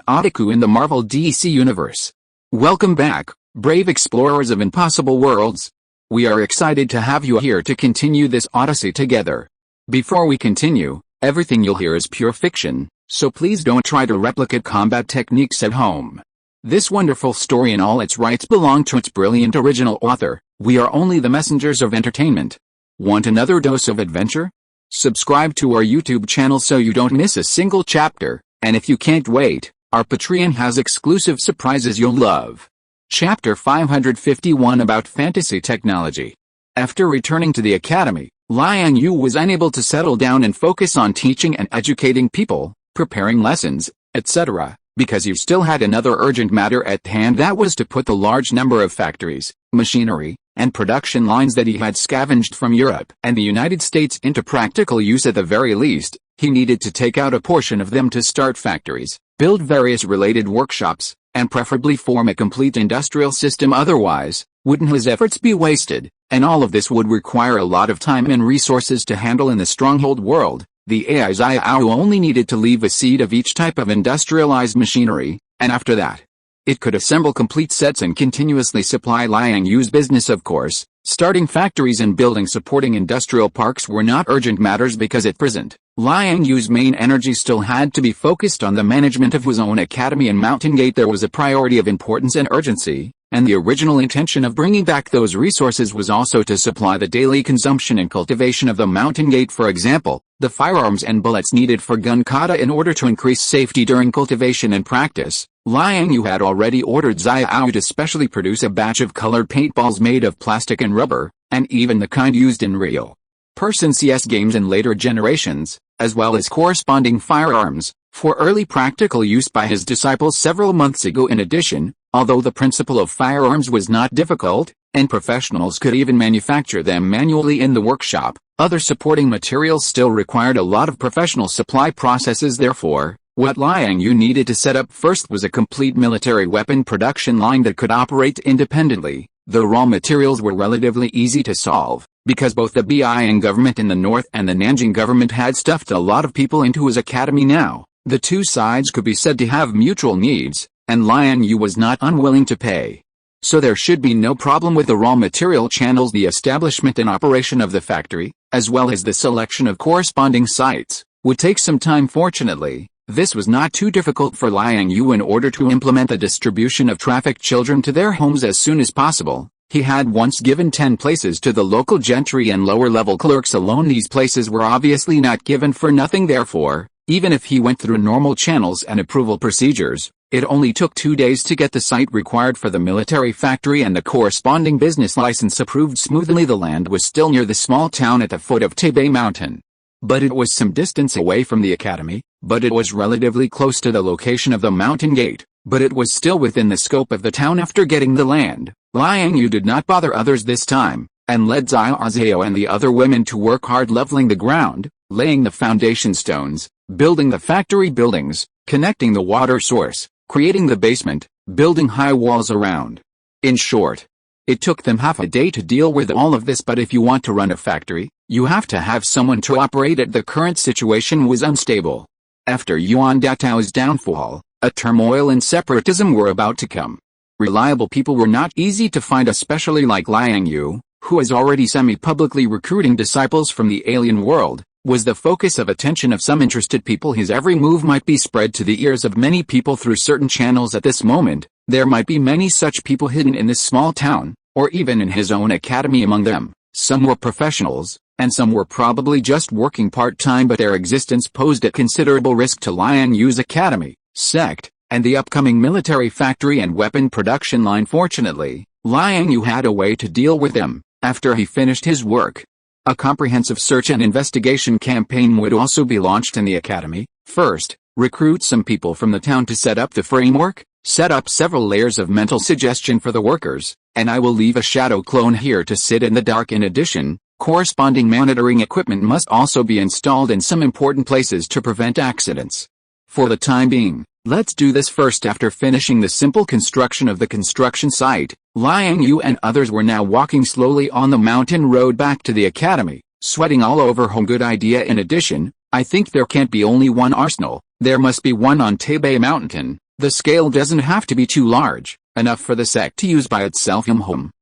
Otaku in the Marvel DC Universe. Welcome back, brave explorers of impossible worlds. We are excited to have you here to continue this odyssey together. Before we continue, everything you'll hear is pure fiction, so please don't try to replicate combat techniques at home. This wonderful story and all its rights belong to its brilliant original author. We are only the messengers of entertainment. Want another dose of adventure? Subscribe to our YouTube channel so you don't miss a single chapter, and if you can't wait, our Patreon has exclusive surprises you'll love. Chapter 551 about fantasy technology. After returning to the academy, Liang Yue was unable to settle down and focus on teaching and educating people, preparing lessons, etc., because he still had another urgent matter at hand, that was to put the large number of factories, machinery, and production lines that he had scavenged from Europe and the United States into practical use. At the very least, he needed to take out a portion of them to start factories, build various related workshops, and preferably form a complete industrial system. Otherwise, wouldn't his efforts be wasted? And all of this would require a lot of time and resources to handle in the stronghold world. The AI Xiao only needed to leave a seed of each type of industrialized machinery, and after that, it could assemble complete sets and continuously supply Liang Yue's business. Of course, starting factories and building supporting industrial parks were not urgent matters because at present, Liang Yue's main energy still had to be focused on the management of his own academy and Mountain Gate. There was a priority of importance and urgency, and the original intention of bringing back those resources was also to supply the daily consumption and cultivation of the Mountain Gate. For example, the firearms and bullets needed for gun kata in order to increase safety during cultivation and practice. Liang Yue had already ordered Xiao to specially produce a batch of colored paintballs made of plastic and rubber, and even the kind used in real-person CS games in later generations, as well as corresponding firearms, for early practical use by his disciples several months ago. In addition, although the principle of firearms was not difficult, and professionals could even manufacture them manually in the workshop, other supporting materials still required a lot of professional supply processes. Therefore, what Liang Yue needed to set up first was a complete military weapon production line that could operate independently. The raw materials were relatively easy to solve, because both the Bian government in the north and the Nanjing government had stuffed a lot of people into his academy now. The two sides could be said to have mutual needs, and Liang Yue was not unwilling to pay. So there should be no problem with the raw material channels, the establishment and operation of the factory, as well as the selection of corresponding sites, would take some time. Fortunately, this was not too difficult for Liang Yue. In order to implement the distribution of trafficked children to their homes as soon as possible, he had once given 10 places to the local gentry and lower-level clerks alone. These places were obviously not given for nothing. Therefore, even if he went through normal channels and approval procedures, it only took 2 days to get the site required for the military factory and the corresponding business license approved smoothly. The land was still near the small town at the foot of Taipei Mountain, but it was some distance away from the academy, but it was relatively close to the location of the Mountain Gate, but it was still within the scope of the town. After getting the land, Liang Yue did not bother others this time, and led Xiao and the other women to work hard leveling the ground, laying the foundation stones, building the factory buildings, connecting the water source, creating the basement, building high walls around. In short, it took them half a day to deal with all of this. But if you want to run a factory, you have to have someone to operate it. The current situation was unstable. After Yuan Datao's downfall, a turmoil and separatism were about to come. Reliable people were not easy to find, especially like Liang Yue, who is already semi-publicly recruiting disciples from the alien world, was the focus of attention of some interested people. His every move might be spread to the ears of many people through certain channels. At this moment, there might be many such people hidden in this small town, or even in his own academy. Among them, some were professionals, and some were probably just working part-time, but their existence posed a considerable risk to Liang Yue's academy, sect, and the upcoming military factory and weapon production line. Fortunately, Liang Yue had a way to deal with them. After he finished his work, a comprehensive search and investigation campaign would also be launched in the academy. First, recruit some people from the town to set up the framework, set up several layers of mental suggestion for the workers, and I will leave a shadow clone here to sit in the dark. In addition, corresponding monitoring equipment must also be installed in some important places to prevent accidents. For the time being, let's do this first. After finishing the simple construction of the construction site, Liang Yue and others were now walking slowly on the mountain road back to the academy, sweating all over home. Good idea. In addition, I think there can't be only one arsenal, there must be one on Taipei Mountain, The scale doesn't have to be too large, enough for the sect to use by itself.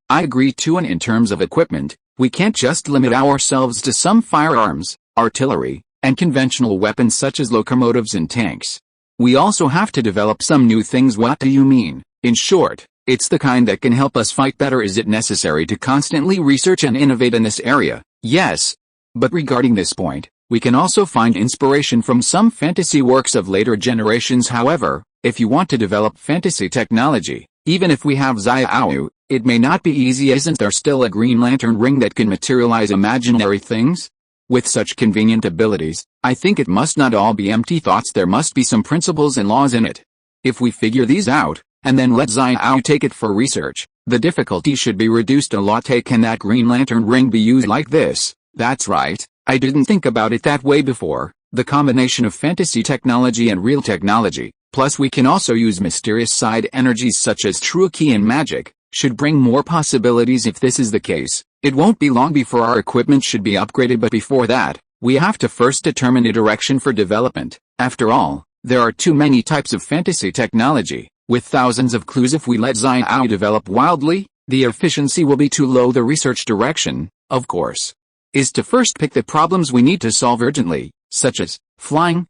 I agree too, and in terms of equipment, we can't just limit ourselves to some firearms, artillery, and conventional weapons such as locomotives and tanks. We also have to develop some new things. What do you mean? In short, it's the kind that can help us fight better. Is it necessary to constantly research and innovate in this area? Yes. But regarding this point, we can also find inspiration from some fantasy works of later generations. However, if you want to develop fantasy technology, even if we have Xiao, it may not be easy. Isn't there still a Green Lantern ring that can materialize imaginary things? With such convenient abilities, I think it must not all be empty thoughts. There must be some principles and laws in it. If we figure these out, and then let Xiao take it for research, the difficulty should be reduced a lot. Can that Green Lantern ring be used like this? That's right, I didn't think about it that way before. The combination of fantasy technology and real technology, plus we can also use mysterious side energies such as true key and magic, should bring more possibilities. If this is the case, it won't be long before our equipment should be upgraded. But before that, we have to first determine a direction for development. After all, there are too many types of fantasy technology, with thousands of clues. If we let Xiao develop wildly, the efficiency will be too low. The research direction, of course, is to first pick the problems we need to solve urgently, such as flying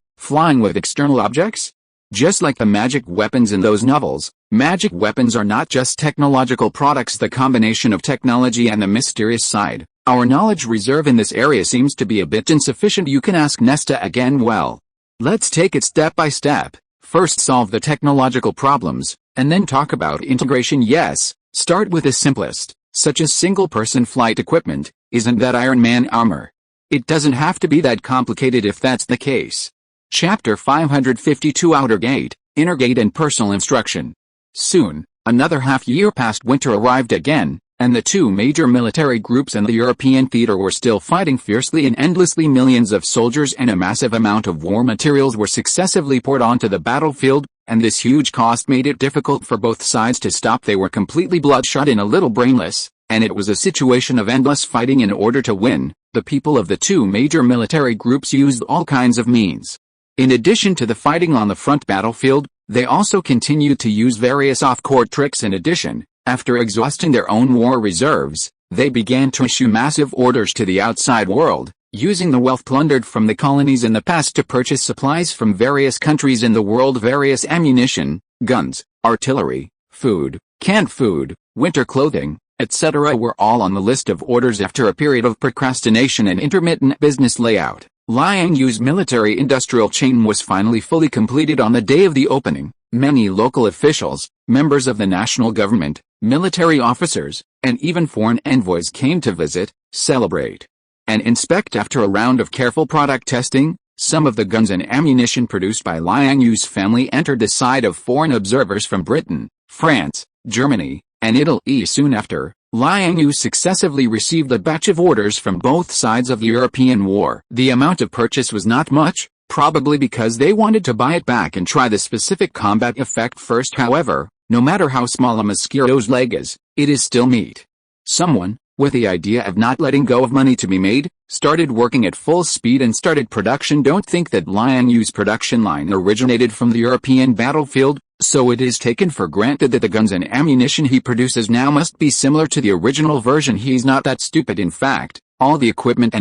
with external objects. Just like the magic weapons in those novels, magic weapons are not just technological products. The combination of technology and the mysterious side, our knowledge reserve in this area seems to be a bit insufficient. You can ask Nesta again. Well, let's take it step by step. First solve the technological problems, and then talk about integration. Yes, start with the simplest, such as single-person flight equipment. Isn't that Iron Man armor? It doesn't have to be that complicated if that's the case. Chapter 552 Outer Gate, Inner Gate and Personal Instruction. Soon, another half-year past. Winter arrived again, and the two major military groups in the European theater were still fighting fiercely and endlessly. Millions of soldiers and a massive amount of war materials were successively poured onto the battlefield, and this huge cost made it difficult for both sides to stop. They were completely bloodshot and a little brainless, and it was a situation of endless fighting. In order to win, the people of the two major military groups used all kinds of means. In addition to the fighting on the front battlefield, they also continued to use various off-court tricks. In addition, after exhausting their own war reserves, they began to issue massive orders to the outside world, using the wealth plundered from the colonies in the past to purchase supplies from various countries in the world. Various ammunition, guns, artillery, food, canned food, winter clothing, etc. were all on the list of orders. After a period of procrastination and intermittent business layout, Liang Yue's military-industrial chain was finally fully completed on the day of the opening. Many local officials, members of the national government, military officers, and even foreign envoys came to visit, celebrate, and inspect. After a round of careful product testing, some of the guns and ammunition produced by Liang Yue's family entered the sight of foreign observers from Britain, France, Germany, and Italy. Soon after, Liang Yue successively received a batch of orders from both sides of the European war. The amount of purchase was not much, probably because they wanted to buy it back and try the specific combat effect first. However, no matter how small a mosquito's leg is, it is still meat. Someone, with the idea of not letting go of money to be made, started working at full speed and started production. Don't think that Liang Yue's production line originated from the European battlefield, so it is taken for granted that the guns and ammunition he produces now must be similar to the original version. He's not that stupid. In fact, all the equipment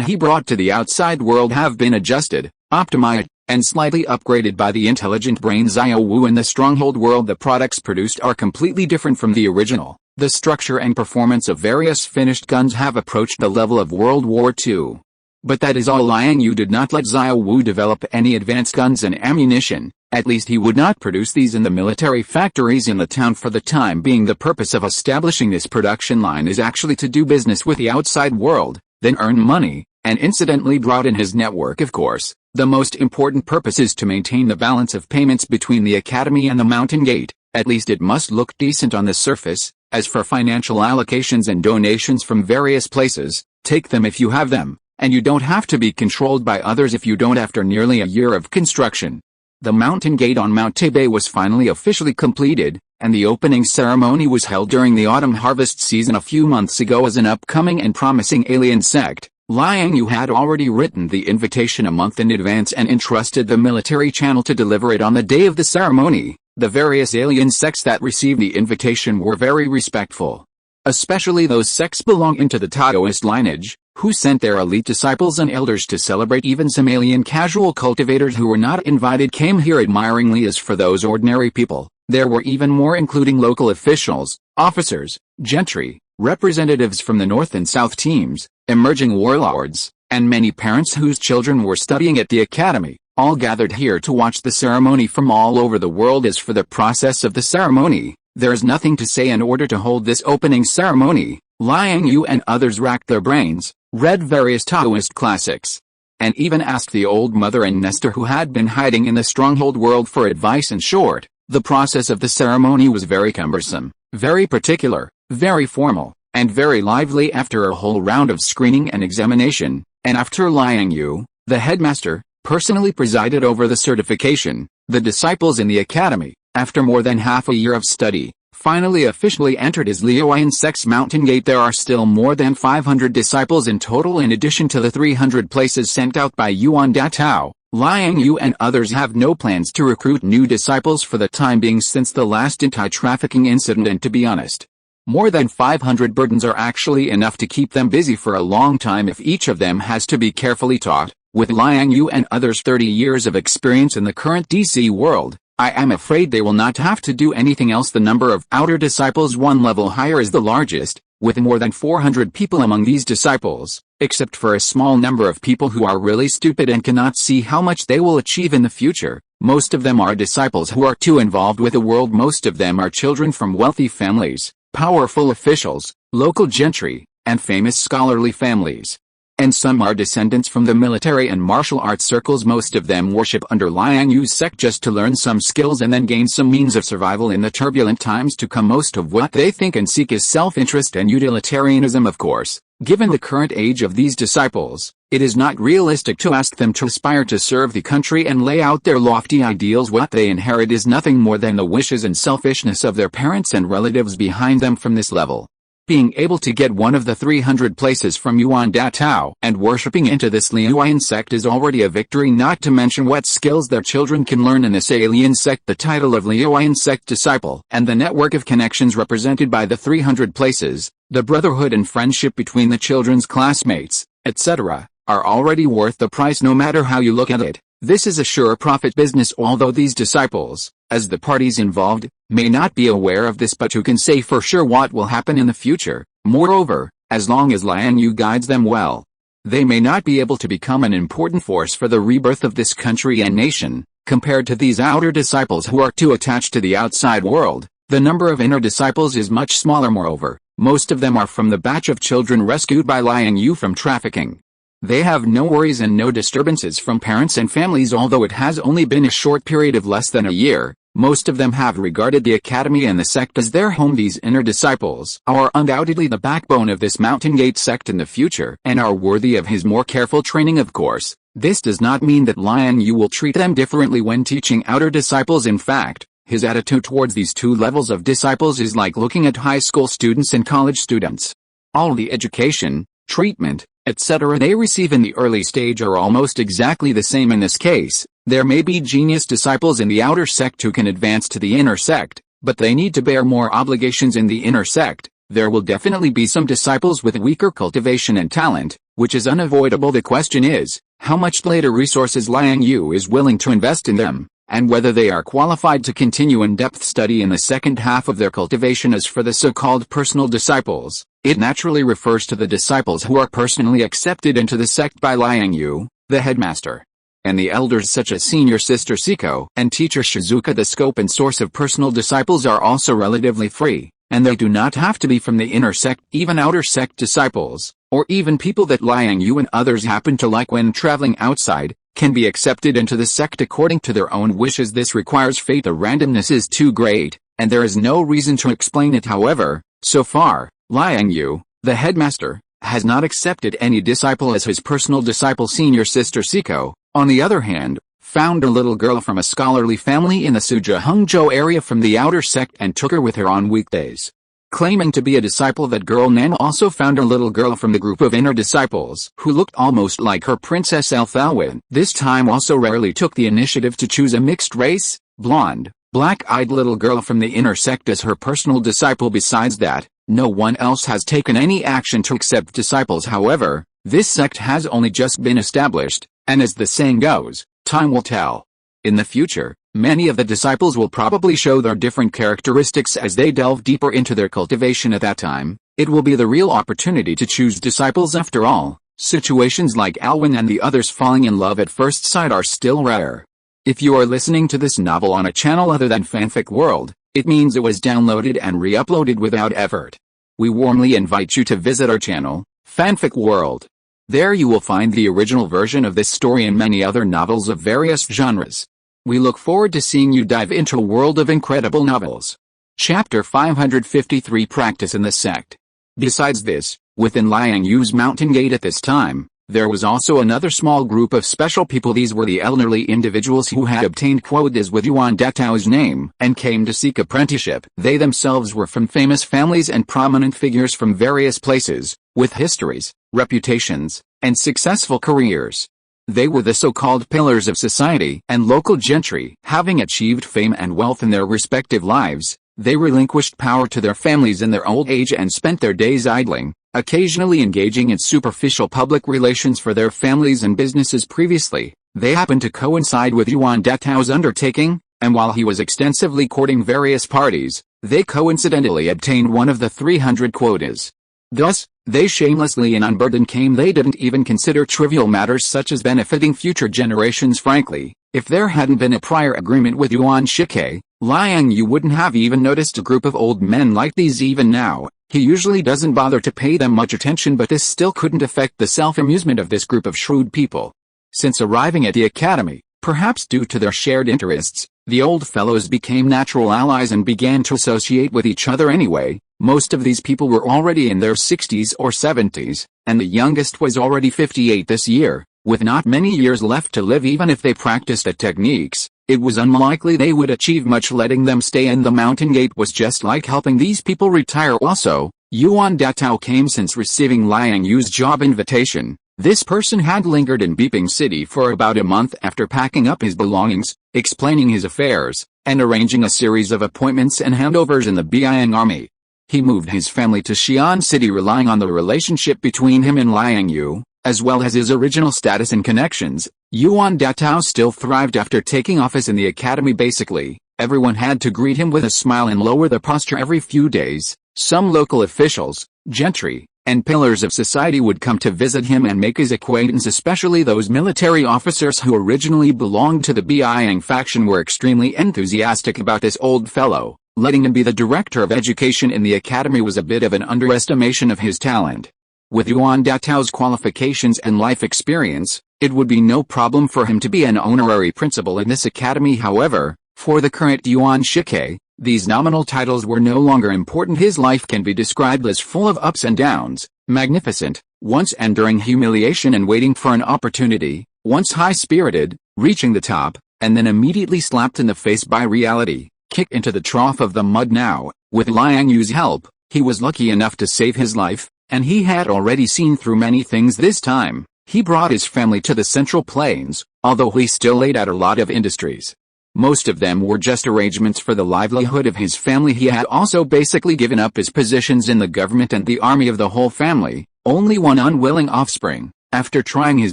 he brought to the outside world have been adjusted, optimized, and slightly upgraded by the intelligent brain Xiao Wu. In the Stronghold world, the products produced are completely different from the original. The structure and performance of various finished guns have approached the level of World War II. But that is all. Liang Yue did not let Xiao Wu develop any advanced guns and ammunition. At least he would not produce these in the military factories in the town for the time being. The purpose of establishing this production line is actually to do business with the outside world, then earn money, and incidentally broaden his network. Of course, the most important purpose is to maintain the balance of payments between the Academy and the Mountain Gate. At least it must look decent on the surface. As for financial allocations and donations from various places, take them if you have them, and you don't have to be controlled by others if you don't. After nearly a year of construction, the Mountain Gate on Mount Tebei was finally officially completed, and the opening ceremony was held during the autumn harvest season a few months ago. As an upcoming and promising alien sect, Liang Yue had already written the invitation a month in advance and entrusted the military channel to deliver it on the day of the ceremony. The various alien sects that received the invitation were very respectful. Especially those sects belonging to the Taoist lineage, who sent their elite disciples and elders to celebrate. Even some alien casual cultivators who were not invited came here admiringly. As for those ordinary people, there were even more, including local officials, officers, gentry, representatives from the North and South teams, emerging warlords, and many parents whose children were studying at the academy, all gathered here to watch the ceremony from all over the world. As for the process of the ceremony, there is nothing to say. In order to hold this opening ceremony, Liang Yue and others racked their brains, read various Taoist classics, and even asked the old mother and Nestor, who had been hiding in the stronghold world, for advice. In short, the process of the ceremony was very cumbersome, very particular, very formal, and very lively. After a whole round of screening and examination, and after Liang Yue, the headmaster, personally presided over the certification, the disciples in the academy, after more than half a year of study, finally officially entered his Liang Sect's mountain gate. There are still more than 500 disciples in total, in addition to the 300 places sent out by Yuan Datao. Liang Yue and others have no plans to recruit new disciples for the time being since the last anti-trafficking incident, and to be honest, more than 500 burdens are actually enough to keep them busy for a long time if each of them has to be carefully taught. With Liang Yue and others' 30 years of experience in the current DC world, I am afraid they will not have to do anything else. The number of outer disciples one level higher is the largest, with more than 400 people among these disciples, except for a small number of people who are really stupid and cannot see how much they will achieve in the future. Most of them are disciples who are too involved with the world. Most of them are children from wealthy families, powerful officials, local gentry, and famous scholarly families. And some are descendants from the military and martial arts circles. Most of them worship under Liang Yue's sect just to learn some skills and then gain some means of survival in the turbulent times to come. Most of what they think and seek is self-interest and utilitarianism. Of course, given the current age of these disciples, it is not realistic to ask them to aspire to serve the country and lay out their lofty ideals. What they inherit is nothing more than the wishes and selfishness of their parents and relatives behind them. From this level, being able to get one of the 300 places from Yuan Datao and worshipping into this Liang sect is already a victory, not to mention what skills their children can learn in this alien sect. The title of Liang sect disciple and the network of connections represented by the 300 places, the brotherhood and friendship between the children's classmates, etc., are already worth the price no matter how you look at it. This is a sure profit business, although these disciples, as the parties involved, may not be aware of this, but who can say for sure what will happen in the future? Moreover, as long as Liang Yue guides them well, they may not be able to become an important force for the rebirth of this country and nation. Compared to these outer disciples who are too attached to the outside world, the number of inner disciples is much smaller. Moreover, most of them are from the batch of children rescued by Liang Yue from trafficking. They have no worries and no disturbances from parents and families. Although it has only been a short period of less than a year, most of them have regarded the academy and the sect as their home. These inner disciples are undoubtedly the backbone of this Mountain Gate sect in the future and are worthy of his more careful training. Of course, this does not mean that Liang Yue will treat them differently when teaching outer disciples. In fact, his attitude towards these two levels of disciples is like looking at high school students and college students. All the education, treatment, etc. they receive in the early stage are almost exactly the same. In this case, there may be genius disciples in the outer sect who can advance to the inner sect, but they need to bear more obligations in the inner sect. There will definitely be some disciples with weaker cultivation and talent, which is unavoidable. The question is, how much later resources Liang Yue is willing to invest in them, and whether they are qualified to continue in-depth study in the second half of their cultivation. As for the so-called personal disciples, it naturally refers to the disciples who are personally accepted into the sect by Liang Yue, the headmaster, and the elders such as senior sister Siko and teacher Shizuka. The scope and source of personal disciples are also relatively free, and they do not have to be from the inner sect. Even outer sect disciples, or even people that Liang Yue and others happen to like when traveling outside, can be accepted into the sect according to their own wishes. This requires fate. The randomness is too great, and there is no reason to explain it. However, so far, Liang Yue, the headmaster, has not accepted any disciple as his personal disciple. Senior sister Siko, on the other hand, found a little girl from a scholarly family in the Suja Hangzhou area from the outer sect and took her with her on weekdays. Claiming to be a disciple, that girl Nan also found a little girl from the group of inner disciples who looked almost like her, Princess Elfalwin. This time also rarely took the initiative to choose a mixed race, blonde, black-eyed little girl from the inner sect as her personal disciple. Besides that, no one else has taken any action to accept disciples. However, this sect has only just been established, and as the saying goes, time will tell. In the future, many of the disciples will probably show their different characteristics as they delve deeper into their cultivation. At that time, it will be the real opportunity to choose disciples. After all, situations like Alwyn and the others falling in love at first sight are still rare. If you are listening to this novel on a channel other than Fanfic World, it means it was downloaded and re-uploaded without effort. We warmly invite you to visit our channel, Fanfic World. There you will find the original version of this story and many other novels of various genres. We look forward to seeing you dive into a world of incredible novels. Chapter 553 Practice in the Sect. Besides this, within Liang Yue's mountain gate at this time, there was also another small group of special people. These were the elderly individuals who had obtained quotas with Yuan Datao's name and came to seek apprenticeship. They themselves were from famous families and prominent figures from various places, with histories, reputations, and successful careers. They were the so-called pillars of society and local gentry. Having achieved fame and wealth in their respective lives, they relinquished power to their families in their old age and spent their days idling, occasionally engaging in superficial public relations for their families and businesses. Previously, they happened to coincide with Yuan Datao's undertaking, and while he was extensively courting various parties, they coincidentally obtained one of the 300 quotas. Thus, they shamelessly and unburdened came. They didn't even consider trivial matters such as benefiting future generations. Frankly, if there hadn't been a prior agreement with Yuan Shikai, Liang Yue wouldn't have even noticed a group of old men like these. Even now, he usually doesn't bother to pay them much attention, but this still couldn't affect the self-amusement of this group of shrewd people. Since arriving at the academy, perhaps due to their shared interests, the old fellows became natural allies and began to associate with each other anyway. Most of these people were already in their 60s or 70s, and the youngest was already 58 this year. With not many years left to live, even if they practiced the techniques, it was unlikely they would achieve much. Letting them stay in the mountain gate was just like helping these people retire. Also, Yuan Datao came since receiving Liang Yue's job invitation. This person had lingered in Beeping City for about a month after packing up his belongings, explaining his affairs, and arranging a series of appointments and handovers in the Biang army. He moved his family to Xi'an City, relying on the relationship between him and Liang Yue, as well as his original status and connections. Yuan Datao still thrived after taking office in the academy. Basically, everyone had to greet him with a smile and lower their posture every few days. Some local officials, gentry, and pillars of society would come to visit him and make his acquaintance. Especially those military officers who originally belonged to the Biang faction were extremely enthusiastic about this old fellow. Letting him be the director of education in the academy was a bit of an underestimation of his talent. With Yuan Datao's qualifications and life experience, it would be no problem for him to be an honorary principal in this academy. However, for the current Yuan Shikai, these nominal titles were no longer important. His life can be described as full of ups and downs, magnificent, once enduring humiliation and waiting for an opportunity, once high-spirited, reaching the top, and then immediately slapped in the face by reality, kicked into the trough of the mud. Now, with Liang Yue's help, he was lucky enough to save his life, and he had already seen through many things this time. He brought his family to the Central Plains, although he still laid out a lot of industries. Most of them were just arrangements for the livelihood of his family. He had also basically given up his positions in the government and the army of the whole family. Only one unwilling offspring, after trying his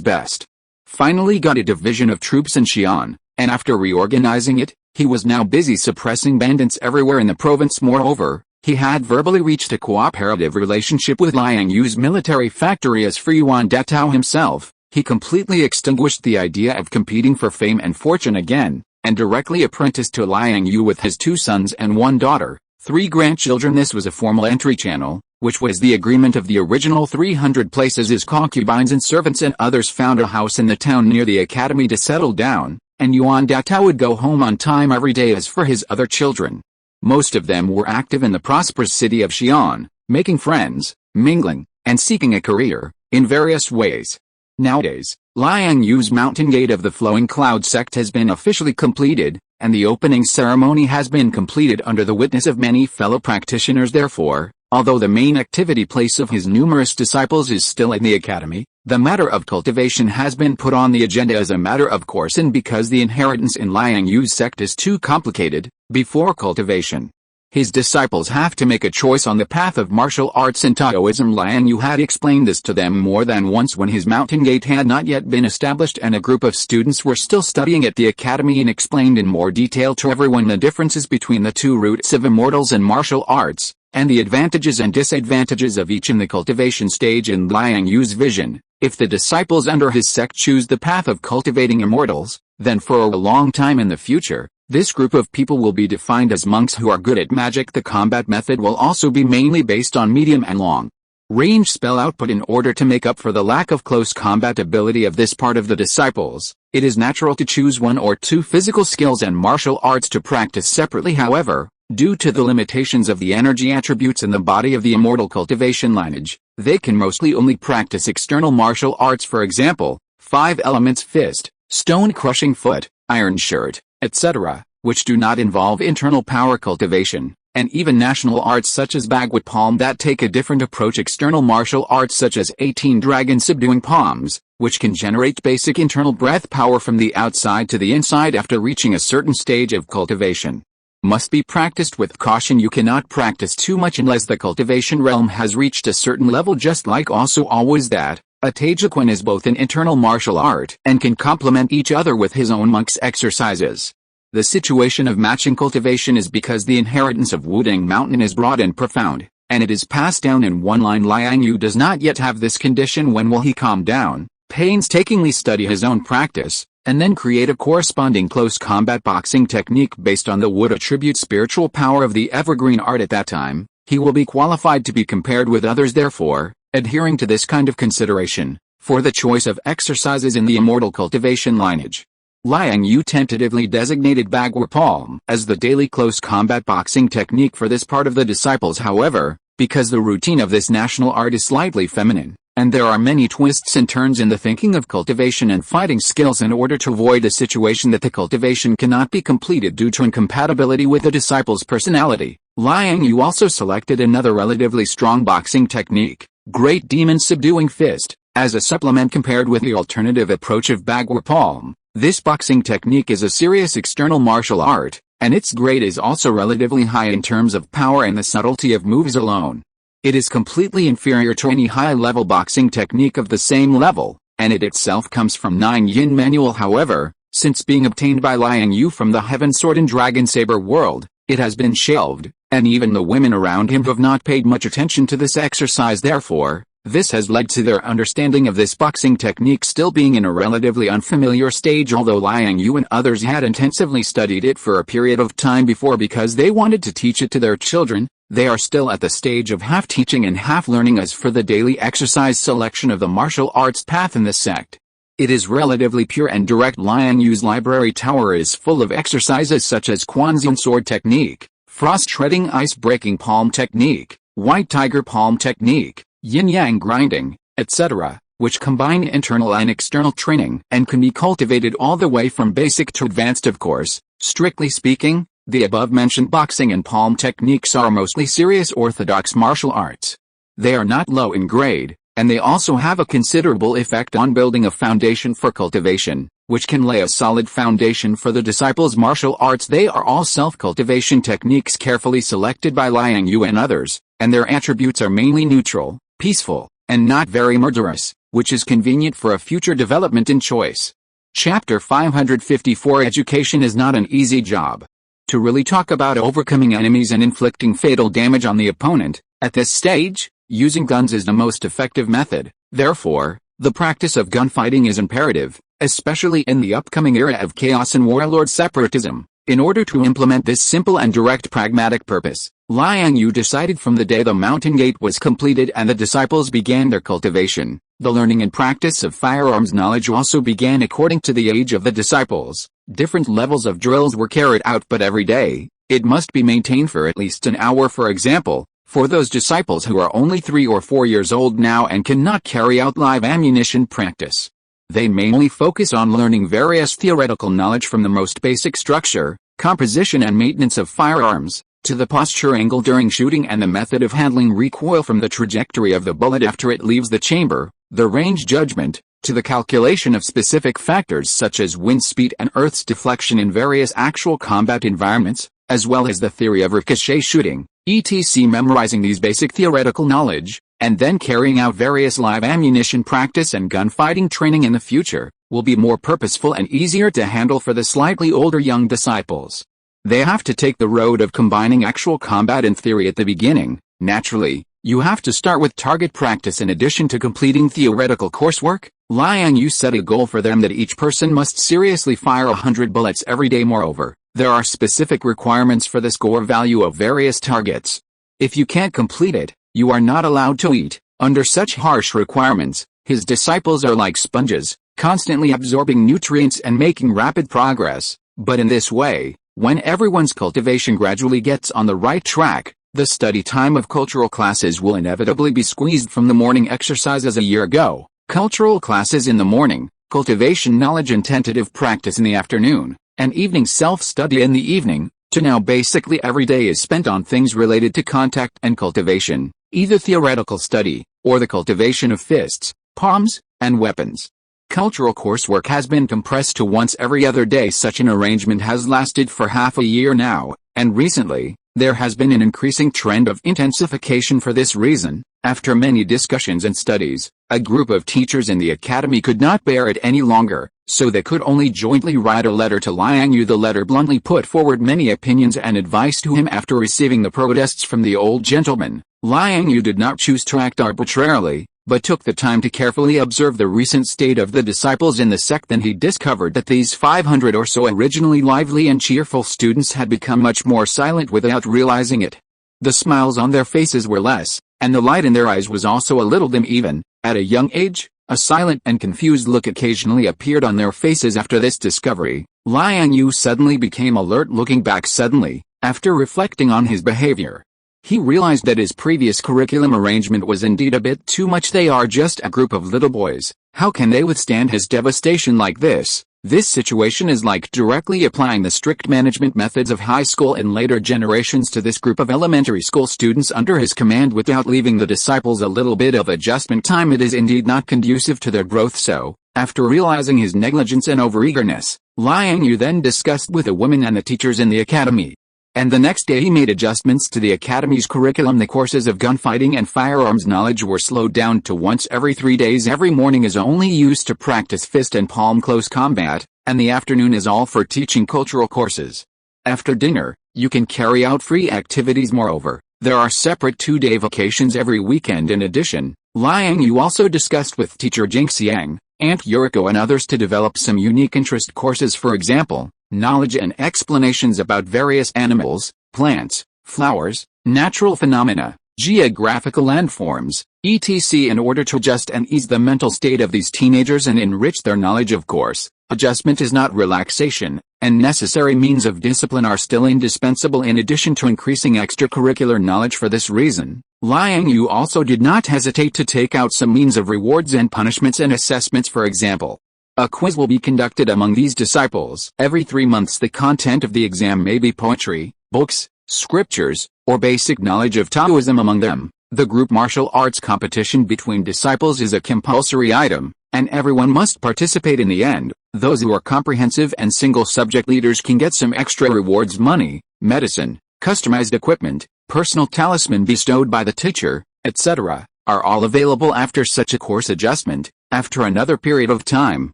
best, finally got a division of troops in Xi'an, and after reorganizing it, he was now busy suppressing bandits everywhere in the province. Moreover, he had verbally reached a cooperative relationship with Liang Yue's military factory. As for Yuan Datao himself, he completely extinguished the idea of competing for fame and fortune again, and directly apprenticed to Liang Yue with his 2 sons and 1 daughter, 3 grandchildren. This was a formal entry channel, which was the agreement of the original 300 places. His concubines and servants and others found a house in the town near the academy to settle down, and Yuan Datao would go home on time every day. As for his other children, most of them were active in the prosperous city of Xi'an, making friends, mingling, and seeking a career, in various ways. Nowadays, Liang Yue's Mountain Gate of the Flowing Cloud sect has been officially completed, and the opening ceremony has been completed under the witness of many fellow practitioners. Therefore, Although the main activity place of his numerous disciples is still in the academy, the matter of cultivation has been put on the agenda as a matter of course, and because the inheritance in Liang Yue's sect is too complicated, before cultivation, his disciples have to make a choice on the path of martial arts and Taoism. Liang Yue had explained this to them more than once when his mountain gate had not yet been established and a group of students were still studying at the academy, and explained in more detail to everyone the differences between the two routes of immortals and martial arts, and the advantages and disadvantages of each in the cultivation stage. In Liang Yue's vision, if the disciples under his sect choose the path of cultivating immortals, then for a long time in the future, this group of people will be defined as monks who are good at magic. The combat method will also be mainly based on medium and long-range spell output. In order to make up for the lack of close combat ability of this part of the disciples, it is natural to choose one or two physical skills and martial arts to practice separately. However, due to the limitations of the energy attributes in the body of the immortal cultivation lineage, they can mostly only practice external martial arts, for example, 5 elements fist, stone crushing foot, iron shirt, etc., which do not involve internal power cultivation, and even national arts such as Bagwood Palm that take a different approach. External martial arts such as 18 dragon subduing palms, which can generate basic internal breath power from the outside to the inside after reaching a certain stage of cultivation, must be practiced with caution. You cannot practice too much unless the cultivation realm has reached a certain level. Just like also always that a Taejokwon is both an internal martial art and can complement each other with his own monk's exercises. The situation of matching cultivation is because the inheritance of Wudang Mountain is broad and profound, and it is passed down in one line. Liang Yue does not yet have this condition. When will he calm down, painstakingly study his own practice, and then create a corresponding close combat boxing technique based on the wood attribute spiritual power of the evergreen art? At that time, he will be qualified to be compared with others. Therefore, adhering to this kind of consideration, for the choice of exercises in the immortal cultivation lineage, Liang Yue tentatively designated Bagwood Palm as the daily close combat boxing technique for this part of the disciples. However, because the routine of this national art is slightly feminine, and there are many twists and turns in the thinking of cultivation and fighting skills, in order to avoid a situation that the cultivation cannot be completed due to incompatibility with the disciple's personality, Liang Yue also selected another relatively strong boxing technique, Great Demon Subduing Fist, as a supplement compared with the alternative approach of Bagwood Palm. This boxing technique is a serious external martial art, and its grade is also relatively high in terms of power and the subtlety of moves alone. It is completely inferior to any high-level boxing technique of the same level, and it itself comes from Nine Yin Manual. However, since being obtained by Liang Yue from the Heaven Sword and Dragon Saber world, it has been shelved, and even the women around him have not paid much attention to this exercise. Therefore, this has led to their understanding of this boxing technique still being in a relatively unfamiliar stage. Although Liang Yue and others had intensively studied it for a period of time before because they wanted to teach it to their children, they are still at the stage of half teaching and half learning. As for the daily exercise selection of the martial arts path in this sect, it is relatively pure and direct. Liang Yue's library tower is full of exercises such as Quanzhong sword technique, frost shredding ice breaking palm technique, white tiger palm technique, yin-yang grinding, etc., which combine internal and external training and can be cultivated all the way from basic to advanced. Of course, strictly speaking, the above-mentioned boxing and palm techniques are mostly serious orthodox martial arts. They are not low in grade, and they also have a considerable effect on building a foundation for cultivation, which can lay a solid foundation for the disciples' martial arts. They are all self-cultivation techniques carefully selected by Liang Yue and others, and their attributes are mainly neutral, peaceful, and not very murderous, which is convenient for a future development in choice. Chapter 554 Education is not an easy job. To really talk about overcoming enemies and inflicting fatal damage on the opponent, at this stage, using guns is the most effective method. Therefore, the practice of gunfighting is imperative, especially in the upcoming era of chaos and warlord separatism. In order to implement this simple and direct pragmatic purpose, Liang Yue decided from the day the mountain gate was completed and the disciples began their cultivation, the learning and practice of firearms knowledge also began according to the age of the disciples. Different levels of drills were carried out, but every day, it must be maintained for at least an hour. For example, for those disciples who are only 3 or 4 years old now and cannot carry out live ammunition practice, they mainly focus on learning various theoretical knowledge from the most basic structure, composition and maintenance of firearms, to the posture angle during shooting and the method of handling recoil from the trajectory of the bullet after it leaves the chamber, the range judgment, to the calculation of specific factors such as wind speed and Earth's deflection in various actual combat environments, as well as the theory of ricochet shooting, etc. Memorizing these basic theoretical knowledge, and then carrying out various live ammunition practice and gunfighting training in the future, will be more purposeful and easier to handle for the slightly older young disciples. They have to take the road of combining actual combat and theory at the beginning. Naturally, you have to start with target practice in addition to completing theoretical coursework. Liang Yue set a goal for them that each person must seriously fire 100 bullets every day. Moreover, there are specific requirements for the score value of various targets. If you can't complete it, you are not allowed to eat. Under such harsh requirements, his disciples are like sponges, constantly absorbing nutrients and making rapid progress. But in this way, when everyone's cultivation gradually gets on the right track, the study time of cultural classes will inevitably be squeezed from the morning exercises a year ago. Cultural classes in the morning, cultivation knowledge and tentative practice in the afternoon, and evening self-study in the evening, to now basically every day is spent on things related to contact and cultivation, either theoretical study, or the cultivation of fists, palms, and weapons. Cultural coursework has been compressed to once every other day. Such an arrangement has lasted for half a year now, and recently, there has been an increasing trend of intensification for this reason. After many discussions and studies, a group of teachers in the academy could not bear it any longer, so they could only jointly write a letter to Liang Yue. The letter bluntly put forward many opinions and advice to him. After receiving the protests from the old gentleman, Liang Yue did not choose to act arbitrarily, but took the time to carefully observe the recent state of the disciples in the sect. Then he discovered that these 500 or so originally lively and cheerful students had become much more silent without realizing it. The smiles on their faces were less, and the light in their eyes was also a little dim. Even at a young age, a silent and confused look occasionally appeared on their faces. After this discovery, Liang Yue suddenly became alert. Looking back suddenly, after reflecting on his behavior, he realized that his previous curriculum arrangement was indeed a bit too much. They are just a group of little boys. How can they withstand his devastation like this? This situation is like directly applying the strict management methods of high school and later generations to this group of elementary school students under his command without leaving the disciples a little bit of adjustment time. It is indeed not conducive to their growth. So, after realizing his negligence and overeagerness, Liang Yue then discussed with the women and the teachers in the academy. And the next day he made adjustments to the academy's curriculum. The courses of gunfighting and firearms knowledge were slowed down to once every 3 days. Every morning is only used to practice fist and palm close combat, and the afternoon is all for teaching cultural courses. After dinner, you can carry out free activities. Moreover, there are separate 2-day vacations every weekend. In addition, Liang Yue also discussed with teacher Jingxiang, Aunt Yuriko and others to develop some unique interest courses. For example, knowledge and explanations about various animals, plants, flowers, natural phenomena, geographical landforms, etc. in order to adjust and ease the mental state of these teenagers and enrich their knowledge. Of course, adjustment is not relaxation, and necessary means of discipline are still indispensable in addition to increasing extracurricular knowledge. For this reason, Liang Yue also did not hesitate to take out some means of rewards and punishments and assessments. For example, a quiz will be conducted among these disciples every 3 months. The content of the exam may be poetry, books, scriptures, or basic knowledge of Taoism. Among them, the group martial arts competition between disciples is a compulsory item, and everyone must participate in the end. Those who are comprehensive and single subject leaders can get some extra rewards: money, medicine, customized equipment, personal talisman bestowed by the teacher, etc., are all available after such a course adjustment. After another period of time,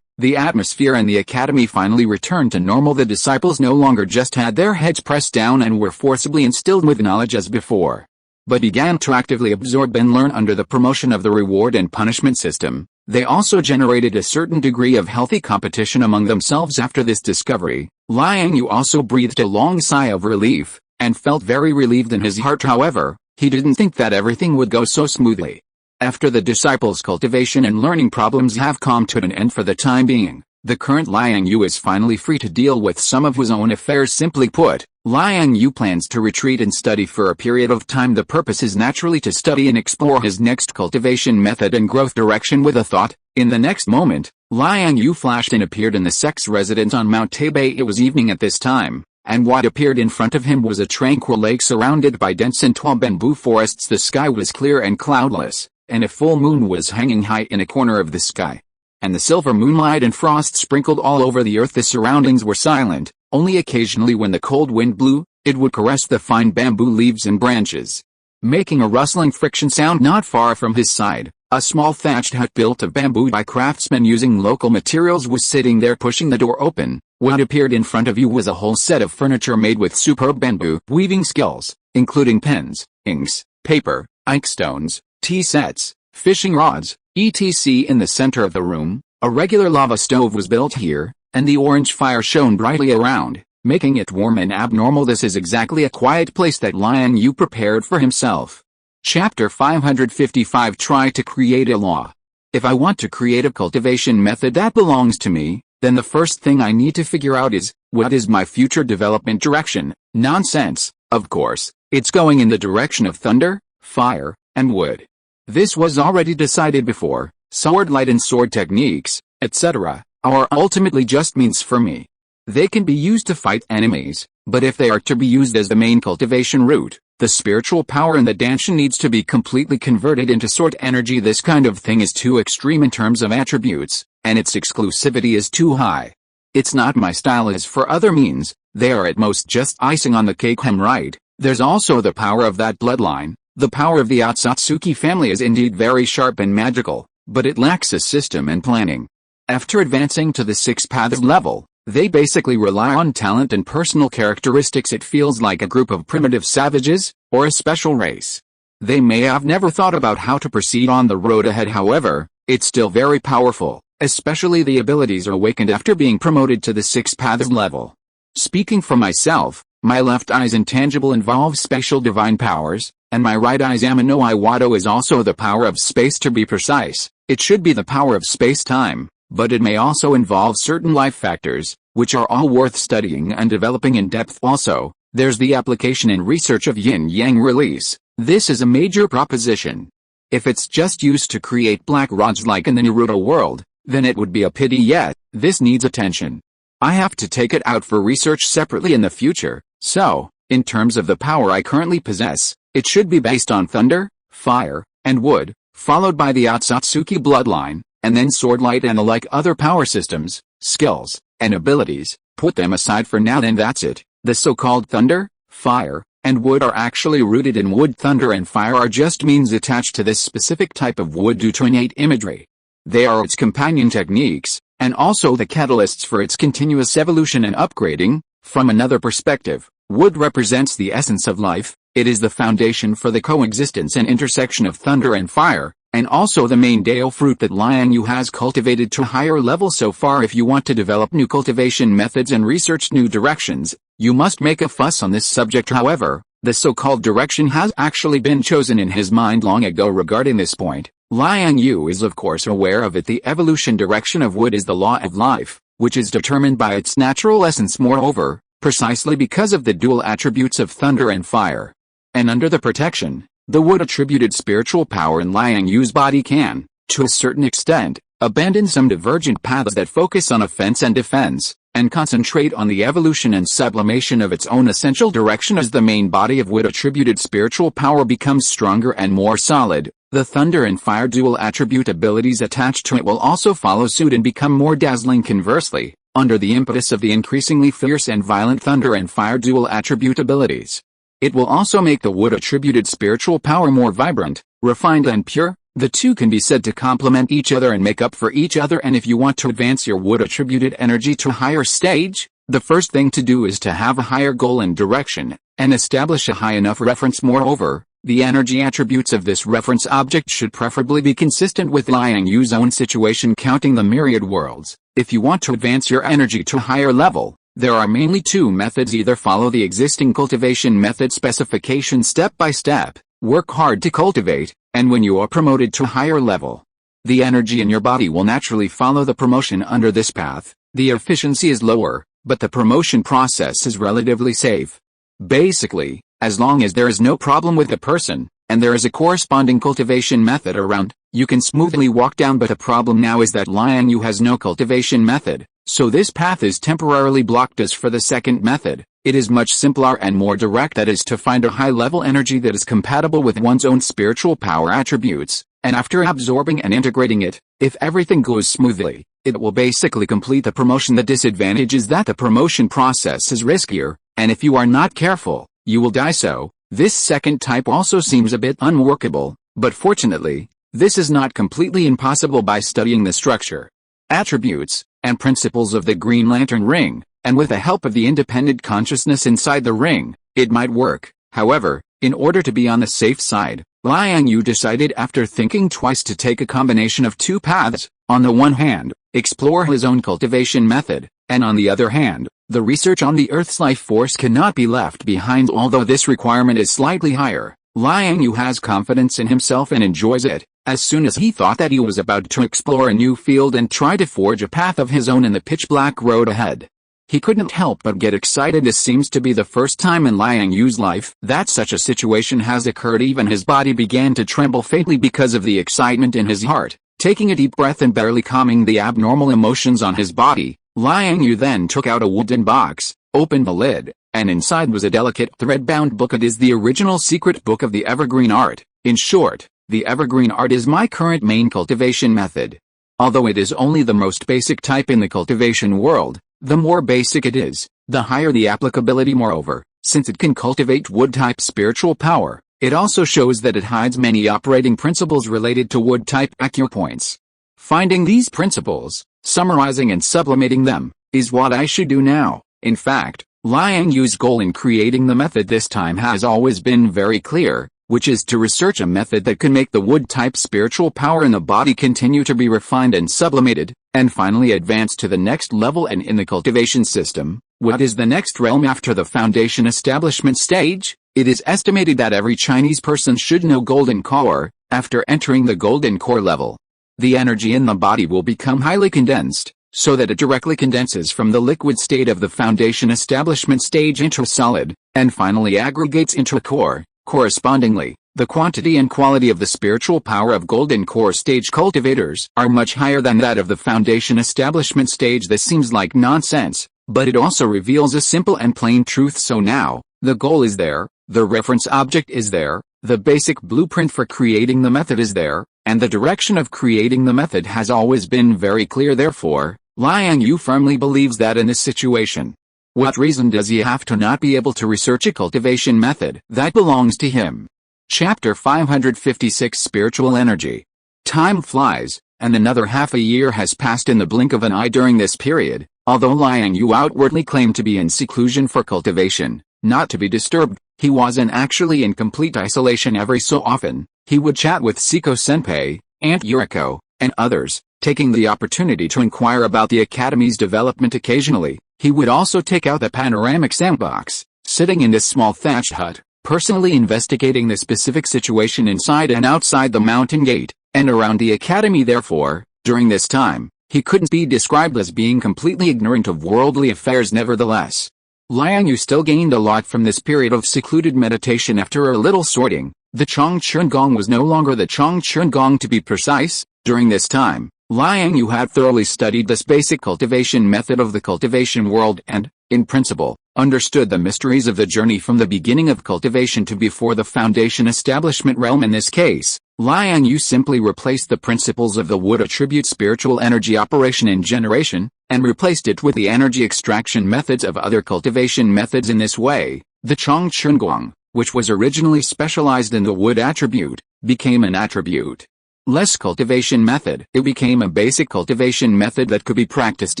the atmosphere in the academy finally returned to normal. The disciples no longer just had their heads pressed down and were forcibly instilled with knowledge as before, but began to actively absorb and learn under the promotion of the reward and punishment system. They also generated a certain degree of healthy competition among themselves. After this discovery, Liang Yue also breathed a long sigh of relief, and felt very relieved in his heart. However, he didn't think that everything would go so smoothly. After the disciples' cultivation and learning problems have come to an end for the time being, the current Liang Yue is finally free to deal with some of his own affairs. Simply put, Liang Yue plans to retreat and study for a period of time. The purpose is naturally to study and explore his next cultivation method and growth direction. With a thought, in the next moment, Liang Yue flashed and appeared in the sect's residence on Mount Taipei. It was evening at this time, and what appeared in front of him was a tranquil lake surrounded by dense and tall bamboo forests. The sky was clear and cloudless, and a full moon was hanging high in a corner of the sky. And the silver moonlight and frost sprinkled all over the earth. The surroundings were silent, only occasionally when the cold wind blew, it would caress the fine bamboo leaves and branches, making a rustling friction sound. Not far from his side, a small thatched hut built of bamboo by craftsmen using local materials was sitting there. Pushing the door open, what appeared in front of you was a whole set of furniture made with superb bamboo weaving skills, including pens, inks, paper, ink stones, tea sets, fishing rods, etc. In the center of the room, a regular lava stove was built here, and the orange fire shone brightly around, making it warm and abnormal. This is exactly a quiet place that Liang Yue prepared for himself. Chapter 555. Try to create a law. If I want to create a cultivation method that belongs to me, then the first thing I need to figure out is, what is my future development direction? Nonsense, of course, it's going in the direction of thunder, fire, and wood. This was already decided before. Sword light and sword techniques, etc., are ultimately just means for me. They can be used to fight enemies, but if they are to be used as the main cultivation route, the spiritual power in the danshin needs to be completely converted into sword energy. This kind of thing is too extreme in terms of attributes, and its exclusivity is too high. It's not my style as for other means, they are at most just icing on the cake. Right, there's also the power of that bloodline. The power of the Otsutsuki family is indeed very sharp and magical, but it lacks a system and planning. After advancing to the 6 paths level, they basically rely on talent and personal characteristics. It feels like a group of primitive savages, or a special race. They may have never thought about how to proceed on the road ahead. However, it's still very powerful, especially the abilities awakened after being promoted to the 6 paths level. Speaking for myself, my left eye's intangible involves spatial divine powers, and my right eye's Amino Iwado is also the power of space. To be precise, it should be the power of space-time, but it may also involve certain life factors, which are all worth studying and developing in depth. Also, there's the application and research of yin-yang release. This is a major proposition. If it's just used to create black rods like in the Naruto world, then it would be a pity, yet this needs attention. I have to take it out for research separately in the future, so, in terms of the power I currently possess, it should be based on thunder, fire, and wood, followed by the Otsutsuki bloodline, and then sword light and alike other power systems, skills, and abilities. Put them aside for now, then that's it. The so-called thunder, fire, and wood are actually rooted in wood. Thunder and fire are just means attached to this specific type of wood due to innate imagery. They are its companion techniques, and also the catalysts for its continuous evolution and upgrading. From another perspective, wood represents the essence of life. It is the foundation for the coexistence and intersection of thunder and fire, and also the main Dao fruit that Liang Yue has cultivated to higher levels so far. If you want to develop new cultivation methods and research new directions, you must make a fuss on this subject. However, the so-called direction has actually been chosen in his mind long ago. Regarding this point, Liang Yue is of course aware of it. The evolution direction of wood is the law of life, which is determined by its natural essence. Moreover, precisely because of the dual attributes of thunder and fire, and under the protection, the wood-attributed spiritual power in Liang Yue's body can, to a certain extent, abandon some divergent paths that focus on offense and defense, and concentrate on the evolution and sublimation of its own essential direction. As the main body of wood-attributed spiritual power becomes stronger and more solid, the thunder and fire dual attribute abilities attached to it will also follow suit and become more dazzling. Conversely, under the impetus of the increasingly fierce and violent thunder and fire dual attribute abilities, it will also make the wood-attributed spiritual power more vibrant, refined and pure. The two can be said to complement each other and make up for each other. And if you want to advance your wood-attributed energy to a higher stage, the first thing to do is to have a higher goal and direction, and establish a high enough reference. Moreover, the energy attributes of this reference object should preferably be consistent with Liang Yue's own situation, counting the myriad worlds. If you want to advance your energy to a higher level, there are mainly two methods. Either follow the existing cultivation method specification step by step, work hard to cultivate, and when you are promoted to a higher level, the energy in your body will naturally follow the promotion under this path. The efficiency is lower, but the promotion process is relatively safe. Basically, as long as there is no problem with the person, and there is a corresponding cultivation method around, you can smoothly walk down. But the problem now is that Liang Yue has no cultivation method, so this path is temporarily blocked. As for the second method, It is much simpler and more direct, that is to find a high-level energy that is compatible with one's own spiritual power attributes, and after absorbing and integrating it, if everything goes smoothly, it will basically complete the promotion. The disadvantage is that the promotion process is riskier, and if you are not careful, you will die. So, this second type also seems a bit unworkable, but fortunately, this is not completely impossible by studying the structure, attributes, and principles of the Green Lantern ring, and with the help of the independent consciousness inside the ring, it might work. However, in order to be on the safe side, Liang Yue decided after thinking twice to take a combination of two paths. On the one hand, explore his own cultivation method, and on the other hand, the research on the Earth's life force cannot be left behind. Although this requirement is slightly higher, Liang Yue has confidence in himself and enjoys it. As soon as he thought that he was about to explore a new field and try to forge a path of his own in the pitch-black road ahead, he couldn't help but get excited. This seems to be the first time in Liang Yue's life that such a situation has occurred. Even his body began to tremble faintly because of the excitement in his heart. Taking a deep breath and barely calming the abnormal emotions on his body, Liang Yue then took out a wooden box, opened the lid, and inside was a delicate thread-bound book. It is the original secret book of the evergreen art. In short, the evergreen art is my current main cultivation method. Although it is only the most basic type in the cultivation world, the more basic it is, the higher the applicability. Moreover, since it can cultivate wood-type spiritual power, it also shows that it hides many operating principles related to wood-type acupoints. Finding these principles, summarizing and sublimating them, is what I should do now. In fact, Liang Yue's goal in creating the method this time has always been very clear, which is to research a method that can make the wood-type spiritual power in the body continue to be refined and sublimated, and finally advance to the next level. And in the cultivation system, what is the next realm after the foundation establishment stage? It is estimated that every Chinese person should know golden core. After entering the golden core level, the energy in the body will become highly condensed, so that it directly condenses from the liquid state of the foundation establishment stage into a solid, and finally aggregates into a core. Correspondingly, the quantity and quality of the spiritual power of golden core stage cultivators are much higher than that of the foundation establishment stage. This seems like nonsense, but it also reveals a simple and plain truth. So now, the goal is there, the reference object is there, the basic blueprint for creating the method is there, and the direction of creating the method has always been very clear. Therefore, Liang Yue firmly believes that in this situation, what reason does he have to not be able to research a cultivation method that belongs to him? Chapter 556 Spiritual Energy. Time flies, and another half a year has passed in the blink of an eye. During this period, although Liang Yue outwardly claimed to be in seclusion for cultivation, not to be disturbed, he was actually in complete isolation. Every so often, he would chat with Siko-senpai, Aunt Yuriko, and others, taking the opportunity to inquire about the academy's development. Occasionally, he would also take out the panoramic sandbox, sitting in this small thatched hut, personally investigating the specific situation inside and outside the mountain gate, and around the academy. Therefore, during this time, he couldn't be described as being completely ignorant of worldly affairs. Nevertheless, Liang Yue still gained a lot from this period of secluded meditation. After a little sorting, the Chongchun Gong was no longer the Chongchun Gong. To be precise, during this time, Liang Yue had thoroughly studied this basic cultivation method of the cultivation world and, in principle, understood the mysteries of the journey from the beginning of cultivation to before the foundation establishment realm. In this case, Liang Yue simply replaced the principles of the wood attribute spiritual energy operation and generation, and replaced it with the energy extraction methods of other cultivation methods. In this way, the Chongchun Gong, which was originally specialized in the wood attribute, became an attribute less cultivation method. It became a basic cultivation method that could be practiced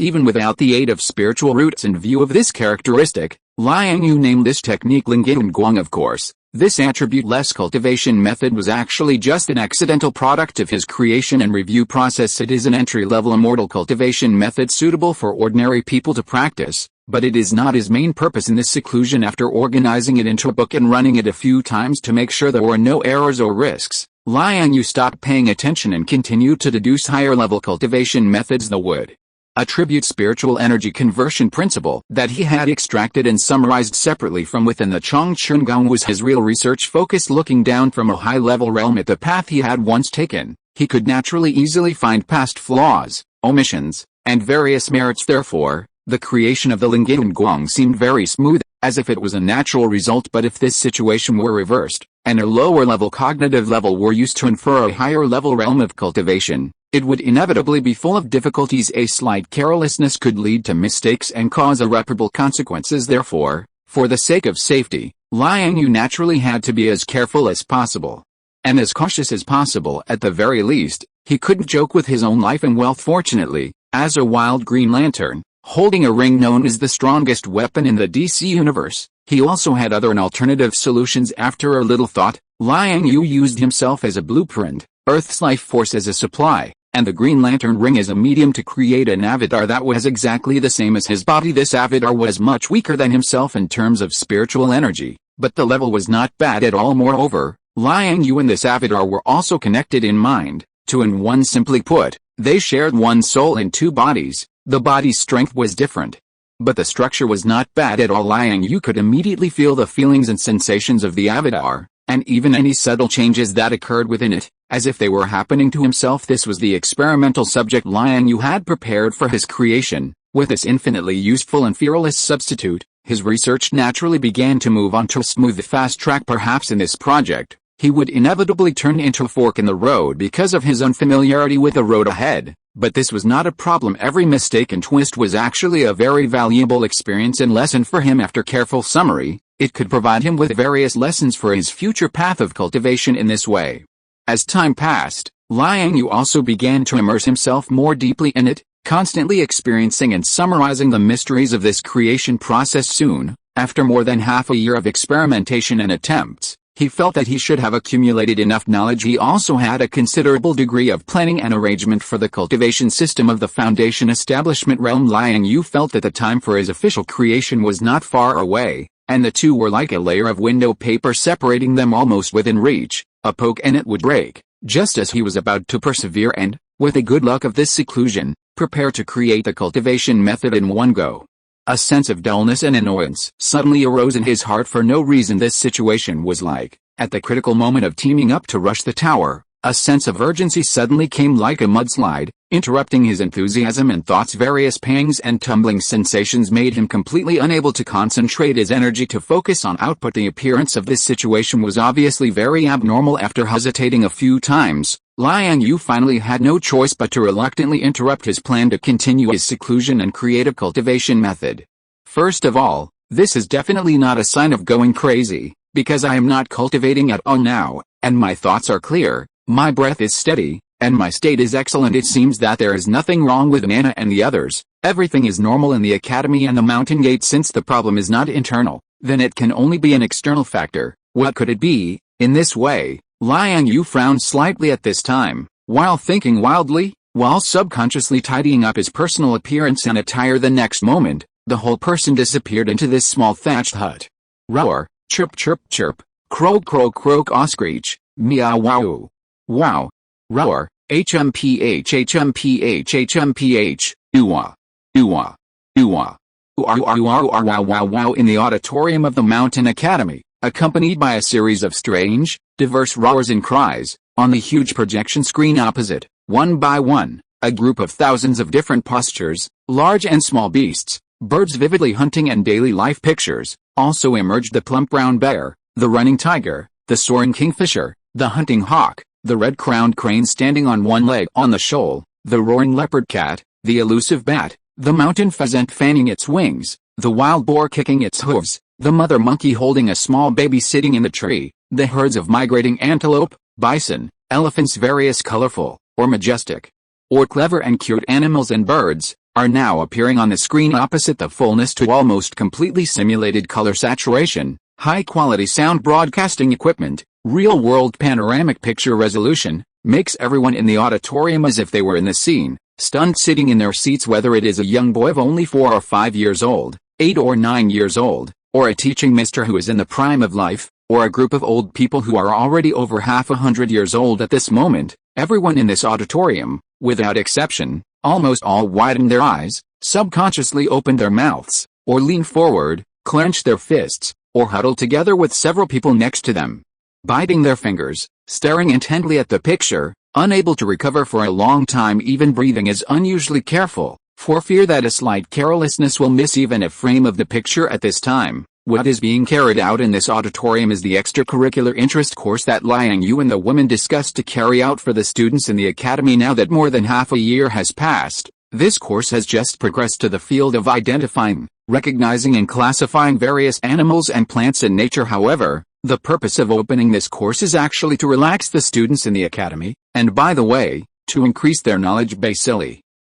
even without the aid of spiritual roots. In view of this characteristic, Liang Yue named this technique Lingyun Guang. Of course, this attribute-less cultivation method was actually just an accidental product of his creation and review process. It is an entry-level immortal cultivation method suitable for ordinary people to practice, but it is not his main purpose in this seclusion. After organizing it into a book and running it a few times to make sure there were no errors or risks, Liang Yue stopped paying attention and continued to deduce higher-level cultivation methods. The wood attribute spiritual energy conversion principle that he had extracted and summarized separately from within the Chongchun Gong was his real research focus. Looking down from a high-level realm at the path he had once taken, he could naturally easily find past flaws, omissions, and various merits. Therefore, the creation of the Lingyun Guang seemed very smooth. as if it was a natural result. But if this situation were reversed, and a lower level cognitive level were used to infer a higher level realm of cultivation, it would inevitably be full of difficulties. A slight carelessness could lead to mistakes and cause irreparable consequences. Therefore, for the sake of safety, Liang Yue naturally had to be as careful as possible, and as cautious as possible at the very least. He couldn't joke with his own life and wealth. Fortunately, as a wild Green Lantern, holding a ring known as the strongest weapon in the DC universe, he also had other and alternative solutions. After a little thought, Liang Yue used himself as a blueprint, Earth's life force as a supply, and the Green Lantern ring as a medium to create an avatar that was exactly the same as his body. This avatar was much weaker than himself in terms of spiritual energy, but the level was not bad at all. Moreover, Liang Yue and this avatar were also connected in mind. Two in one. Simply put, they shared one soul in two bodies. The body's strength was different, but the structure was not bad at all. Liang Yue could immediately feel the feelings and sensations of the avatar, and even any subtle changes that occurred within it, as if they were happening to himself. This was the experimental subject Liang Yue had prepared for his creation. With this infinitely useful and fearless substitute, his research naturally began to move on to a smooth fast track. Perhaps in this project, he would inevitably turn into a fork in the road because of his unfamiliarity with the road ahead, but this was not a problem. Every mistake and twist was actually a very valuable experience and lesson for him. After careful summary, it could provide him with various lessons for his future path of cultivation. In this way, as time passed, Liang Yue also began to immerse himself more deeply in it, constantly experiencing and summarizing the mysteries of this creation process. Soon, after more than half a year of experimentation and attempts, he felt that he should have accumulated enough knowledge. He also had a considerable degree of planning and arrangement for the cultivation system of the Foundation establishment realm. Liang Yue felt that the time for his official creation was not far away, and the two were like a layer of window paper separating them almost within reach. A poke and it would break, just as he was about to persevere and, with the good luck of this seclusion, prepare to create the cultivation method in one go. A sense of dullness and annoyance suddenly arose in his heart for no reason. This situation was like, at the critical moment of teaming up to rush the tower, a sense of urgency suddenly came like a mudslide, interrupting his enthusiasm and thoughts. Various pangs and tumbling sensations made him completely unable to concentrate his energy to focus on output. The appearance of this situation was obviously very abnormal. After hesitating a few times, Liang Yue finally had no choice but to reluctantly interrupt his plan to continue his seclusion and create a cultivation method. First of all, this is definitely not a sign of going crazy, because I am not cultivating at all now, and my thoughts are clear, my breath is steady, and my state is excellent. It seems that there is nothing wrong with Nana and the others. Everything is normal in the academy and the mountain gate. Since the problem is not internal, then it can only be an external factor. What could it be? In this way, Liang Yue frowned slightly at this time, while thinking wildly, while subconsciously tidying up his personal appearance and attire. The next moment, the whole person disappeared into this small thatched hut. Roar, chirp chirp chirp, croak croak croak, aw screech, meow wow. Wow. Roar, hmph hmph hmph, ooh-wah, ooh-wah, ooh-wah, wow wow wow. In the auditorium of the Mountain Academy, accompanied by a series of strange, diverse roars and cries, on the huge projection screen opposite, one by one, a group of thousands of different postures, large and small beasts, birds vividly hunting and daily life pictures, also emerged. The plump brown bear, the running tiger, the soaring kingfisher, the hunting hawk, the red-crowned crane standing on one leg on the shoal, the roaring leopard cat, the elusive bat, the mountain pheasant fanning its wings, the wild boar kicking its hooves, the mother monkey holding a small baby sitting in the tree, the herds of migrating antelope, bison, elephants, various colorful, or majestic, or clever and cute animals and birds, are now appearing on the screen opposite. The fullness to almost completely simulated color saturation, high-quality sound broadcasting equipment, real-world panoramic picture resolution, makes everyone in the auditorium as if they were in the scene, stunned, sitting in their seats. Whether it is a young boy of only 4 or 5 years old, 8 or 9 years old, or a teaching mister who is in the prime of life, or a group of old people who are already over half 100 years old at this moment, everyone in this auditorium, without exception, almost all widened their eyes, subconsciously opened their mouths, or leaned forward, clenched their fists, or huddled together with several people next to them, biting their fingers, staring intently at the picture, unable to recover for a long time. Even breathing is unusually careful, for fear that a slight carelessness will miss even a frame of the picture at this time. What is being carried out in this auditorium is the extracurricular interest course that Liang Yue and the woman discussed to carry out for the students in the academy. Now that more than half a year has passed, this course has just progressed to the field of identifying, recognizing and classifying various animals and plants in nature. However, the purpose of opening this course is actually to relax the students in the academy, and by the way, to increase their knowledge base.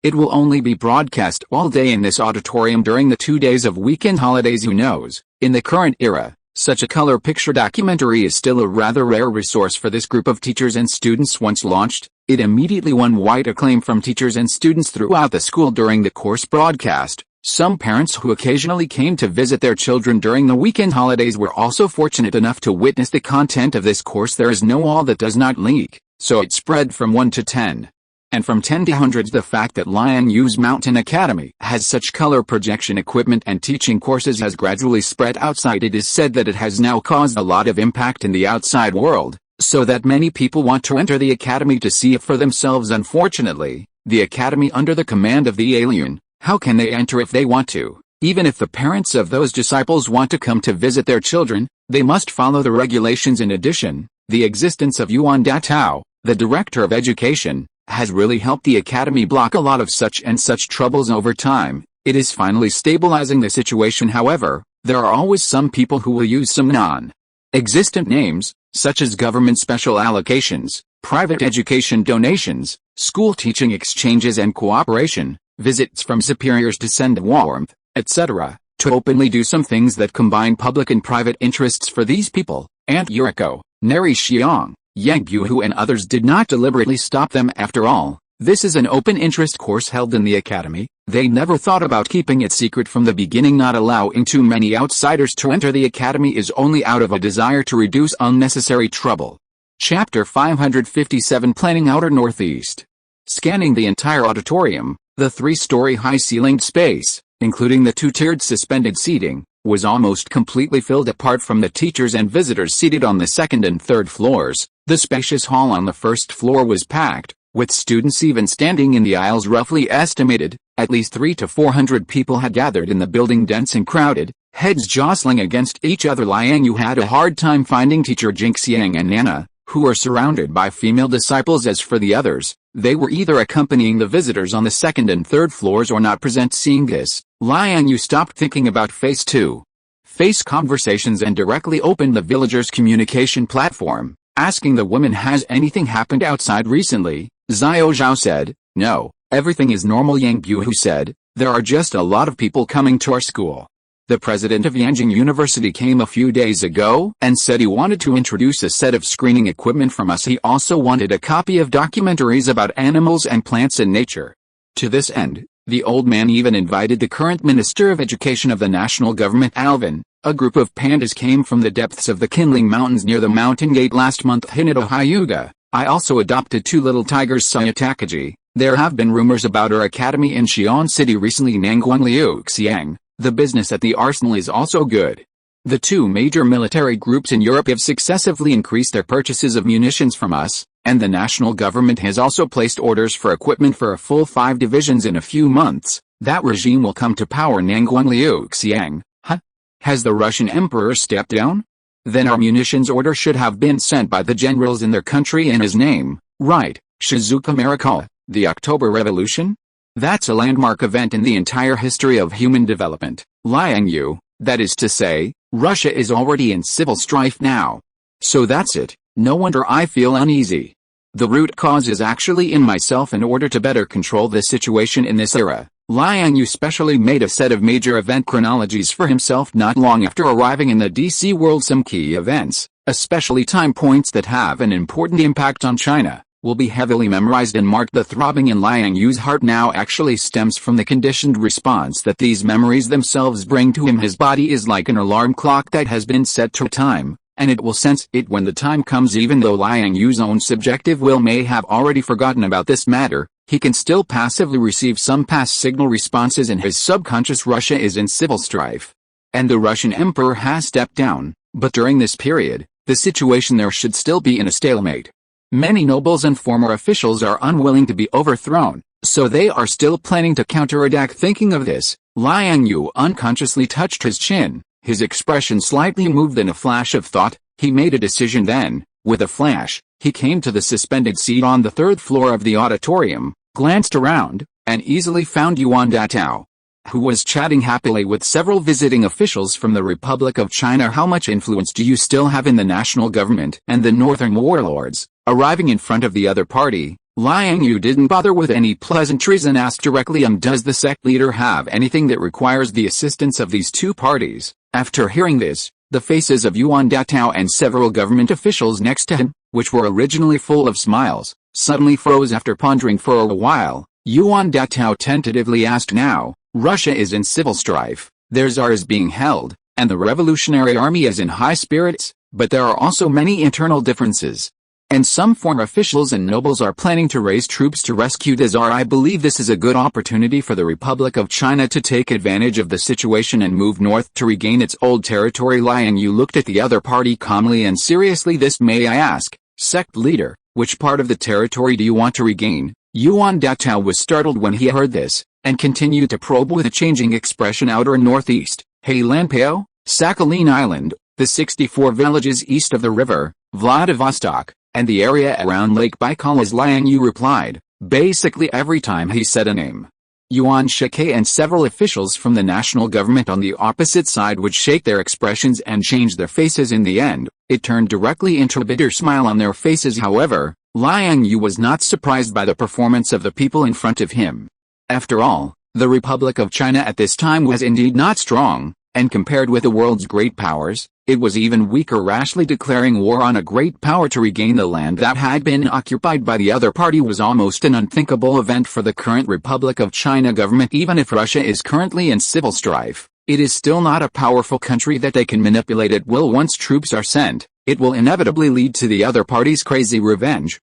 It will only be broadcast all day in this auditorium during the 2 days of weekend holidays. Who knows, in the current era, such a color picture documentary is still a rather rare resource for this group of teachers and students. Once launched, it immediately won wide acclaim from teachers and students throughout the school during the course broadcast. Some parents who occasionally came to visit their children during the weekend holidays were also fortunate enough to witness the content of this course. There is no wall that does not leak, so it spread from 1 to 10. And from 10 to hundreds. The fact that Liang Yue's Mountain Academy has such color projection equipment and teaching courses has gradually spread outside. It is said that it has now caused a lot of impact in the outside world, so that many people want to enter the academy to see it for themselves. Unfortunately, the academy under the command of the alien, how can they enter if they want to? Even if the parents of those disciples want to come to visit their children, they must follow the regulations. In addition, the existence of Yuan Datao, the director of education, has really helped the academy block a lot of such troubles over time. It is finally stabilizing the situation. However, there are always some people who will use some non-existent names, such as government special allocations, private education donations, school teaching exchanges and cooperation, visits from superiors to send warmth, etc., to openly do some things that combine public and private interests. For these people, Aunt Yuriko, Neri Xiang, Yang Buhu and others did not deliberately stop them. After all, this is an open interest course held in the academy. They never thought about keeping it secret from the beginning. Not allowing too many outsiders to enter the academy is only out of a desire to reduce unnecessary trouble. Chapter 557 Planning Outer Northeast. Scanning the entire auditorium, the 3-story high-ceilinged space, including the 2-tiered suspended seating, was almost completely filled. Apart from the teachers and visitors seated on the 2nd and 3rd floors, the spacious hall on the 1st floor was packed, with students even standing in the aisles. Roughly estimated, at least 300 to 400 people had gathered in the building, dense and crowded, heads jostling against each other. Liang Yue had a hard time finding teacher Jingxiang and Nana, who were surrounded by female disciples. As for the others, they were either accompanying the visitors on the 2nd and 3rd floors or not present. Seeing this, Liang Yue stopped thinking about face-to-face conversations and directly opened the villagers' communication platform, asking the woman, "Has anything happened outside recently?" Xiao Zhao said, "No, everything is normal." Yang Buhu said, "There are just a lot of people coming to our school. The president of Yanjing University came a few days ago and said he wanted to introduce a set of screening equipment from us. He also wanted a copy of documentaries about animals and plants in nature. To this end, the old man even invited the current Minister of Education of the national government, Alvin." A group of pandas came from the depths of the Kinling Mountains near the mountain gate last month. Hinata Hyuga, I also adopted 2 little tigers. Sayatakaji, there have been rumors about our academy in Xi'an City recently. Nanguang Liu Xiang, the business at the arsenal is also good. The 2 major military groups in Europe have successively increased their purchases of munitions from us, and the national government has also placed orders for equipment for a full 5 divisions in a few months. That regime will come to power. Nanguang Liu Xiang, has the Russian emperor stepped down? Then our munitions order should have been sent by the generals in their country in his name, right? Shizuka Miracle, the October Revolution? That's a landmark event in the entire history of human development. Liang Yue, that is to say, Russia is already in civil strife now. So that's it. No wonder I feel uneasy. The root cause is actually in myself. In order to better control the situation in this era, Liang Yue specially made a set of major event chronologies for himself not long after arriving in the DC world. Some key events, especially time points that have an important impact on China, will be heavily memorized and marked. The throbbing in Liang Yue's heart now actually stems from the conditioned response that these memories themselves bring to him. His body is like an alarm clock that has been set to time, and it will sense it when the time comes. Even though Liang Yue's own subjective will may have already forgotten about this matter, he can still passively receive some past signal responses in his subconscious. Russia is in civil strife, and the Russian emperor has stepped down, but during this period, the situation there should still be in a stalemate. Many nobles and former officials are unwilling to be overthrown, so they are still planning to counterattack. Thinking of this, Liang Yue unconsciously touched his chin, His expression slightly moved in a flash of thought. He made a decision then. With a flash, he came to the suspended seat on the third floor of the auditorium, glanced around, and easily found Yuan Datao, who was chatting happily with several visiting officials from the Republic of China. How much influence do you still have in the national government and the northern warlords? Arriving in front of the other party, Liang Yue didn't bother with any pleasantries and asked directly, does the sect leader have anything that requires the assistance of these two parties? After hearing this, the faces of Yuan Datao and several government officials next to him, which were originally full of smiles, suddenly froze. After pondering for a while, Yuan Datao tentatively asked, now, Russia is in civil strife, their czar is being held, and the revolutionary army is in high spirits, but there are also many internal differences. And some former officials and nobles are planning to raise troops to rescue the czar. I believe this is a good opportunity for the Republic of China to take advantage of the situation and move north to regain its old territory. Liang Yue looked at the other party calmly and seriously. This, may I ask, sect leader, which part of the territory do you want to regain? Yuan Datao was startled when he heard this, and continued to probe with a changing expression. Outer and northeast, Heilanpao, Sakhalin Island, the 64 villages east of the river, Vladivostok, and the area around Lake Baikal. As Liang Yue replied, basically every time he said a name, Yuan Shikai and several officials from the national government on the opposite side would shake their expressions and change their faces. In the end, it turned directly into a bitter smile on their faces. However, Liang Yue was not surprised by the performance of the people in front of him. After all, the Republic of China at this time was indeed not strong, and compared with the world's great powers, it was even weaker. Rashly declaring war on a great power to regain the land that had been occupied by the other party was almost an unthinkable event for the current Republic of China government. Even if Russia is currently in civil strife, it is still not a powerful country that they can manipulate at will. Once troops are sent, it will inevitably lead to the other party's crazy revenge.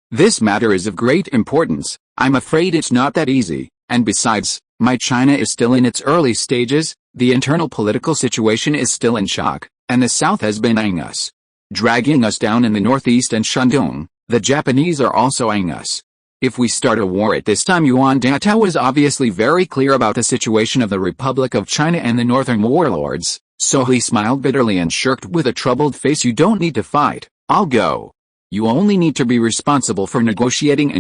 This matter is of great importance. I'm afraid it's not that easy, and besides, my China is still in its early stages. The internal political situation is still in shock, and the South has been eyeing us, dragging us down. In the Northeast and Shandong, the Japanese are also eyeing us. If we start a war at this time. Yuan Datao was obviously very clear about the situation of the Republic of China and the northern warlords, so he smiled bitterly and shirked with a troubled face. You don't need to fight, I'll go. You only need to be responsible for negotiating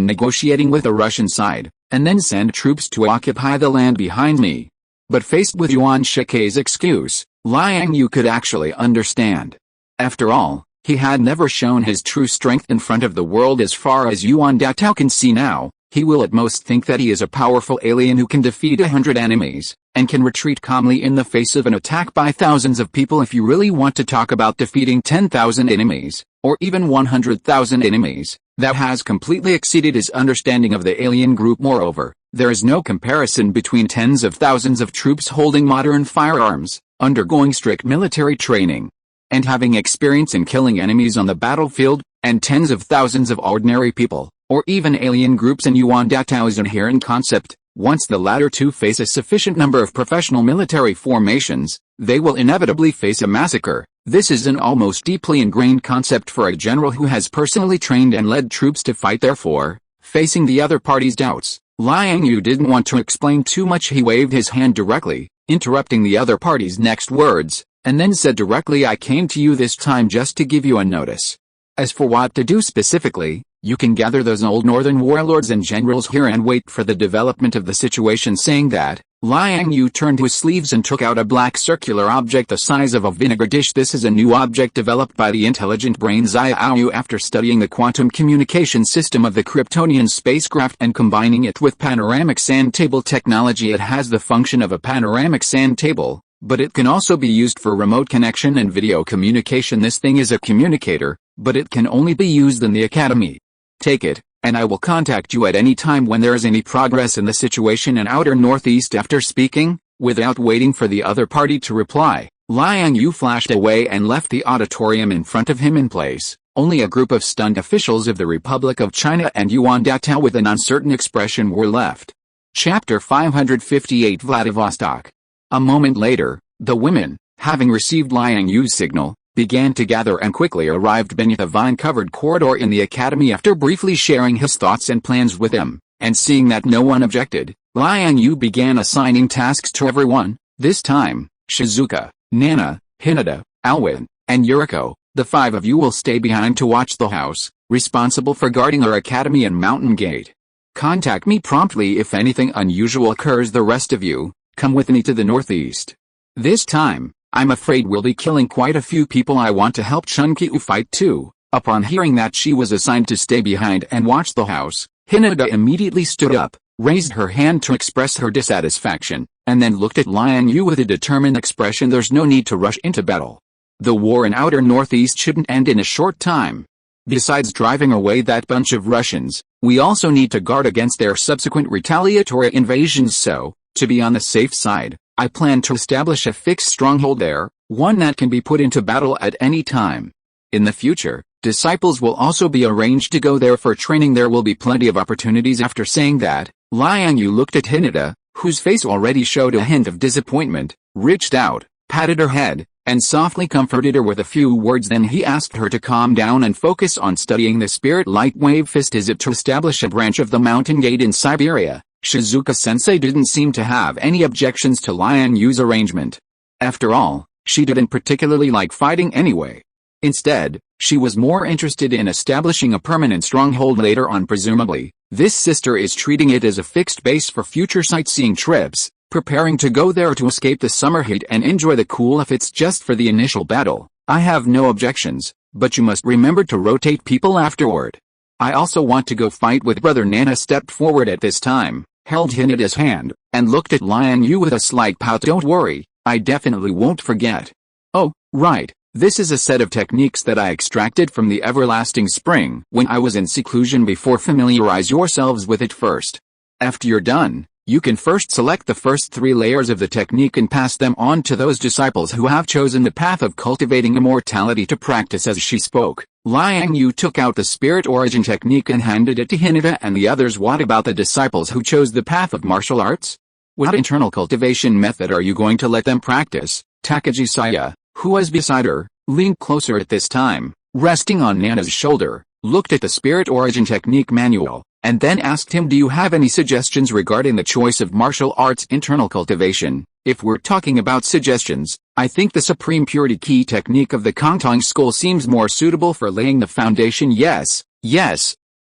with the Russian side, and then send troops to occupy the land behind me. But faced with Yuan Shikai's excuse, Liang Yue could actually understand. After all, he had never shown his true strength in front of the world. As far as Yuan Datao can see now, he will at most think that he is a powerful alien who can defeat 100 enemies, and can retreat calmly in the face of an attack by thousands of people. If you really want to talk about defeating 10,000 enemies, or even 100,000 enemies, that has completely exceeded his understanding of the alien group. Moreover, there is no comparison between tens of thousands of troops holding modern firearms, undergoing strict military training, and having experience in killing enemies on the battlefield, and tens of thousands of ordinary people, or even alien groups in Yuan Datao's inherent concept. Once the latter two face a sufficient number of professional military formations, they will inevitably face a massacre. This is an almost deeply ingrained concept for a general who has personally trained and led troops to fight. Therefore, facing the other party's doubts, Liang Yue didn't want to explain too much. He waved his hand directly, interrupting the other party's next words, and then said directly, I came to you this time just to give you a notice. As for what to do specifically, you can gather those old northern warlords and generals here and wait for the development of the situation. Saying that, Liang Yue turned to his sleeves and took out a black circular object the size of a vinegar dish. This is a new object developed by the intelligent brain Xiaoyu after studying the quantum communication system of the Kryptonian spacecraft and combining it with panoramic sand table technology. It has the function of a panoramic sand table, but it can also be used for remote connection and video communication. This thing is a communicator, but it can only be used in the academy. Take it, and I will contact you at any time when there is any progress in the situation in outer northeast. After speaking, without waiting for the other party to reply, Liang Yue flashed away and left the auditorium. In front of him in place, only a group of stunned officials of the Republic of China and Yuan Datao with an uncertain expression were left. Chapter 558 Vladivostok. A moment later, the women, having received Liang Yue's signal, began to gather and quickly arrived beneath a vine-covered corridor in the academy. After briefly sharing his thoughts and plans with them, and seeing that no one objected, Liang Yue began assigning tasks to everyone. This time, Shizuka, Nana, Hinata, Alwyn, and Yuriko, the 5 of you will stay behind to watch the house, responsible for guarding our academy and mountain gate. Contact me promptly if anything unusual occurs. The rest of you, come with me to the northeast. This time, I'm afraid we'll be killing quite a few people. I want to help Chunkyu fight too." Upon hearing that she was assigned to stay behind and watch the house, Hinata immediately stood up, raised her hand to express her dissatisfaction, and then looked at Liang Yue with a determined expression. "There's no need to rush into battle. The war in outer northeast shouldn't end in a short time. Besides driving away that bunch of Russians, we also need to guard against their subsequent retaliatory invasions. So, to be on the safe side, I plan to establish a fixed stronghold there, one that can be put into battle at any time. In the future, disciples will also be arranged to go there for training. There will be plenty of opportunities." After saying that, Liang Yue looked at Hinata, whose face already showed a hint of disappointment, reached out, patted her head, and softly comforted her with a few words. Then he asked her to calm down and focus on studying the spirit light wave fist. Is it to establish a branch of the mountain gate in Siberia? Shizuka-sensei didn't seem to have any objections to Liang Yue's arrangement. After all, she didn't particularly like fighting anyway. Instead, she was more interested in establishing a permanent stronghold later on. Presumably, this sister is treating it as a fixed base for future sightseeing trips, preparing to go there to escape the summer heat and enjoy the cool. If it's just for the initial battle, I have no objections, but you must remember to rotate people afterward. I also want to go fight with brother. Nana stepped forward at this time, held Hinata's hand, and looked at Liang Yue with a slight pout. "Don't worry, I definitely won't forget." "Oh, right. This is a set of techniques that I extracted from the everlasting spring when I was in seclusion before. Familiarize yourselves with it first. After you're done, you can first select the first 3 layers of the technique and pass them on to those disciples who have chosen the path of cultivating immortality to practice." As she spoke, Liang Yue took out the spirit origin technique and handed it to Hinata and the others. "What about the disciples who chose the path of martial arts? What internal cultivation method are you going to let them practice?" Takagi Saya, who was beside her, leaned closer at this time, resting on Nana's shoulder, looked at the spirit origin technique manual, and then asked him, "Do you have any suggestions regarding the choice of martial arts internal cultivation?" "If we're talking about suggestions, I think the Supreme Purity Key technique of the Kangtong School seems more suitable for laying the foundation." Yes,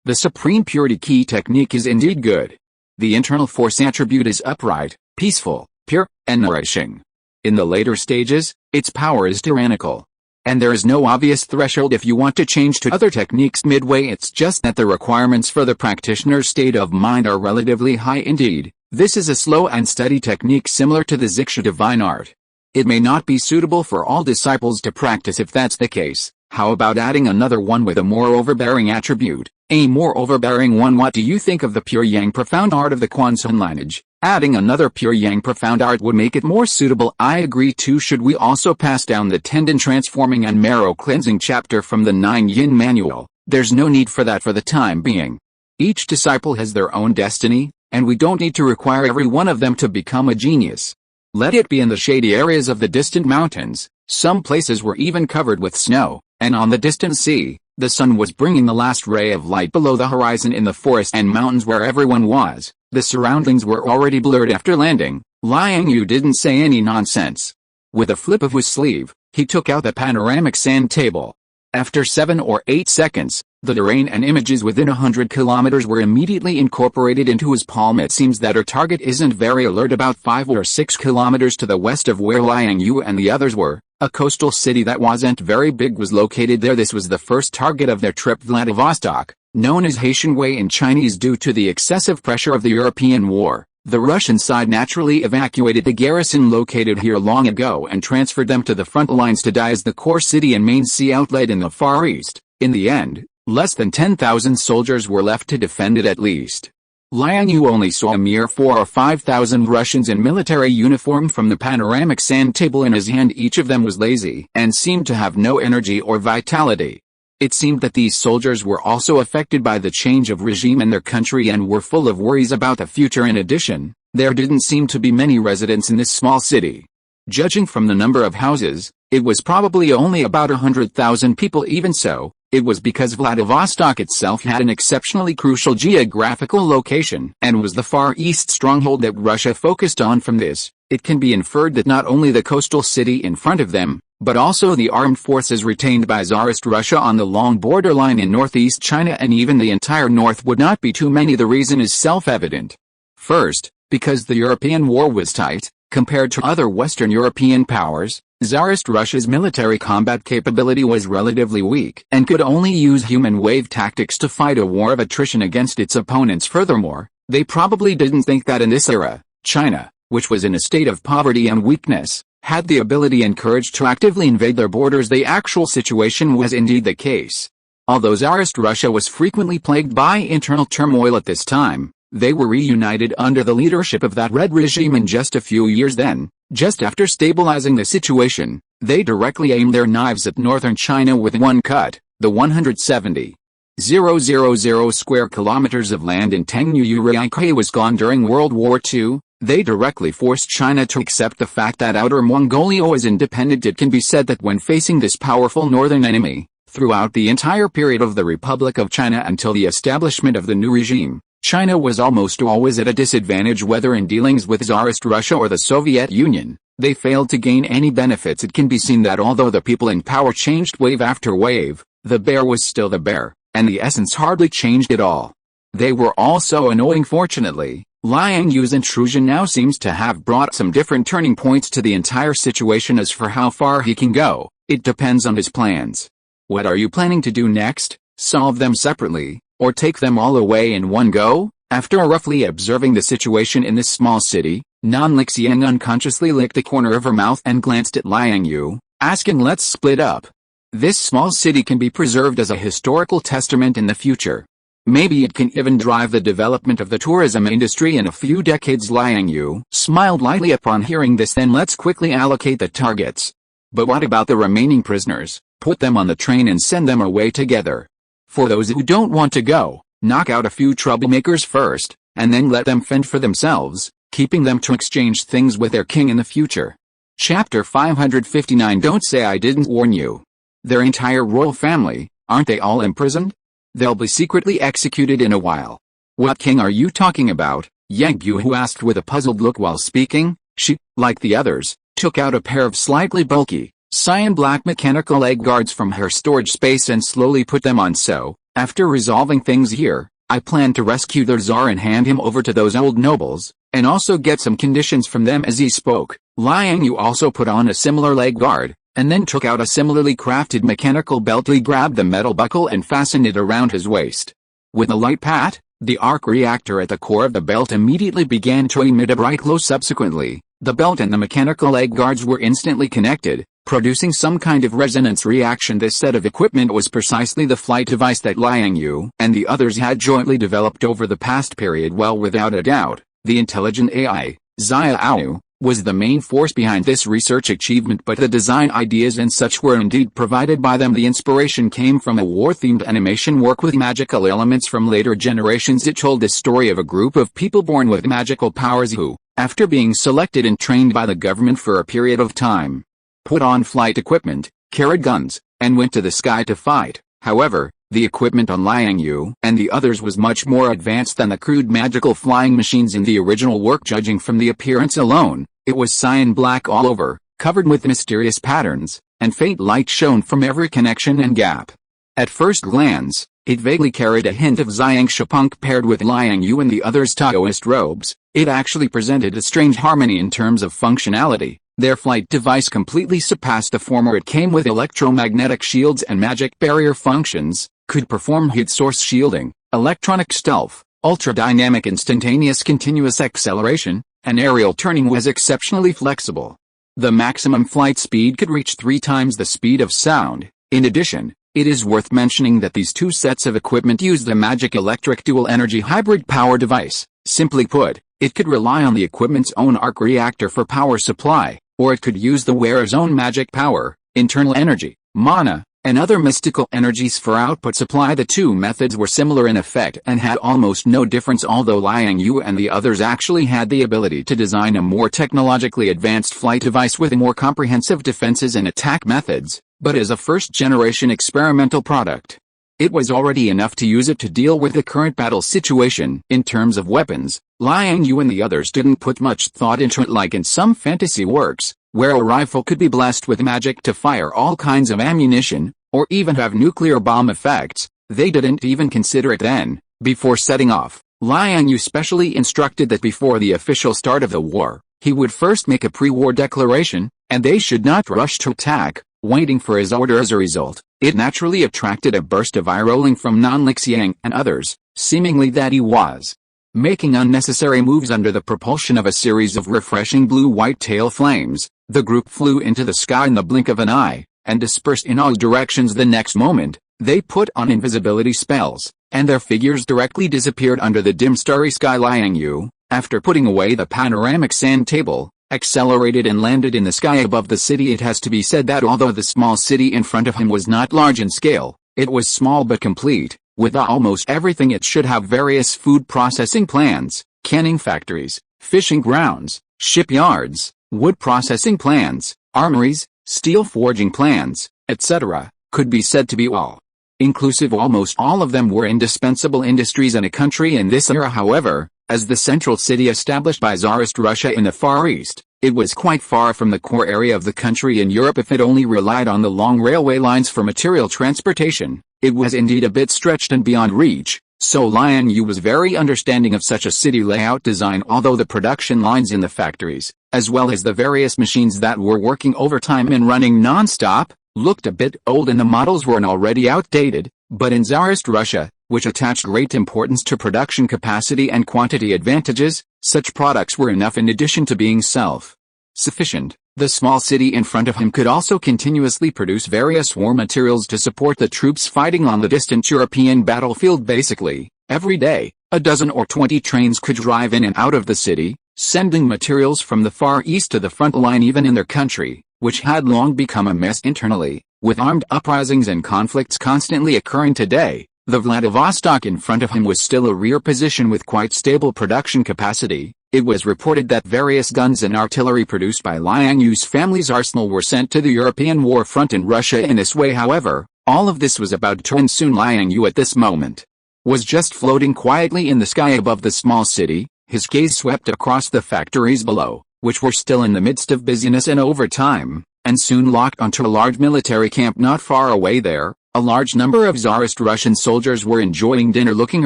the Supreme Purity Key technique is indeed good. The internal force attribute is upright, peaceful, pure, and nourishing. In the later stages, its power is tyrannical. And there is no obvious threshold if you want to change to other techniques midway. It's just that the requirements for the practitioner's state of mind are relatively high indeed. This is a slow and steady technique similar to the Ziksha divine art. It may not be suitable for all disciples to practice. If that's the case, how about adding another one with a more overbearing attribute? A more overbearing one. What do you think of the pure yang profound art of the Kwanzan lineage? Adding another pure yang profound art would make it more suitable. I agree too. Should we also pass down the tendon transforming and marrow cleansing chapter from the 9 yin manual? There's no need for that for the time being. Each disciple has their own destiny, and we don't need to require every one of them to become a genius. Let it be in the shady areas of the distant mountains. Some places were even covered with snow, and on the distant sea, the sun was bringing the last ray of light below the horizon. In the forest and mountains where everyone was, the surroundings were already blurred. After landing, Liang Yue didn't say any nonsense. With a flip of his sleeve, he took out the panoramic sand table. After 7 or 8 seconds, the terrain and images within 100 kilometers were immediately incorporated into his palm. It seems that our target isn't very alert. About 5 or 6 kilometers to the west of where Liang Yue and the others were, a coastal city that wasn't very big was located there. This was the first target of their trip. Vladivostok, known as Haitianway in Chinese due to the excessive pressure of the European War. The Russian side naturally evacuated the garrison located here long ago and transferred them to the front lines to die as the core city and main sea outlet in the Far East. In the end, less than 10,000 soldiers were left to defend it at least. Liang Yue only saw a mere 4,000 or 5,000 Russians in military uniform from the panoramic sand table in his hand. Each of them was lazy and seemed to have no energy or vitality. It seemed that these soldiers were also affected by the change of regime in their country and were full of worries about the future. In addition, there didn't seem to be many residents in this small city. Judging from the number of houses, it was probably only about 100,000 people. Even so, It was because Vladivostok itself had an exceptionally crucial geographical location and was the Far East stronghold that Russia focused on. From this, it can be inferred that not only the coastal city in front of them, but also the armed forces retained by Tsarist Russia on the long borderline in northeast China and even the entire north would not be too many. The reason is self-evident. First, because the European war was tight, compared to other Western European powers, Tsarist Russia's military combat capability was relatively weak and could only use human wave tactics to fight a war of attrition against its opponents. Furthermore, they probably didn't think that in this era, China, which was in a state of poverty and weakness, had the ability and courage to actively invade their borders. The actual situation was indeed the case. Although Tsarist Russia was frequently plagued by internal turmoil at this time, they were reunited under the leadership of that Red regime in just a few years. Then, just after stabilizing the situation, they directly aimed their knives at northern China with one cut. The 170,000 square kilometers of land in Tengyue was gone during World War II. They directly forced China to accept the fact that Outer Mongolia was independent. It can be said that when facing this powerful northern enemy, throughout the entire period of the Republic of China until the establishment of the new regime, China was almost always at a disadvantage. Whether in dealings with Tsarist Russia or the Soviet Union, they failed to gain any benefits. It can be seen that although the people in power changed wave after wave, the bear was still the bear, and the essence hardly changed at all. They were all so annoying. Fortunately, Liang Yue's intrusion now seems to have brought some different turning points to the entire situation. As for how far he can go, it depends on his plans. What are you planning to do next? Solve them separately, or take them all away in one go? After roughly observing the situation in this small city, Nanlixiang unconsciously licked the corner of her mouth and glanced at Liang Yue, asking, "Let's split up. This small city can be preserved as a historical testament in the future. Maybe it can even drive the development of the tourism industry in a few decades." Liang Yue smiled lightly upon hearing this. "Then let's quickly allocate the targets. But what about the remaining prisoners? Put them on the train and send them away together. For those who don't want to go, knock out a few troublemakers first, and then let them fend for themselves, keeping them to exchange things with their king in the future." Chapter 559. Don't say I didn't warn you. Their entire royal family, aren't they all imprisoned? They'll be secretly executed in a while. What king are you talking about? Yang Yue asked with a puzzled look while speaking. She, like the others, took out a pair of slightly bulky, cyan black mechanical leg guards from her storage space and slowly put them on. "So, after resolving things here, I plan to rescue the Tsar and hand him over to those old nobles, and also get some conditions from them." As he spoke, Liang Yue also put on a similar leg guard, and then took out a similarly crafted mechanical belt. He grabbed the metal buckle and fastened it around his waist. With a light pat, the arc reactor at the core of the belt immediately began to emit a bright glow. Subsequently, the belt and the mechanical leg guards were instantly connected, producing some kind of resonance reaction. This set of equipment was precisely the flight device that Liang Yue and the others had jointly developed over the past period. Well, without a doubt, the intelligent AI, Xiaoyu, was the main force behind this research achievement, but the design ideas and such were indeed provided by them. The inspiration came from a war-themed animation work with magical elements from later generations. It told the story of a group of people born with magical powers who, after being selected and trained by the government for a period of time, put on flight equipment, carried guns, and went to the sky to fight. However, the equipment on Liang Yue and the others was much more advanced than the crude magical flying machines in the original work. Judging from the appearance alone, it was cyan black all over, covered with mysterious patterns, and faint light shone from every connection and gap. At first glance, it vaguely carried a hint of Xiangshapunk paired with Liang Yue and the others' Taoist robes. It actually presented a strange harmony in terms of functionality. Their flight device completely surpassed the former. It came with electromagnetic shields and magic barrier functions, could perform heat source shielding, electronic stealth, ultra-dynamic instantaneous continuous acceleration, and aerial turning. Was exceptionally flexible. The maximum flight speed could reach 3 times the speed of sound. In addition, it is worth mentioning that these two sets of equipment used a magic electric dual-energy hybrid power device. Simply put, it could rely on the equipment's own arc reactor for power supply, or it could use the wearer's own magic power, internal energy, mana, and other mystical energies for output supply. The two methods were similar in effect and had almost no difference. Although Liang Yue and the others actually had the ability to design a more technologically advanced flight device with more comprehensive defenses and attack methods, but as a first-generation experimental product. It was already enough to use it to deal with the current battle situation. In terms of weapons, Liang Yue and the others didn't put much thought into it like in some fantasy works, where a rifle could be blessed with magic to fire all kinds of ammunition, or even have nuclear bomb effects. They didn't even consider it then. Before setting off, Liang Yue specially instructed that before the official start of the war, he would first make a pre-war declaration, and they should not rush to attack, waiting for his order. As a result, it naturally attracted a burst of eye-rolling from Non-Lixiang and others, seemingly that he was making unnecessary moves under the propulsion of a series of refreshing blue-white tail flames. The group flew into the sky in the blink of an eye, and dispersed in all directions. The next moment, they put on invisibility spells, and their figures directly disappeared under the dim starry sky. Liang Yue, after putting away the panoramic sand table, accelerated and landed in the sky above the city. It has to be said that although the small city in front of him was not large in scale, it was small but complete, with almost everything it should have: various food processing plants, canning factories, fishing grounds, shipyards, wood processing plants, armories, steel forging plants, etc., could be said to be all inclusive. Almost all of them were indispensable industries in a country in this era. However, as the central city established by Tsarist Russia in the Far East, it was quite far from the core area of the country in Europe. If it only relied on the long railway lines for material transportation, it was indeed a bit stretched and beyond reach. So Liang Yue was very understanding of such a city layout design, although the production lines in the factories, as well as the various machines that were working overtime and running non-stop, looked a bit old and the models were already outdated. But in Tsarist Russia, which attached great importance to production capacity and quantity advantages, such products were enough. In addition to being self-sufficient, the small city in front of him could also continuously produce various war materials to support the troops fighting on the distant European battlefield. Basically, every day, a dozen or 20 trains could drive in and out of the city, sending materials from the Far East to the front line. Even in their country, which had long become a mess internally, with armed uprisings and conflicts constantly occurring today, the Vladivostok in front of him was still a rear position with quite stable production capacity. It was reported that various guns and artillery produced by Liang Yue's family's arsenal were sent to the European war front in Russia. In this way, however, all of this was about to end soon. Liang Yue at this moment was just floating quietly in the sky above the small city. His gaze swept across the factories below, which were still in the midst of busyness and overtime, and soon locked onto a large military camp not far away. There, a large number of Tsarist Russian soldiers were enjoying dinner. Looking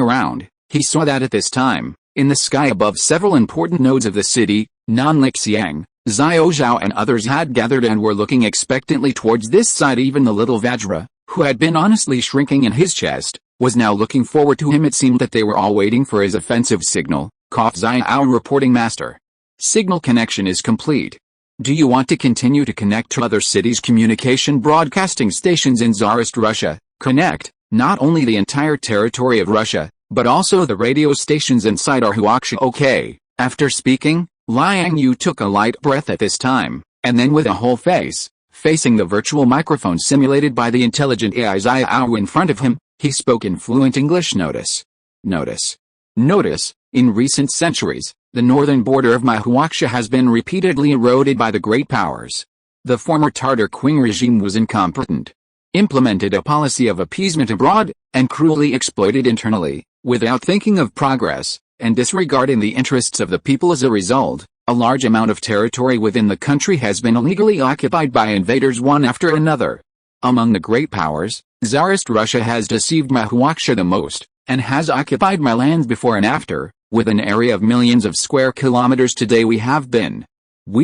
around, he saw that at this time, in the sky above several important nodes of the city, Non-Lixiang, Xiaozhao and others had gathered and were looking expectantly towards this side. Even the little Vajra, who had been honestly shrinking in his chest, was now looking forward to him. It seemed that they were all waiting for his offensive signal. Xiao reporting, Master. Signal connection is complete. Do you want to continue to connect to other cities' communication broadcasting stations in Tsarist Russia? Connect, not only the entire territory of Russia, but also the radio stations inside our Huaxia. Okay. After speaking, Liang Yue took a light breath at this time, and then with a whole face, facing the virtual microphone simulated by the intelligent AI Xiao in front of him, he spoke in fluent English. Notice. In recent centuries, the northern border of my Huaxia has been repeatedly eroded by the great powers. The former Tartar Qing regime was incompetent, implemented a policy of appeasement abroad, and cruelly exploited internally, without thinking of progress, and disregarding the interests of the people. As a result, a large amount of territory within the country has been illegally occupied by invaders one after another. Among the great powers, Tsarist Russia has deceived my Huaxia the most, and has occupied my lands before and after, with an area of millions of square kilometers. Today we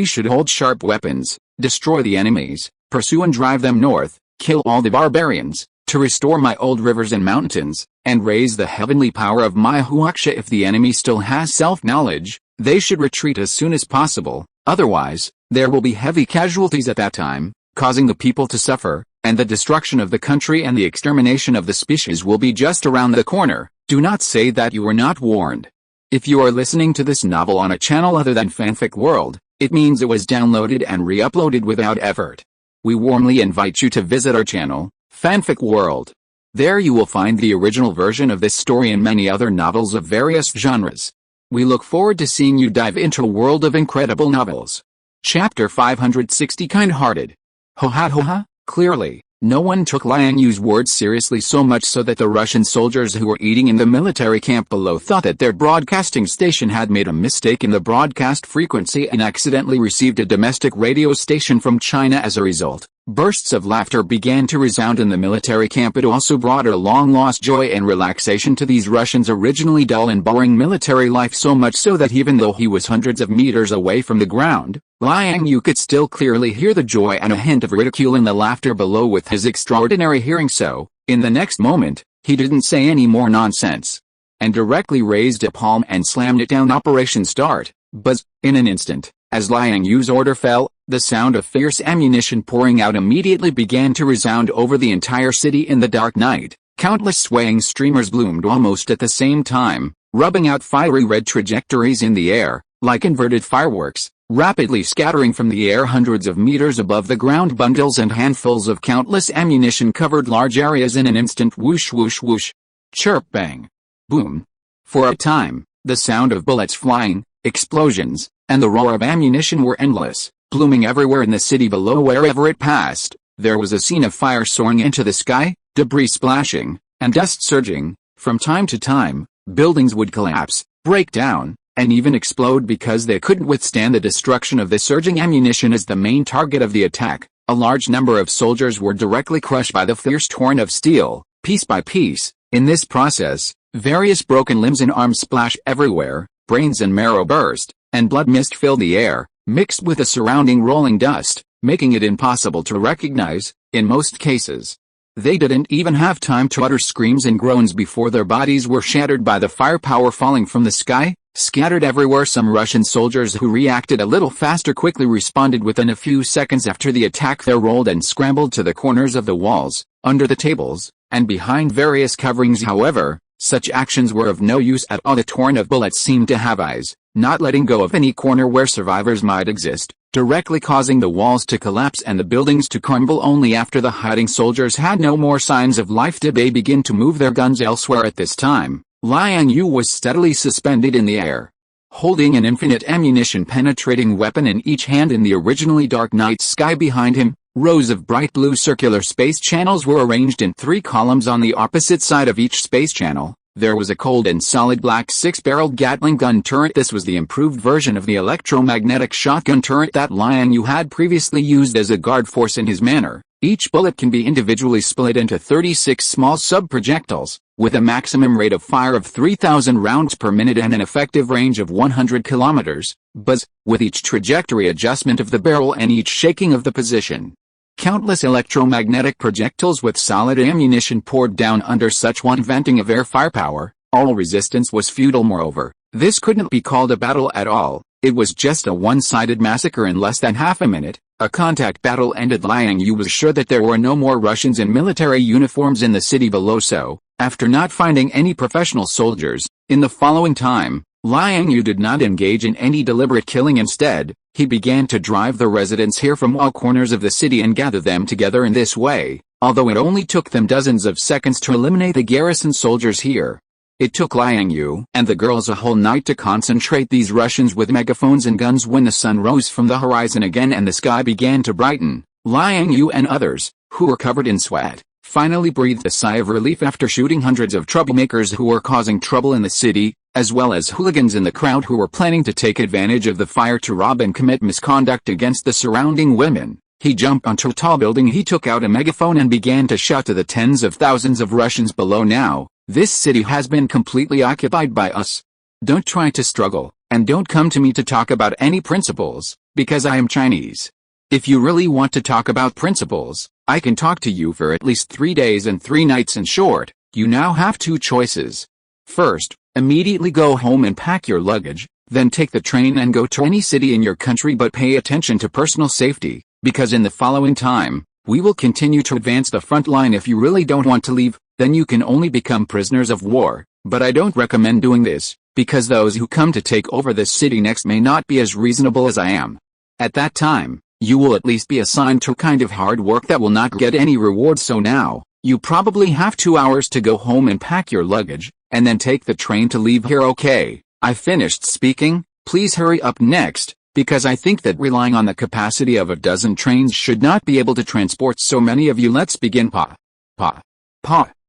should hold sharp weapons, destroy the enemies, pursue and drive them north, kill all the barbarians, to restore my old rivers and mountains, and raise the heavenly power of my Huaxia. If the enemy still has self-knowledge, they should retreat as soon as possible, otherwise, there will be heavy casualties at that time, causing the people to suffer, and the destruction of the country and the extermination of the species will be just around the corner. Do not say that you were not warned. If you are listening to this novel on a channel other than Fanfic World, it means it was downloaded and re-uploaded without effort. We warmly invite you to visit our channel, Fanfic World. There you will find the original version of this story and many other novels of various genres. We look forward to seeing you dive into a world of incredible novels. Chapter 560, Kind-Hearted. Ho ha ho ha. Clearly, no one took Liang Yue's words seriously, so much so that the Russian soldiers who were eating in the military camp below thought that their broadcasting station had made a mistake in the broadcast frequency and accidentally received a domestic radio station from China as a result. Bursts of laughter began to resound in the military camp. It also brought a long-lost joy and relaxation to these Russians' originally dull and boring military life, so much so that even though he was hundreds of meters away from the ground, Liang Yue could still clearly hear the joy and a hint of ridicule in the laughter below with his extraordinary hearing. So, in the next moment, he didn't say any more nonsense, and directly raised a palm and slammed it down. Operation Start. Buzz. In an instant, as Liang Yue's order fell, the sound of fierce ammunition pouring out immediately began to resound over the entire city in the dark night. Countless swaying streamers bloomed almost at the same time, rubbing out fiery red trajectories in the air, like inverted fireworks, rapidly scattering from the air hundreds of meters above the ground. Bundles and handfuls of countless ammunition covered large areas in an instant. Whoosh whoosh whoosh. Chirp bang. Boom. For a time, the sound of bullets flying, explosions, and the roar of ammunition were endless, blooming everywhere in the city below. Wherever it passed, there was a scene of fire soaring into the sky, debris splashing, and dust surging. From time to time, buildings would collapse, break down, and even explode because they couldn't withstand the destruction of the surging ammunition. As the main target of the attack, a large number of soldiers were directly crushed by the fierce torrent of steel, piece by piece. In this process, various broken limbs and arms splashed everywhere, brains and marrow burst, and blood mist filled the air, mixed with the surrounding rolling dust, making it impossible to recognize. In most cases, they didn't even have time to utter screams and groans before their bodies were shattered by the firepower falling from the sky, scattered everywhere. Some Russian soldiers who reacted a little faster quickly responded within a few seconds after the attack. They rolled and scrambled to the corners of the walls, under the tables, and behind various coverings. However, such actions were of no use at all. The torrent of bullets seemed to have eyes, not letting go of any corner where survivors might exist, directly causing the walls to collapse and the buildings to crumble. Only after the hiding soldiers had no more signs of life did they begin to move their guns elsewhere. At this time, Liang Yue was steadily suspended in the air, holding an infinite ammunition-penetrating weapon in each hand. In the originally dark night sky behind him, rows of bright blue circular space channels were arranged in 3 columns. On the opposite side of each space channel, there was a cold and solid black 6-barreled Gatling gun turret. This was the improved version of the electromagnetic shotgun turret that Liang Yue had previously used as a guard force. In his manner, each bullet can be individually split into 36 small sub-projectiles, with a maximum rate of fire of 3,000 rounds per minute and an effective range of 100 kilometers. Buzz. With each trajectory adjustment of the barrel and each shaking of the position, countless electromagnetic projectiles with solid ammunition poured down under such one venting of air firepower. All resistance was futile. Moreover, this couldn't be called a battle at all. It was just a one-sided massacre. In less than half a minute, a contact battle ended. Liang Yue was sure that there were no more Russians in military uniforms in the city below, so, after not finding any professional soldiers, in the following time, Liang Yue did not engage in any deliberate killing. Instead, he began to drive the residents here from all corners of the city and gather them together in this way. Although it only took them dozens of seconds to eliminate the garrison soldiers here, it took Liang Yue and the girls a whole night to concentrate these Russians with megaphones and guns. When the sun rose from the horizon again and the sky began to brighten, Liang Yue and others, who were covered in sweat, finally breathed a sigh of relief after shooting hundreds of troublemakers who were causing trouble in the city, as well as hooligans in the crowd who were planning to take advantage of the fire to rob and commit misconduct against the surrounding women. He jumped onto a tall building. He took out a megaphone and began to shout to the tens of thousands of Russians below. Now, this city has been completely occupied by us. Don't try to struggle, and don't come to me to talk about any principles, because I am Chinese. If you really want to talk about principles, I can talk to you for at least 3 days and 3 nights. In short, you now have 2 choices. First, immediately go home and pack your luggage, then take the train and go to any city in your country, but pay attention to personal safety, because in the following time, we will continue to advance the front line. If you really don't want to leave, then you can only become prisoners of war, but I don't recommend doing this, because those who come to take over this city next may not be as reasonable as I am. At that time, you will at least be assigned to a kind of hard work that will not get any reward. So now, you probably have 2 hours to go home and pack your luggage, and then take the train to leave here. Okay, I finished speaking. Please hurry up. Next, because I think that relying on the capacity of a dozen trains should not be able to transport so many of you. Let's begin.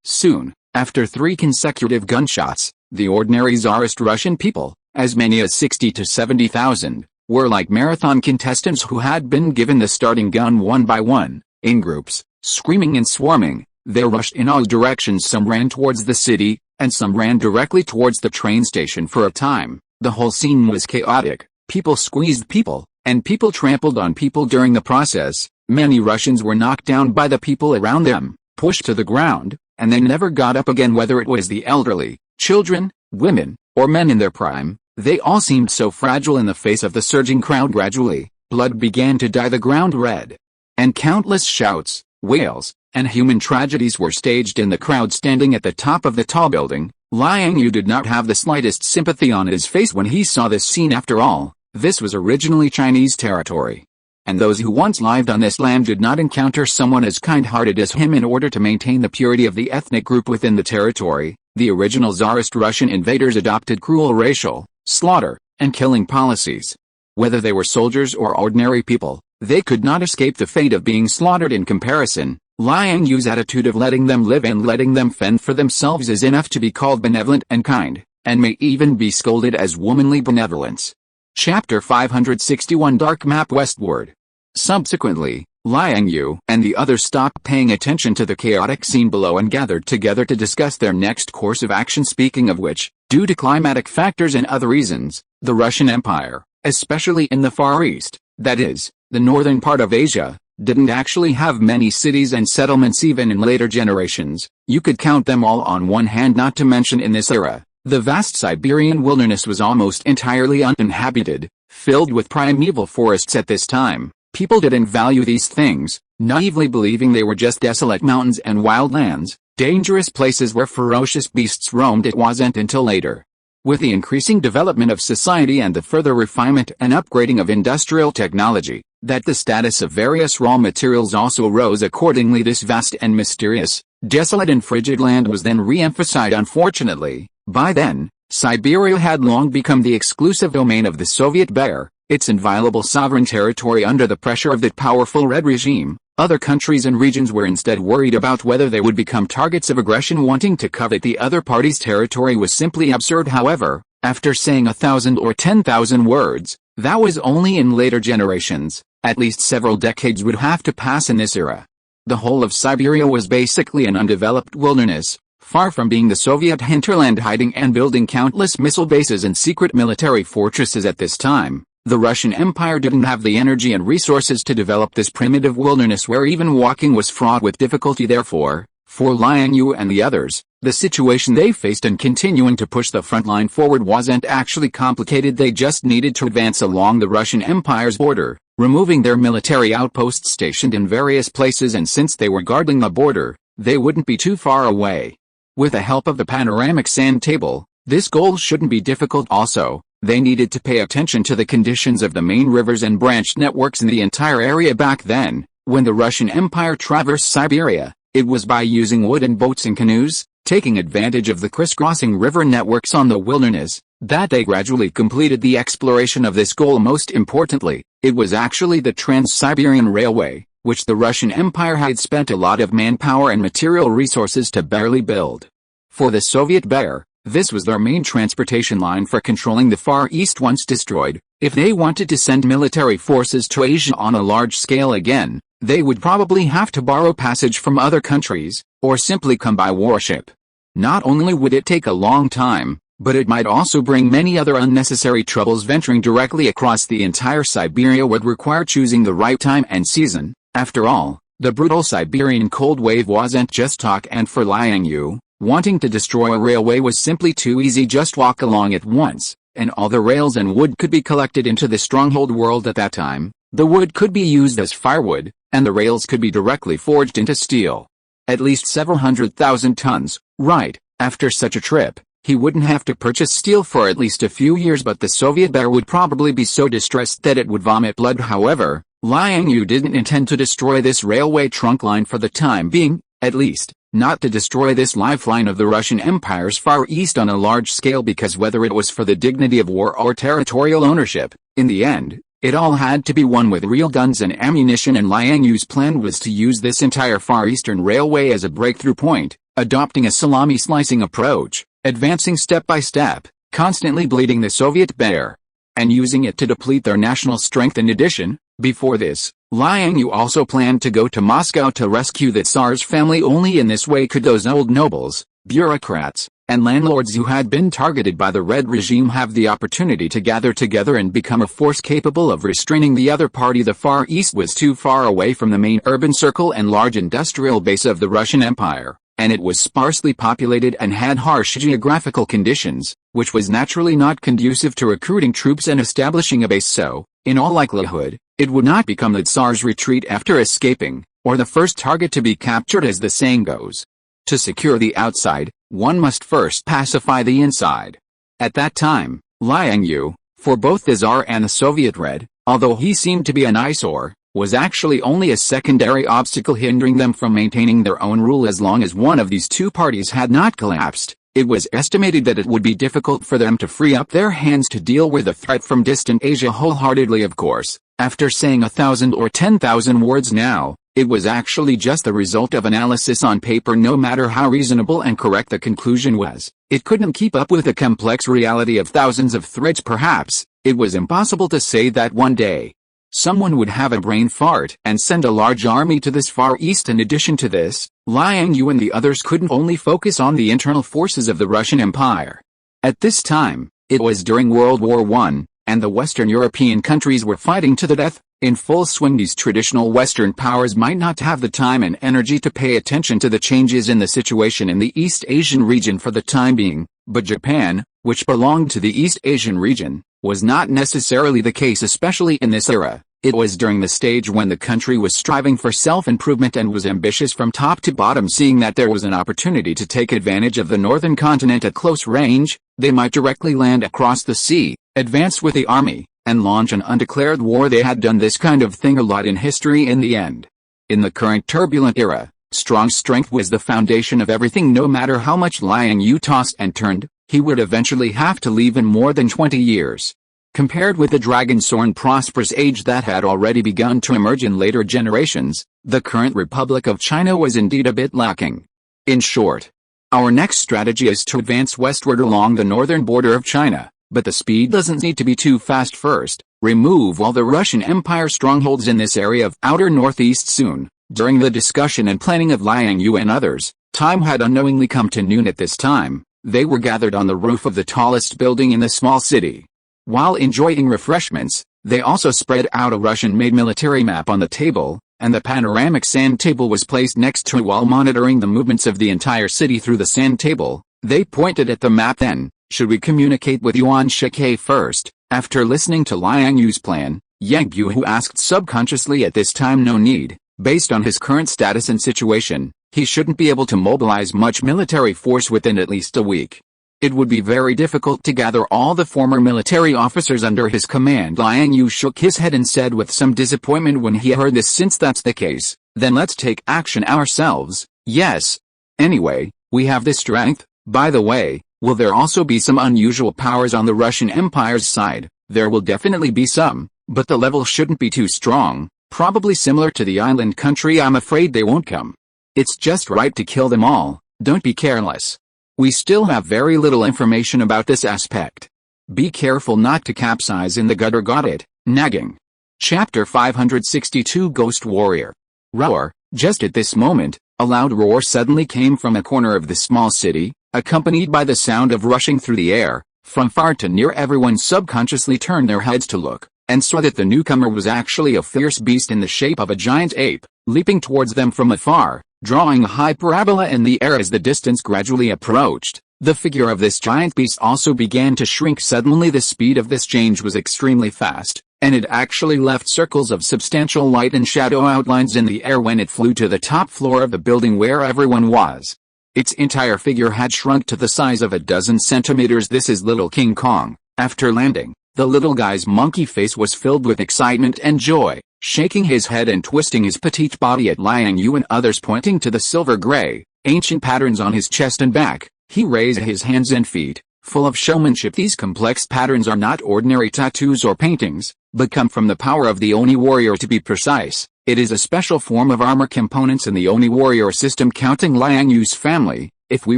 Soon, after 3 consecutive gunshots, the ordinary Tsarist Russian people, as many as 60 to 70,000, were like marathon contestants who had been given the starting gun one by one, in groups, screaming and swarming. They rushed in all directions. Some ran towards the city, and some ran directly towards the train station. For a time, the whole scene was chaotic. People squeezed people, and people trampled on people during the process. Many Russians were knocked down by the people around them, pushed to the ground, and they never got up again. Whether it was the elderly, children, women, or men in their prime, they all seemed so fragile in the face of the surging crowd. Gradually, blood began to dye the ground red, and countless shouts, wails, and human tragedies were staged in the crowd. Standing at the top of the tall building, Liang Yue did not have the slightest sympathy on his face when he saw this scene. After all, this was originally Chinese territory, and those who once lived on this land did not encounter someone as kind-hearted as him. In order to maintain the purity of the ethnic group within the territory, the original Tsarist Russian invaders adopted cruel racial, slaughter, and killing policies. Whether they were soldiers or ordinary people, they could not escape the fate of being slaughtered. In comparison, Liang Yue's attitude of letting them live and letting them fend for themselves is enough to be called benevolent and kind, and may even be scolded as womanly benevolence. Chapter 561 Dark Map Westward. Subsequently, Liang Yue and the others stopped paying attention to the chaotic scene below and gathered together to discuss their next course of action. Speaking of which, due to climatic factors and other reasons, the Russian Empire, especially in the Far East, that is, the northern part of Asia, didn't actually have many cities and settlements. Even in later generations, you could count them all on one hand. Not to mention in this era, the vast Siberian wilderness was almost entirely uninhabited, filled with primeval forests. At this time, people didn't value these things, naively believing they were just desolate mountains and wild lands, dangerous places where ferocious beasts roamed. It wasn't until later, with the increasing development of society and the further refinement and upgrading of industrial technology, that the status of various raw materials also rose accordingly. This vast and mysterious, desolate and frigid land was then re-emphasized. Unfortunately, by then, Siberia had long become the exclusive domain of the Soviet Bear, its inviolable sovereign territory under the pressure of that powerful Red regime. Other countries and regions were instead worried about whether they would become targets of aggression. Wanting to covet the other party's territory was simply absurd. However, after saying 1,000 or 10,000 words, that was only in later generations. At least several decades would have to pass in this era. The whole of Siberia was basically an undeveloped wilderness, far from being the Soviet hinterland, hiding and building countless missile bases and secret military fortresses. At this time, the Russian Empire didn't have the energy and resources to develop this primitive wilderness where even walking was fraught with difficulty. Therefore, for Liang Yue and the others, the situation they faced in continuing to push the front line forward wasn't actually complicated. They just needed to advance along the Russian Empire's border, removing their military outposts stationed in various places, and since they were guarding the border, they wouldn't be too far away. With the help of the panoramic sand table, this goal shouldn't be difficult. Also, they needed to pay attention to the conditions of the main rivers and branch networks in the entire area. Back then, when the Russian Empire traversed Siberia, it was by using wooden boats and canoes, taking advantage of the crisscrossing river networks on the wilderness, that they gradually completed the exploration of this goal. Most importantly, it was actually the Trans-Siberian Railway, which the Russian Empire had spent a lot of manpower and material resources to barely build. For the Soviet Bear, this was their main transportation line for controlling the Far East. Once destroyed, if they wanted to send military forces to Asia on a large scale again, they would probably have to borrow passage from other countries, or simply come by warship. Not only would it take a long time, but it might also bring many other unnecessary troubles. Venturing directly across the entire Siberia would require choosing the right time and season. After all, the brutal Siberian cold wave wasn't just talk, and for Liang Yue, wanting to destroy a railway was simply too easy. Just walk along it once, and all the rails and wood could be collected into the stronghold world. At that time, the wood could be used as firewood, and the rails could be directly forged into steel. At least several 100,000 tons, right? After such a trip, he wouldn't have to purchase steel for at least a few years, but the Soviet Bear would probably be so distressed that it would vomit blood. However, Liang Yue didn't intend to destroy this railway trunk line for the time being, at least, not to destroy this lifeline of the Russian Empire's Far East on a large scale, because whether it was for the dignity of war or territorial ownership, in the end, It all had to be won with real guns and ammunition, and Liang Yue's plan was to use this entire Far Eastern Railway as a breakthrough point, adopting a salami-slicing approach, advancing step by step, constantly bleeding the Soviet bare, and using it to deplete their national strength. In addition, before this, Liang Yue also planned to go to Moscow to rescue the Tsar's family. Only in this way could those old nobles, bureaucrats, and landlords who had been targeted by the Red regime have the opportunity to gather together and become a force capable of restraining the other party. The Far East was too far away from the main urban circle and large industrial base of the Russian Empire, and it was sparsely populated and had harsh geographical conditions, which was naturally not conducive to recruiting troops and establishing a base. So, in all likelihood, it would not become the Tsar's retreat after escaping, or the first target to be captured, as the saying goes. To secure the outside, one must first pacify the inside. At that time, Liang Yue, for both the Tsar and the Soviet Red, although he seemed to be an eyesore, was actually only a secondary obstacle hindering them from maintaining their own rule. As long as one of these two parties had not collapsed, it was estimated that it would be difficult for them to free up their hands to deal with a threat from distant Asia wholeheartedly. Of course, after saying 1,000 or 10,000 words now, it was actually just the result of analysis on paper. No matter how reasonable and correct the conclusion was, it couldn't keep up with the complex reality of thousands of threats. Perhaps, it was impossible to say that one day someone would have a brain fart and send a large army to this Far East. In addition to this, Liang Yue and the others couldn't only focus on the internal forces of the Russian Empire. At this time, it was during World War I, and the Western European countries were fighting to the death, in full swing. These traditional Western powers might not have the time and energy to pay attention to the changes in the situation in the East Asian region for the time being, but Japan, which belonged to the East Asian region, was not necessarily the case. Especially in this era, it was during the stage when the country was striving for self-improvement and was ambitious from top to bottom. Seeing that there was an opportunity to take advantage of the northern continent at close range, they might directly land across the sea, advance with the army, and launch an undeclared war. They had done this kind of thing a lot in history. In the end, in the current turbulent era, strong strength was the foundation of everything. No matter how much Liang Yue tossed and turned, he would eventually have to leave in more than 20 years. Compared with the dragon-sworn prosperous age that had already begun to emerge in later generations, the current Republic of China was indeed a bit lacking. In short, our next strategy is to advance westward along the northern border of China, but the speed doesn't need to be too fast. First, remove all the Russian Empire strongholds in this area of outer northeast. Soon, during the discussion and planning of Liang Yue and others, time had unknowingly come to noon. At this time, they were gathered on the roof of the tallest building in the small city. While enjoying refreshments, they also spread out a Russian-made military map on the table, and the panoramic sand table was placed next to it. While monitoring the movements of the entire city through the sand table, they pointed at the map. Then, should we communicate with Yuan Shikai first? After listening to Liang Yue's plan, Yang Yue, who asked subconsciously at this time, no need. Based on his current status and situation, he shouldn't be able to mobilize much military force within at least a week. It would be very difficult to gather all the former military officers under his command. Liang Yue shook his head and said with some disappointment when he heard this, since that's the case, then let's take action ourselves. Yes. Anyway, we have the strength. By the way, will there also be some unusual powers on the Russian Empire's side? There will definitely be some, but the level shouldn't be too strong, probably similar to the island country. I'm afraid they won't come. It's just right to kill them all. Don't be careless. We still have very little information about this aspect. Be careful not to capsize in the gutter. Got it? Nagging. Chapter 562 Ghost Warrior. Roar. Just at this moment, a loud roar suddenly came from a corner of the small city, accompanied by the sound of rushing through the air. From far to near, everyone subconsciously turned their heads to look, and saw that the newcomer was actually a fierce beast in the shape of a giant ape, leaping towards them from afar, drawing a high parabola in the air. As the distance gradually approached, the figure of this giant beast also began to shrink. Suddenly the speed of this change was extremely fast, and it actually left circles of substantial light and shadow outlines in the air when it flew to the top floor of the building where everyone was. Its entire figure had shrunk to the size of a dozen centimeters. This is Little King Kong. After landing, the little guy's monkey face was filled with excitement and joy, shaking his head and twisting his petite body at Liang Yue and others, pointing to the silver-gray, ancient patterns on his chest and back. He raised his hands and feet, full of showmanship. These complex patterns are not ordinary tattoos or paintings, but come from the power of the Oni warrior. To be precise, it is a special form of armor components in the Oni warrior system. Counting Liang Yue's family, if we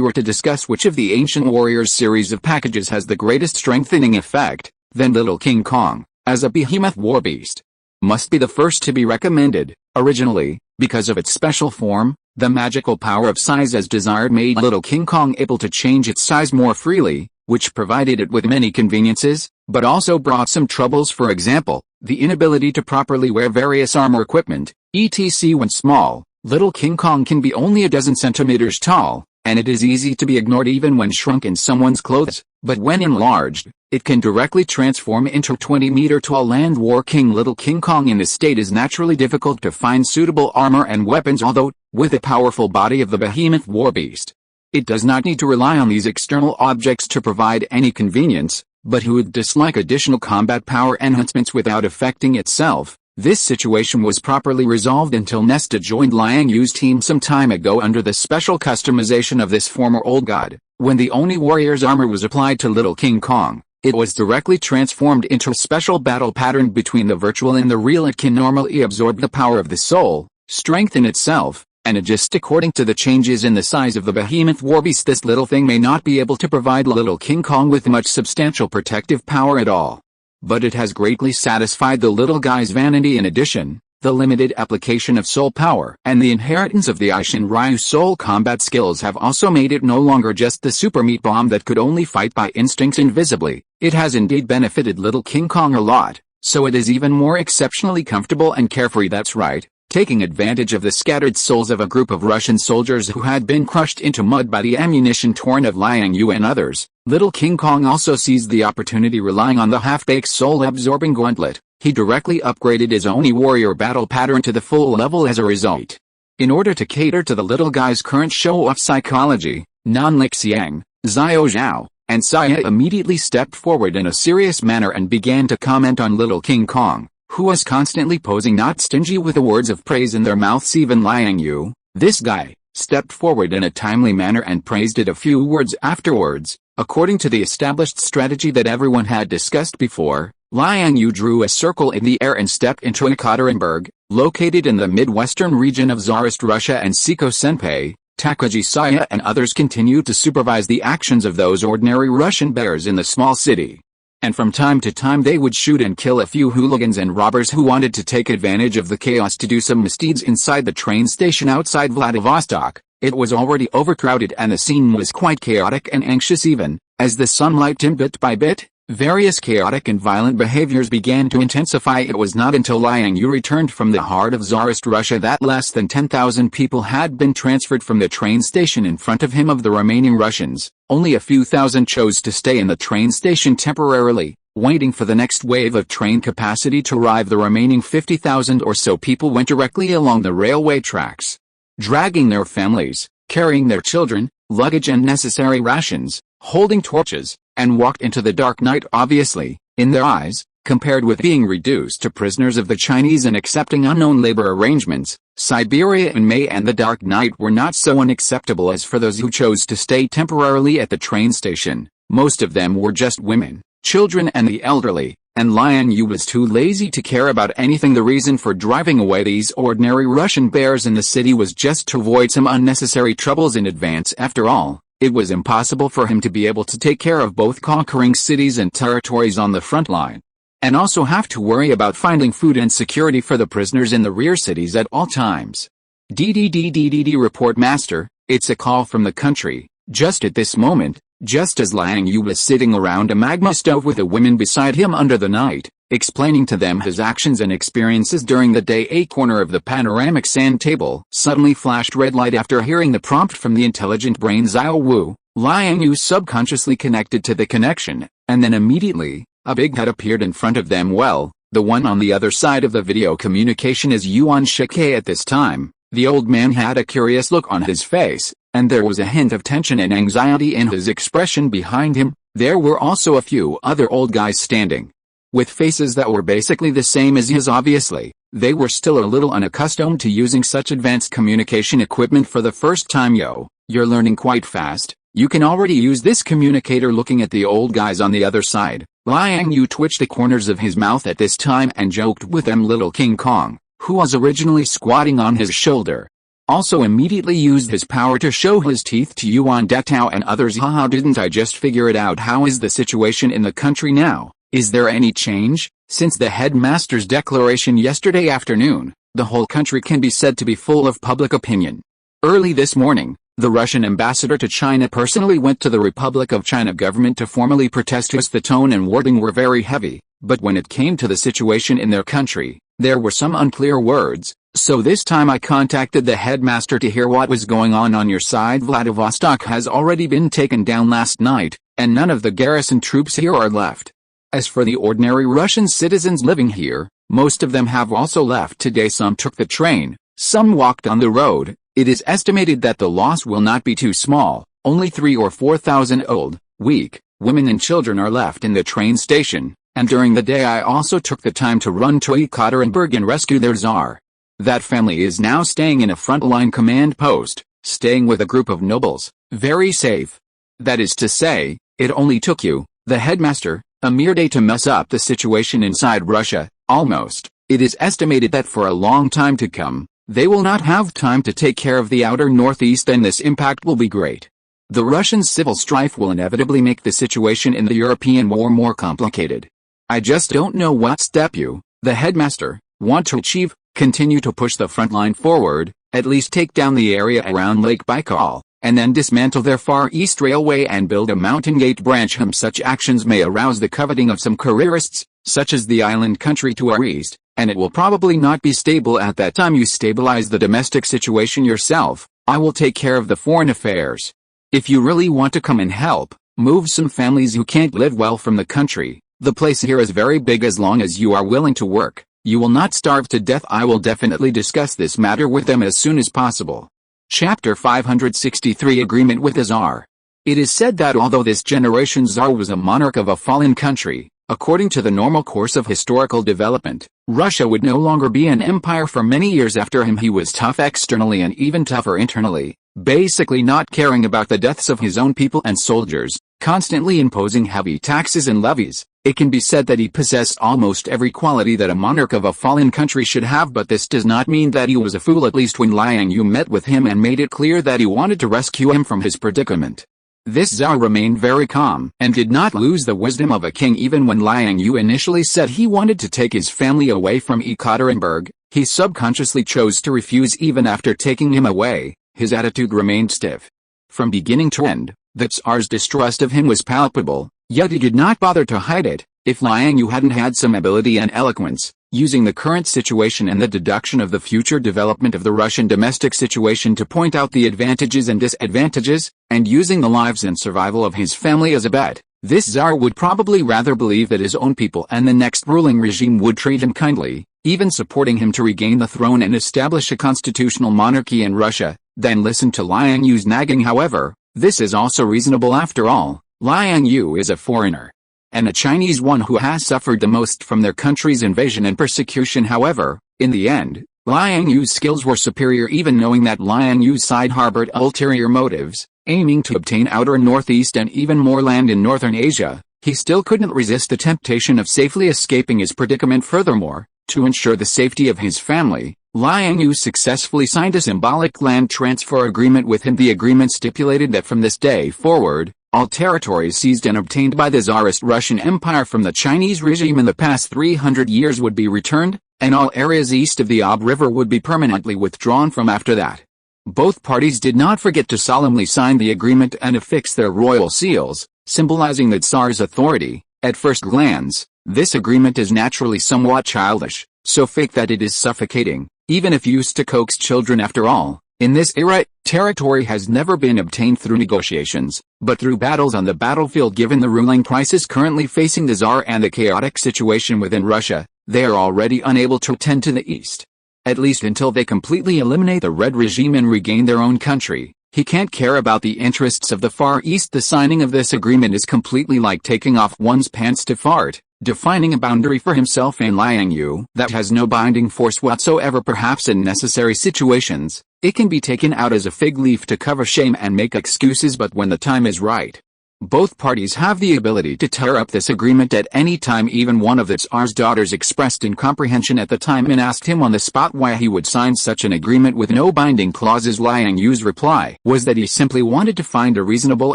were to discuss which of the ancient warriors series of packages has the greatest strengthening effect, then Little King Kong, as a behemoth warbeast, must be the first to be recommended. Originally, because of its special form, the magical power of size as desired made Little King Kong able to change its size more freely, which provided it with many conveniences, but also brought some troubles. For example, the inability to properly wear various armor equipment, etc. When small, Little King Kong can be only a dozen centimeters tall, and it is easy to be ignored even when shrunk in someone's clothes, but when enlarged, it can directly transform into 20-meter-tall Land War King. Little King Kong in this state is naturally difficult to find suitable armor and weapons, although, with the powerful body of the behemoth warbeast, it does not need to rely on these external objects to provide any convenience, but who would dislike additional combat power enhancements without affecting itself. This situation was properly resolved until Nesta joined Liang Yue's team some time ago under the special customization of this former old god. When the Oni warrior's armor was applied to Little King Kong, it was directly transformed into a special battle pattern between the virtual and the real. It can normally absorb the power of the soul, strengthen itself, and adjust according to the changes in the size of the behemoth warbeast. This little thing may not be able to provide Little King Kong with much substantial protective power at all, but it has greatly satisfied the little guy's vanity. In addition, the limited application of soul power and the inheritance of the Aishin Ryu soul combat skills have also made it no longer just the super meat bomb that could only fight by instincts invisibly. It has indeed benefited Little King Kong a lot, so it is even more exceptionally comfortable and carefree. That's right, taking advantage of the scattered souls of a group of Russian soldiers who had been crushed into mud by the ammunition torrent of Liang Yue and others. Little King Kong also seized the opportunity. Relying on the half-baked soul-absorbing gauntlet, he directly upgraded his Oni warrior battle pattern to the full level as a result. In order to cater to the little guy's current show-off psychology, Nan Lixiang, Xiao Zhao, and Saya immediately stepped forward in a serious manner and began to comment on Little King Kong, who was constantly posing, not stingy with the words of praise in their mouths. Even Liang Yue, this guy, stepped forward in a timely manner and praised it a few words afterwards. According to the established strategy that everyone had discussed before, Liang Yue drew a circle in the air and stepped into Ekaterinburg, located in the midwestern region of Tsarist Russia, and Siko Senpai, Takagi Saya and others continued to supervise the actions of those ordinary Russian bears in the small city. And from time to time they would shoot and kill a few hooligans and robbers who wanted to take advantage of the chaos to do some misdeeds inside the train station outside Vladivostok. It was already overcrowded and the scene was quite chaotic and anxious. Even as the sunlight dimmed bit by bit, various chaotic and violent behaviors began to intensify. It was not until Liang Yue returned from the heart of Tsarist Russia that less than 10,000 people had been transferred from the train station in front of him. Of the remaining Russians, only a few thousand chose to stay in the train station temporarily, waiting for the next wave of train capacity to arrive. The remaining 50,000 or so people went directly along the railway tracks, dragging their families, carrying their children, luggage and necessary rations, holding torches, and walked into the dark night. Obviously, in their eyes, compared with being reduced to prisoners of the Chinese and accepting unknown labor arrangements, Siberia in May and the dark night were not so unacceptable as for those who chose to stay temporarily at the train station. Most of them were just women, children and the elderly, and Liang Yue was too lazy to care about anything. The reason for driving away these ordinary Russian bears in the city was just to avoid some unnecessary troubles in advance. After all, it was impossible for him to be able to take care of both conquering cities and territories on the front line, and also have to worry about finding food and security for the prisoners in the rear cities at all times. DDDDDD report master, it's a call from the country. Just at this moment, just as Liang Yue was sitting around a magma stove with the women beside him under the night, explaining to them his actions and experiences during the day, a corner of the panoramic sand table suddenly flashed red light. After hearing the prompt from the intelligent brain Xiao Wu, Liang Yue subconsciously connected to the connection, and then immediately, a big head appeared in front of them. Well, the one on the other side of the video communication is Yuan Shike. At this time, the old man had a curious look on his face, and there was a hint of tension and anxiety in his expression. Behind him, there were also a few other old guys standing, with faces that were basically the same as his. Obviously, they were still a little unaccustomed to using such advanced communication equipment for the first time. Yo, you're learning quite fast, You can already use this communicator looking at the old guys on the other side. Liang Yue twitched the corners of his mouth at this time and joked with them little King Kong, who was originally squatting on his shoulder. Also immediately used his power to show his teeth to Yuan Detao and others. Haha, didn't I just figure it out? How is the situation in the country now? Is there any change? Since the headmaster's declaration yesterday afternoon, the whole country can be said to be full of public opinion. Early this morning, the Russian ambassador to China personally went to the Republic of China government to formally protest. The tone and wording were very heavy, but when it came to the situation in their country, there were some unclear words. So this time I contacted the headmaster to hear what was going on your side. Vladivostok has already been taken down last night, and none of the garrison troops here are left. As for the ordinary Russian citizens living here, most of them have also left today. Some took the train, some walked on the road. It is estimated that the loss will not be too small. Only 3,000 or 4,000 old, weak, women and children are left in the train station, and during the day I also took the time to run to Ekaterinburg and rescue their Tsar. That family is now staying in a frontline command post, staying with a group of nobles, very safe. That is to say, it only took you, the headmaster, a mere day to mess up the situation inside Russia, almost. It is estimated that for a long time to come, they will not have time to take care of the outer northeast, and this impact will be great. The Russian civil strife will inevitably make the situation in the European war more complicated. I just don't know what step you, the headmaster, want to achieve. Continue to push the front line forward, at least take down the area around Lake Baikal, and then dismantle their Far East Railway and build a mountain gate branch. Such actions may arouse the coveting of some careerists, such as the island country to our east, and it will probably not be stable at that time. You stabilize the domestic situation yourself, I will take care of the foreign affairs. If you really want to come and help, move some families who can't live well from the country. The place here is very big. As long as you are willing to work, you will not starve to death. I will definitely discuss this matter with them as soon as possible. Chapter 563 Agreement with the Tsar. It is said that although this generation's Tsar was a monarch of a fallen country, according to the normal course of historical development, Russia would no longer be an empire for many years after him. He was tough externally and even tougher internally, basically not caring about the deaths of his own people and soldiers, constantly imposing heavy taxes and levies. It can be said that he possessed almost every quality that a monarch of a fallen country should have, but this does not mean that he was a fool, at least when Liang Yue met with him and made it clear that he wanted to rescue him from his predicament. This Tsar remained very calm and did not lose the wisdom of a king. Even when Liang Yue initially said he wanted to take his family away from Ekaterinburg, he subconsciously chose to refuse. Even after taking him away, his attitude remained stiff. From beginning to end, the Tsar's distrust of him was palpable, yet he did not bother to hide it. If Liang Yue hadn't had some ability and eloquence, using the current situation and the deduction of the future development of the Russian domestic situation to point out the advantages and disadvantages, and using the lives and survival of his family as a bet, this Tsar would probably rather believe that his own people and the next ruling regime would treat him kindly, even supporting him to regain the throne and establish a constitutional monarchy in Russia, than listen to Liang Yue's nagging. However, this is also reasonable. After all, Liang Yue is a foreigner, and a Chinese one who has suffered the most from their country's invasion and persecution. However, in the end, Liang Yue's skills were superior. Even knowing that Liang Yue's side harbored ulterior motives, aiming to obtain outer northeast and even more land in northern Asia, he still couldn't resist the temptation of safely escaping his predicament. Furthermore, to ensure the safety of his family, Liang Yue successfully signed a symbolic land transfer agreement with him. The agreement stipulated that from this day forward, all territories seized and obtained by the Tsarist Russian Empire from the Chinese regime in the past 300 years would be returned, and all areas east of the Ob River would be permanently withdrawn from after that. Both parties did not forget to solemnly sign the agreement and affix their royal seals, symbolizing the Tsar's authority. At first glance, this agreement is naturally somewhat childish, so fake that it is suffocating, even if used to coax children. After all, in this era, territory has never been obtained through negotiations, but through battles on the battlefield. Given the ruling crisis currently facing the Tsar and the chaotic situation within Russia, they are already unable to tend to the east. At least until they completely eliminate the Red regime and regain their own country. He can't care about the interests of the Far East. The signing of this agreement is completely like taking off one's pants to fart. defining a boundary for himself and Liang Yue that has no binding force whatsoever. Perhaps in necessary situations, it can be taken out as a fig leaf to cover shame and make excuses, but when the time is right, both parties have the ability to tear up this agreement at any time. Even one of the Tsar's daughters expressed incomprehension at the time and asked him on the spot why he would sign such an agreement with no binding clauses. Liang Yu's reply was that he simply wanted to find a reasonable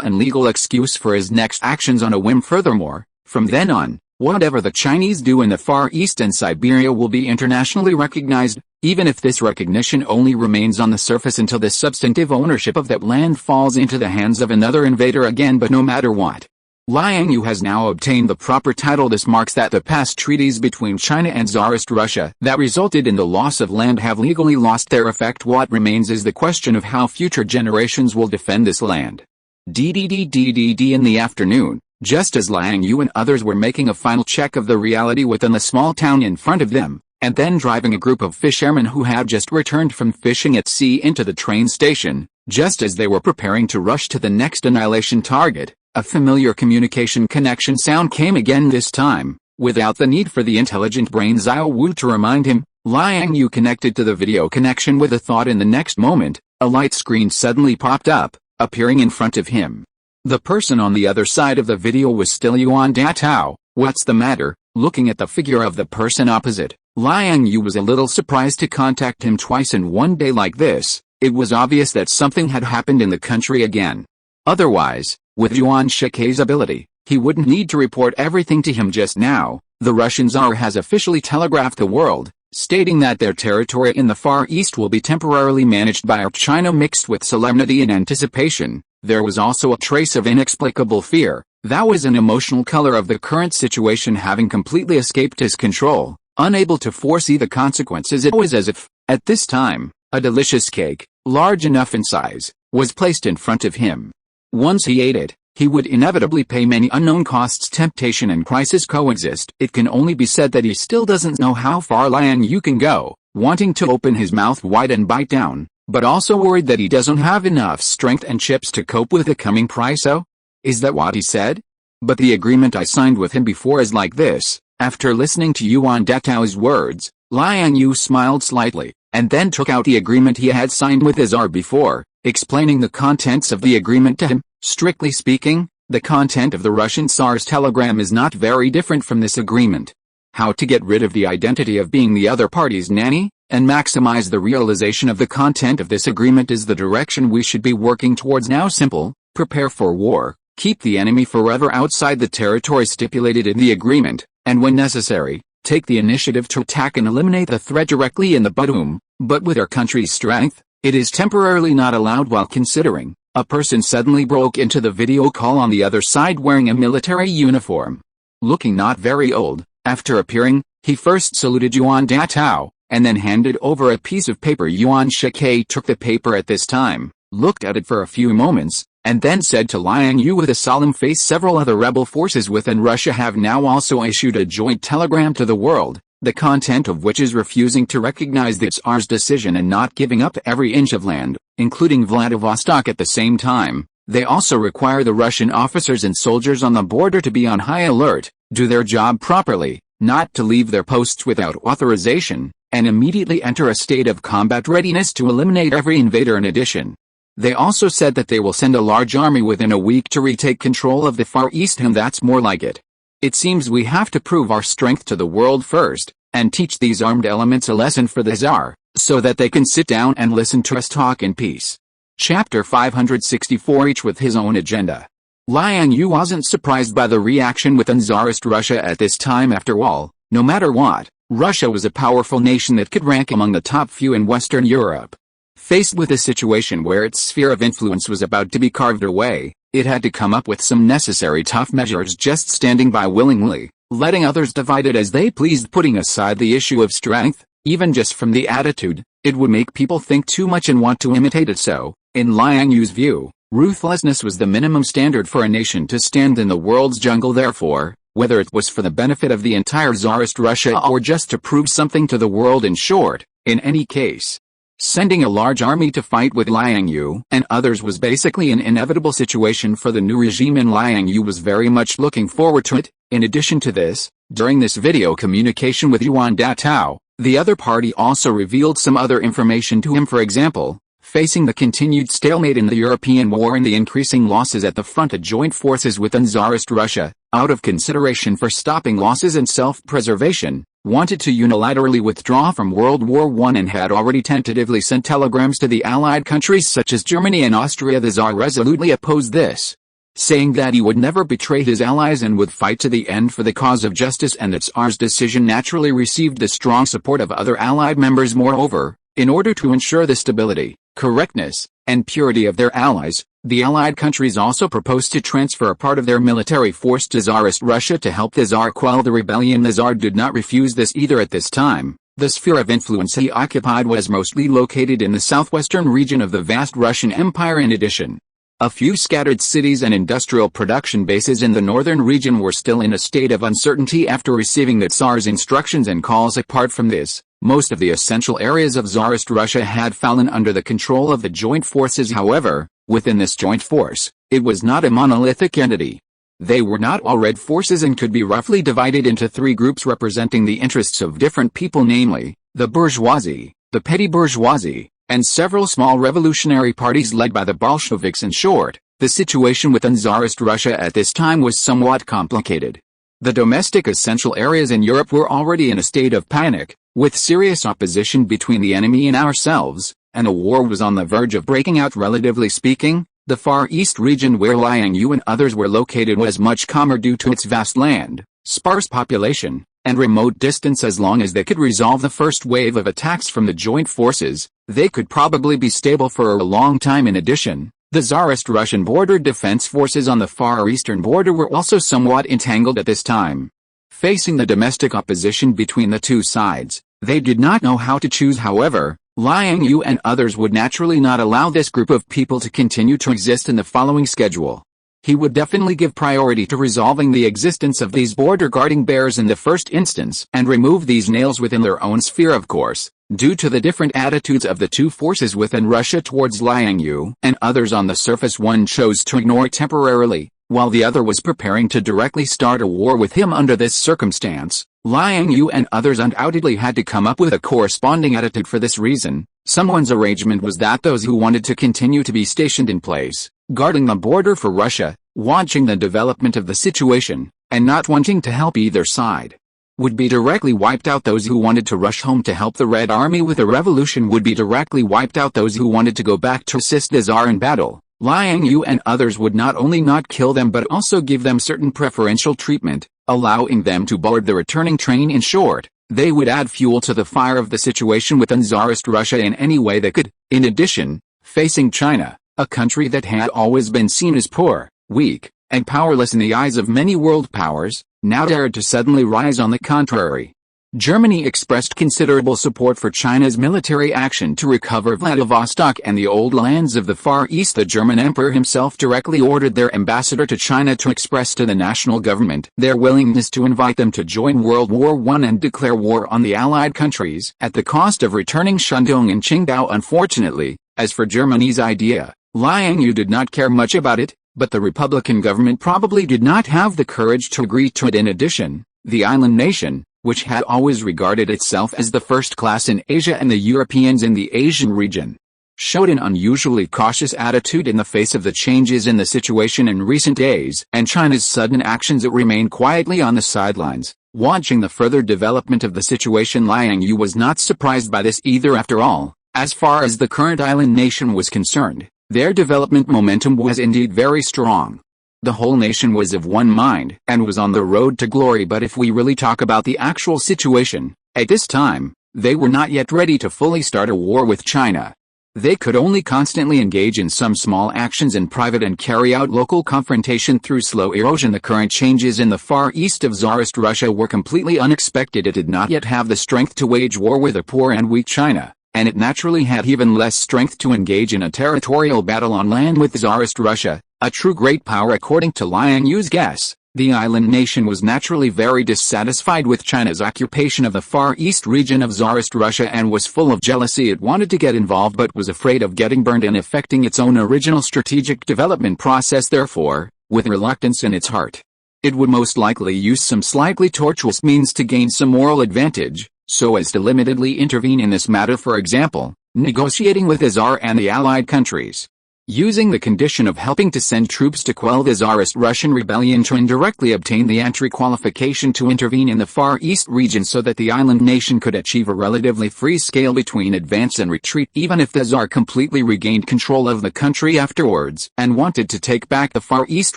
and legal excuse for his next actions on a whim. Furthermore, from then on, whatever the Chinese do in the Far East and Siberia will be internationally recognized, even if this recognition only remains on the surface until the substantive ownership of that land falls into the hands of another invader again. But no matter what, Liang Yue has now obtained the proper title. This marks that the past treaties between China and Tsarist Russia that resulted in the loss of land have legally lost their effect. What remains is the question of how future generations will defend this land. In the afternoon, just as Liang Yue and others were making a final check of the reality within the small town in front of them, and then driving a group of fishermen who had just returned from fishing at sea into the train station, just as they were preparing to rush to the next annihilation target, a familiar communication connection sound came again. This time, without the need for the intelligent brain Xiao Wu to remind him, Liang Yue connected to the video connection with a thought. In the next moment, a light screen suddenly popped up, appearing in front of him. The person on the other side of the video was still Yuan Datao. What's the matter? Looking at the figure of the person opposite, Liang Yue was a little surprised to contact him twice in one day like this. It was obvious that something had happened in the country again. Otherwise, with Yuan Shike's ability, he wouldn't need to report everything to him just now. The Russian Tsar has officially telegraphed the world, stating that their territory in the Far East will be temporarily managed by our China. Mixed with solemnity and anticipation, there was also a trace of inexplicable fear. That was an emotional color of the current situation having completely escaped his control. Unable to foresee the consequences, it was as if, at this time, a delicious cake, large enough in size, was placed in front of him. Once he ate it, he would inevitably pay many unknown costs. Temptation and crisis coexist. It can only be said that he still doesn't know how far Liang Yue can go, wanting to open his mouth wide and bite down, but also worried that he doesn't have enough strength and chips to cope with the coming price. Oh? Is that what he said? But the agreement I signed with him before is like this. After listening to Yuan Datao's words, Liang Yue smiled slightly, and then took out the agreement he had signed with the Tsar before, explaining the contents of the agreement to him. Strictly speaking, the content of the Russian Tsar's telegram is not very different from this agreement. How to get rid of the identity of being the other party's nanny, and maximize the realization of the content of this agreement is the direction we should be working towards now. Simple: prepare for war, keep the enemy forever outside the territory stipulated in the agreement, and when necessary, take the initiative to attack and eliminate the threat directly in the bottom. But with our country's strength, it is temporarily not allowed. While considering, a person suddenly broke into the video call on the other side wearing a military uniform. Looking not very old, after appearing, he first saluted Yuan Datao, and then handed over a piece of paper. Yuan Shike took the paper at this time, looked at it for a few moments, and then said to Liang Yue with a solemn face, several other rebel forces within Russia have now also issued a joint telegram to the world, the content of which is refusing to recognize the Tsar's decision and not giving up every inch of land, including Vladivostok. At the same time, they also require the Russian officers and soldiers on the border to be on high alert, do their job properly, not to leave their posts without authorization, and immediately enter a state of combat readiness to eliminate every invader. In addition, they also said that they will send a large army within a week to retake control of the Far East, and that's more like it. It seems we have to prove our strength to the world first, and teach these armed elements a lesson for the Tsar, so that they can sit down and listen to us talk in peace. Chapter 564. Each with his own agenda. Liang Yue wasn't surprised by the reaction within Tsarist Russia at this time. After all, no matter what, Russia was a powerful nation that could rank among the top few in Western Europe. Faced with a situation where its sphere of influence was about to be carved away, it had to come up with some necessary tough measures. Just standing by willingly, letting others divide it as they pleased, putting aside the issue of strength, even just from the attitude, it would make people think too much and want to imitate it. So, in Liang Yue's view, ruthlessness was the minimum standard for a nation to stand in the world's jungle. Therefore, whether it was for the benefit of the entire Tsarist Russia or just to prove something to the world, in short, in any case, sending a large army to fight with Liang Yue and others was basically an inevitable situation for the new regime, and Liang Yue was very much looking forward to it. In addition to this, during this video communication with Yuan Datao, the other party also revealed some other information to him. For example, facing the continued stalemate in the European war and the increasing losses at the front of joint forces within Tsarist Russia, out of consideration for stopping losses and self-preservation, wanted to unilaterally withdraw from World War I and had already tentatively sent telegrams to the Allied countries such as Germany and Austria. The Tsar resolutely opposed this, saying that he would never betray his allies and would fight to the end for the cause of justice, and the Tsar's decision naturally received the strong support of other Allied members. Moreover, in order to ensure the stability, correctness, and purity of their allies, the Allied countries also proposed to transfer a part of their military force to Tsarist Russia to help the Tsar quell the rebellion. The Tsar did not refuse this either. At this time, the sphere of influence he occupied was mostly located in the southwestern region of the vast Russian Empire. In addition, a few scattered cities and industrial production bases in the northern region were still in a state of uncertainty after receiving the Tsar's instructions and calls. Apart from this, most of the essential areas of Tsarist Russia had fallen under the control of the joint forces. However, within this joint force, it was not a monolithic entity. They were not all red forces and could be roughly divided into three groups representing the interests of different people, namely, the bourgeoisie, the petty bourgeoisie, and several small revolutionary parties led by the Bolsheviks. In short, the situation within Tsarist Russia at this time was somewhat complicated. The domestic essential areas in Europe were already in a state of panic, with serious opposition between the enemy and ourselves, and a war was on the verge of breaking out. Relatively speaking, the Far East region where Liang Yue and others were located was much calmer due to its vast land, sparse population, and remote distance. As long as they could resolve the first wave of attacks from the joint forces, they could probably be stable for a long time. In addition, the Tsarist Russian border defense forces on the far eastern border were also somewhat entangled at this time. Facing the domestic opposition between the two sides, they did not know how to choose. However, Liang Yue and others would naturally not allow this group of people to continue to exist in the following schedule. He would definitely give priority to resolving the existence of these border guarding bears in the first instance and remove these nails within their own sphere. Of course, due to the different attitudes of the two forces within Russia towards Liang Yue and others on the surface, one chose to ignore it temporarily, while the other was preparing to directly start a war with him. Under this circumstance, Liang Yue and others undoubtedly had to come up with a corresponding attitude. For this reason, someone's arrangement was that those who wanted to continue to be stationed in place, guarding the border for Russia, watching the development of the situation, and not wanting to help either side, would be directly wiped out. Those who wanted to rush home to help the Red Army with the revolution would be directly wiped out. Those who wanted to go back to assist the Tsar in battle, Liang Yue and others would not only not kill them but also give them certain preferential treatment, allowing them to board the returning train. In short, they would add fuel to the fire of the situation within Tsarist Russia in any way they could. In addition, facing China, a country that had always been seen as poor, weak, and powerless in the eyes of many world powers, now dared to suddenly rise. On the contrary, Germany expressed considerable support for China's military action to recover Vladivostok and the old lands of the Far East. The German emperor himself directly ordered their ambassador to China to express to the national government their willingness to invite them to join World War I and declare war on the Allied countries at the cost of returning Shandong and Qingdao. Unfortunately, as for Germany's idea, Liang Yue did not care much about it, but the Republican government probably did not have the courage to agree to it. In addition, the island nation, which had always regarded itself as the first class in Asia and the Europeans in the Asian region, showed an unusually cautious attitude in the face of the changes in the situation in recent days and China's sudden actions. It remained quietly on the sidelines, watching the further development of the situation. Liang Yue was not surprised by this either. After all, as far as the current island nation was concerned, their development momentum was indeed very strong. The whole nation was of one mind and was on the road to glory. But if we really talk about the actual situation, at this time, they were not yet ready to fully start a war with China. They could only constantly engage in some small actions in private and carry out local confrontation through slow erosion. The current changes in the far east of Tsarist Russia were completely unexpected. It did not yet have the strength to wage war with a poor and weak China, and it naturally had even less strength to engage in a territorial battle on land with Tsarist Russia, a true great power. According to Liang Yue's guess, the island nation was naturally very dissatisfied with China's occupation of the far east region of Tsarist Russia and was full of jealousy. It wanted to get involved but was afraid of getting burned and affecting its own original strategic development process. Therefore, with reluctance in its heart, It would most likely use some slightly tortuous means to gain some moral advantage, so as to limitedly intervene in this matter, for example, negotiating with the Tsar and the allied countries. Using the condition of helping to send troops to quell the Tsarist Russian rebellion to indirectly obtain the entry qualification to intervene in the Far East region so that the island nation could achieve a relatively free scale between advance and retreat even if the Tsar completely regained control of the country afterwards and wanted to take back the Far East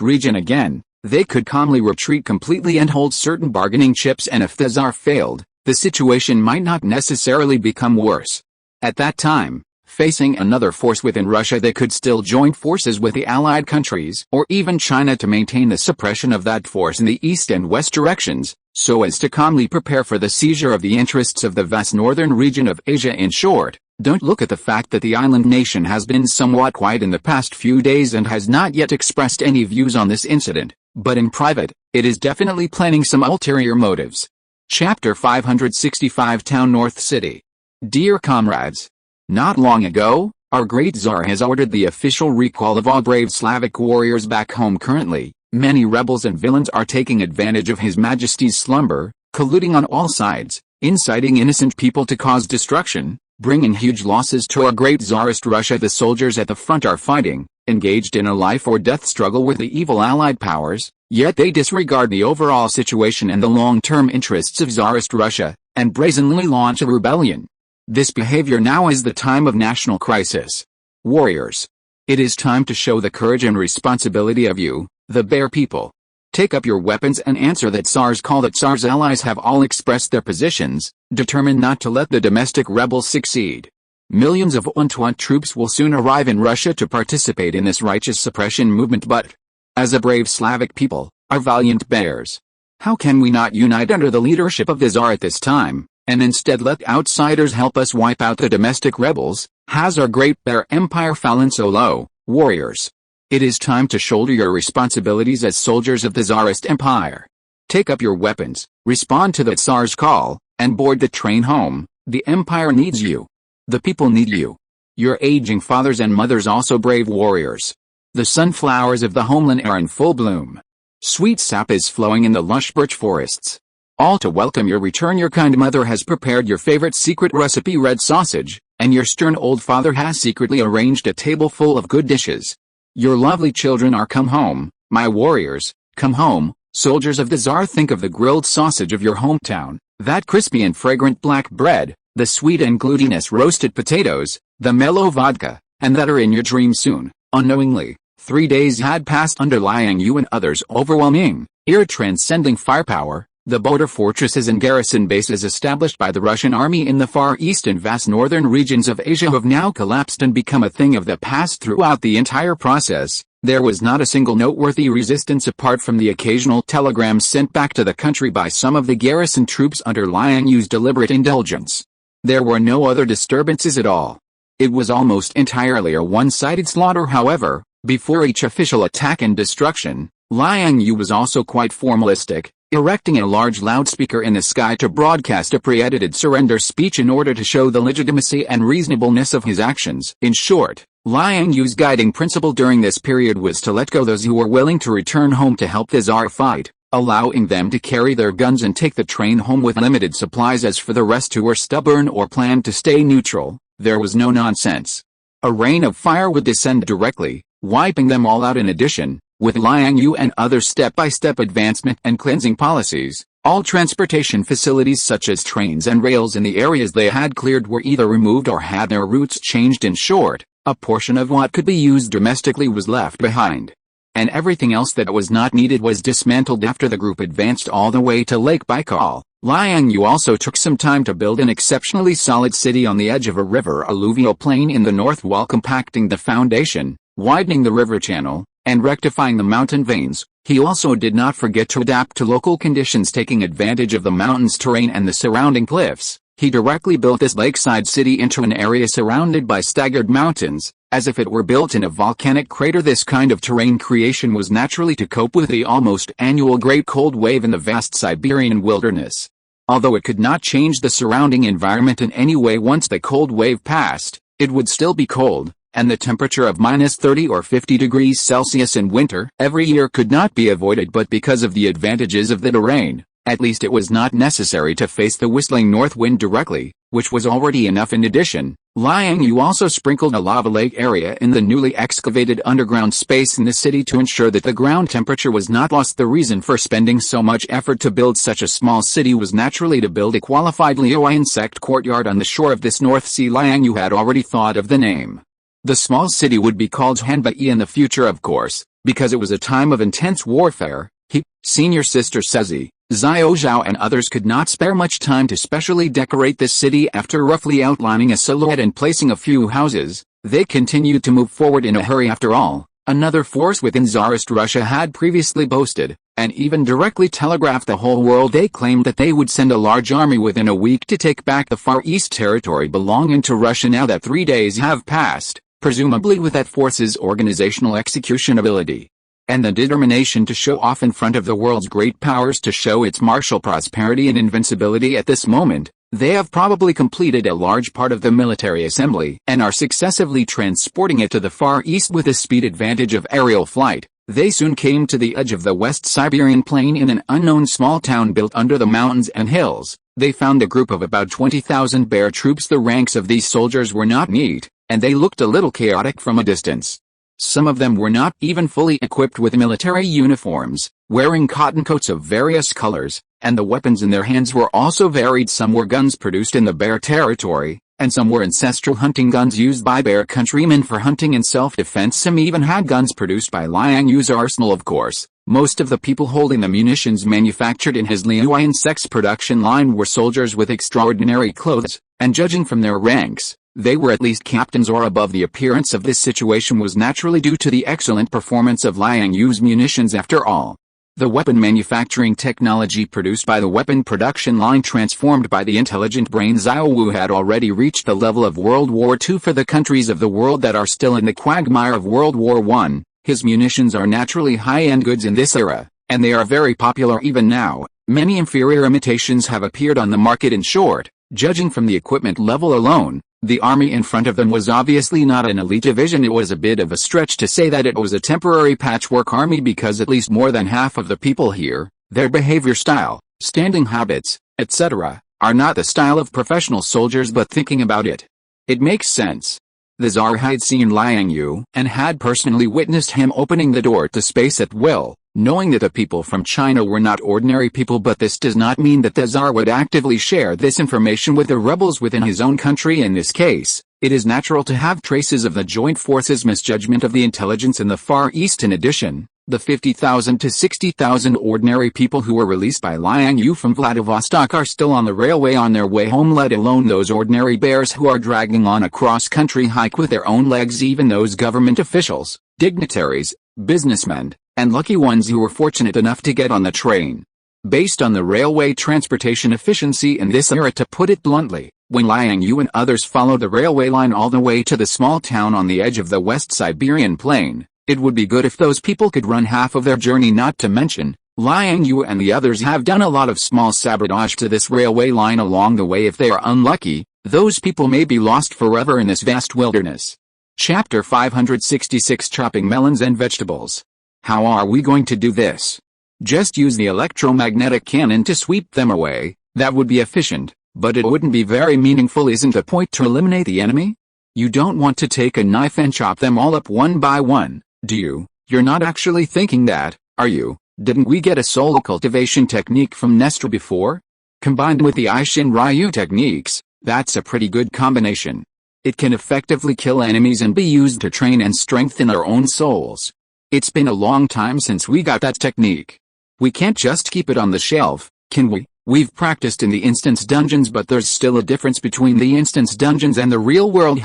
region again, they could calmly retreat completely and hold certain bargaining chips, and if the Tsar failed, the situation might not necessarily become worse. At that time, facing another force within Russia, they could still join forces with the allied countries or even China to maintain the suppression of that force in the east and west directions, so as to calmly prepare for the seizure of the interests of the vast northern region of Asia. In short, don't look at the fact that the island nation has been somewhat quiet in the past few days and has not yet expressed any views on this incident, but in private, it is definitely planning some ulterior motives. Chapter 565, Town North City. Dear comrades, not long ago, our great Tsar has ordered the official recall of all brave Slavic warriors back home. Currently, many rebels and villains are taking advantage of His Majesty's slumber, colluding on all sides, inciting innocent people to cause destruction, bringing huge losses to our great Tsarist Russia. The soldiers at the front are fighting, engaged in a life-or-death struggle with the evil allied powers, yet they disregard the overall situation and the long-term interests of Tsarist Russia, and brazenly launch a rebellion. This behavior now is the time of national crisis. Warriors, it is time to show the courage and responsibility of you, the Bear people. Take up your weapons and answer that Tsar's call. The Tsar's allies have all expressed their positions, determined not to let the domestic rebels succeed. Millions of Entente troops will soon arrive in Russia to participate in this righteous suppression movement, but, as a brave Slavic people, our valiant bears, how can we not unite under the leadership of the Tsar at this time, and instead let outsiders help us wipe out the domestic rebels? Has our great bear empire fallen so low, warriors? It is time to shoulder your responsibilities as soldiers of the Tsarist Empire. Take up your weapons, respond to the Tsar's call, and board the train home. The empire needs you. The people need you. Your aging fathers and mothers, also brave warriors. The sunflowers of the homeland are in full bloom. Sweet sap is flowing in the lush birch forests. All to welcome your return. Your kind mother has prepared your favorite secret recipe, red sausage, and your stern old father has secretly arranged a table full of good dishes. Your lovely children are come home, my warriors, come home. Soldiers of the Tsar, think of the grilled sausage of your hometown, that crispy and fragrant black bread, the sweet and glutinous roasted potatoes, the mellow vodka, and that are in your dreams soon. Unknowingly, 3 days had passed under Liang Yue and others' overwhelming, ear-transcending firepower. The border fortresses and garrison bases established by the Russian army in the Far East and vast northern regions of Asia have now collapsed and become a thing of the past. Throughout the entire process, there was not a single noteworthy resistance apart from the occasional telegrams sent back to the country by some of the garrison troops under Liang Yue's deliberate indulgence. There were no other disturbances at all. It was almost entirely a one-sided slaughter. However, before each official attack and destruction, Liang Yue was also quite formalistic, erecting a large loudspeaker in the sky to broadcast a pre-edited surrender speech in order to show the legitimacy and reasonableness of his actions. In short, Liang Yue's guiding principle during this period was to let go those who were willing to return home to help the Tsar fight, allowing them to carry their guns and take the train home with limited supplies. As for the rest who were stubborn or planned to stay neutral, there was no nonsense. A rain of fire would descend directly, wiping them all out. In addition, with Liang Yue and other step-by-step advancement and cleansing policies, all transportation facilities such as trains and rails in the areas they had cleared were either removed or had their routes changed. In short, a portion of what could be used domestically was left behind, and everything else that was not needed was dismantled. After the group advanced all the way to Lake Baikal, Liang Yue also took some time to build an exceptionally solid city on the edge of a river alluvial plain in the north while compacting the foundation, widening the river channel, and rectifying the mountain veins. He also did not forget to adapt to local conditions, taking advantage of the mountain's terrain and the surrounding cliffs. He directly built this lakeside city into an area surrounded by staggered mountains, as if it were built in a volcanic crater. This kind of terrain creation was naturally to cope with the almost annual great cold wave in the vast Siberian wilderness. Although it could not change the surrounding environment in any way once the cold wave passed, it would still be cold, and the temperature of -30 or 50 degrees Celsius in winter every year could not be avoided, but because of the advantages of the terrain, at least it was not necessary to face the whistling north wind directly, which was already enough. In addition, Liang Yue also sprinkled a lava lake area in the newly excavated underground space in the city to ensure that the ground temperature was not lost. The reason for spending so much effort to build such a small city was naturally to build a qualified Liu insect courtyard on the shore of this North Sea. Liang Yue had already thought of the name. The small city would be called Hanbai in the future, of course, because it was a time of intense warfare. He, senior sister Sezi, Xiao Zhao and others could not spare much time to specially decorate this city. After roughly outlining a silhouette and placing a few houses, they continued to move forward in a hurry. After all, another force within Tsarist Russia had previously boasted, and even directly telegraphed the whole world. They claimed that they would send a large army within a week to take back the Far East territory belonging to Russia. Now that 3 days have passed, presumably with that force's organizational execution ability and the determination to show off in front of the world's great powers to show its martial prosperity and invincibility at this moment, they have probably completed a large part of the military assembly and are successively transporting it to the Far East with a speed advantage of aerial flight. They soon came to the edge of the West Siberian plain in an unknown small town built under the mountains and hills. They found a group of about 20,000 bear troops. The ranks of these soldiers were not neat, and they looked a little chaotic from a distance. Some of them were not even fully equipped with military uniforms, wearing cotton coats of various colors, and the weapons in their hands were also varied. Some were guns produced in the bear territory, and some were ancestral hunting guns used by bear countrymen for hunting and self-defense. Some even had guns produced by Liang Yue's arsenal. Of course, most of the people holding the munitions manufactured in his Liu insects production line were soldiers with extraordinary clothes, and judging from their ranks, they were at least captains or above. The appearance of this situation was naturally due to the excellent performance of Liang Yue's munitions. After all, the weapon manufacturing technology produced by the weapon production line transformed by the intelligent brain Xiao Wu had already reached the level of World War II. For the countries of the world that are still in the quagmire of World War I, his munitions are naturally high-end goods in this era, and they are very popular even now. Many inferior imitations have appeared on the market. In short, judging from the equipment level alone, the army in front of them was obviously not an elite division. It was a bit of a stretch to say that it was a temporary patchwork army, because at least more than half of the people here, their behavior style, standing habits, etc., are not the style of professional soldiers. But thinking about it, it makes sense. The Tsar had seen Liang Yue and had personally witnessed him opening the door to space at will, knowing that the people from China were not ordinary people. But this does not mean that the Tsar would actively share this information with the rebels within his own country. In this case, it is natural to have traces of the joint forces misjudgment of the intelligence in the Far East. In addition, the 50,000 to 60,000 ordinary people who were released by Liang Yue from Vladivostok are still on the railway on their way home, let alone those ordinary bears who are dragging on a cross-country hike with their own legs. Even those government officials, dignitaries, businessmen, and lucky ones who were fortunate enough to get on the train. Based on the railway transportation efficiency in this era, to put it bluntly, when Liang Yue and others followed the railway line all the way to the small town on the edge of the West Siberian plain, it would be good if those people could run half of their journey. Not to mention, Liang Yue and the others have done a lot of small sabotage to this railway line along the way. If they are unlucky, those people may be lost forever in this vast wilderness. Chapter 566: Chopping Melons and Vegetables. How are we going to do this? Just use the electromagnetic cannon to sweep them away. That would be efficient, but it wouldn't be very meaningful. Isn't the point to eliminate the enemy? You don't want to take a knife and chop them all up one by one, do you? You're not actually thinking that, are you? Didn't we get a soul cultivation technique from Nestor before? Combined with the Aishin Ryu techniques, that's a pretty good combination. It can effectively kill enemies and be used to train and strengthen our own souls. It's been a long time since we got that technique. We can't just keep it on the shelf, can we? We've practiced in the instance dungeons, but there's still a difference between the instance dungeons and the real world.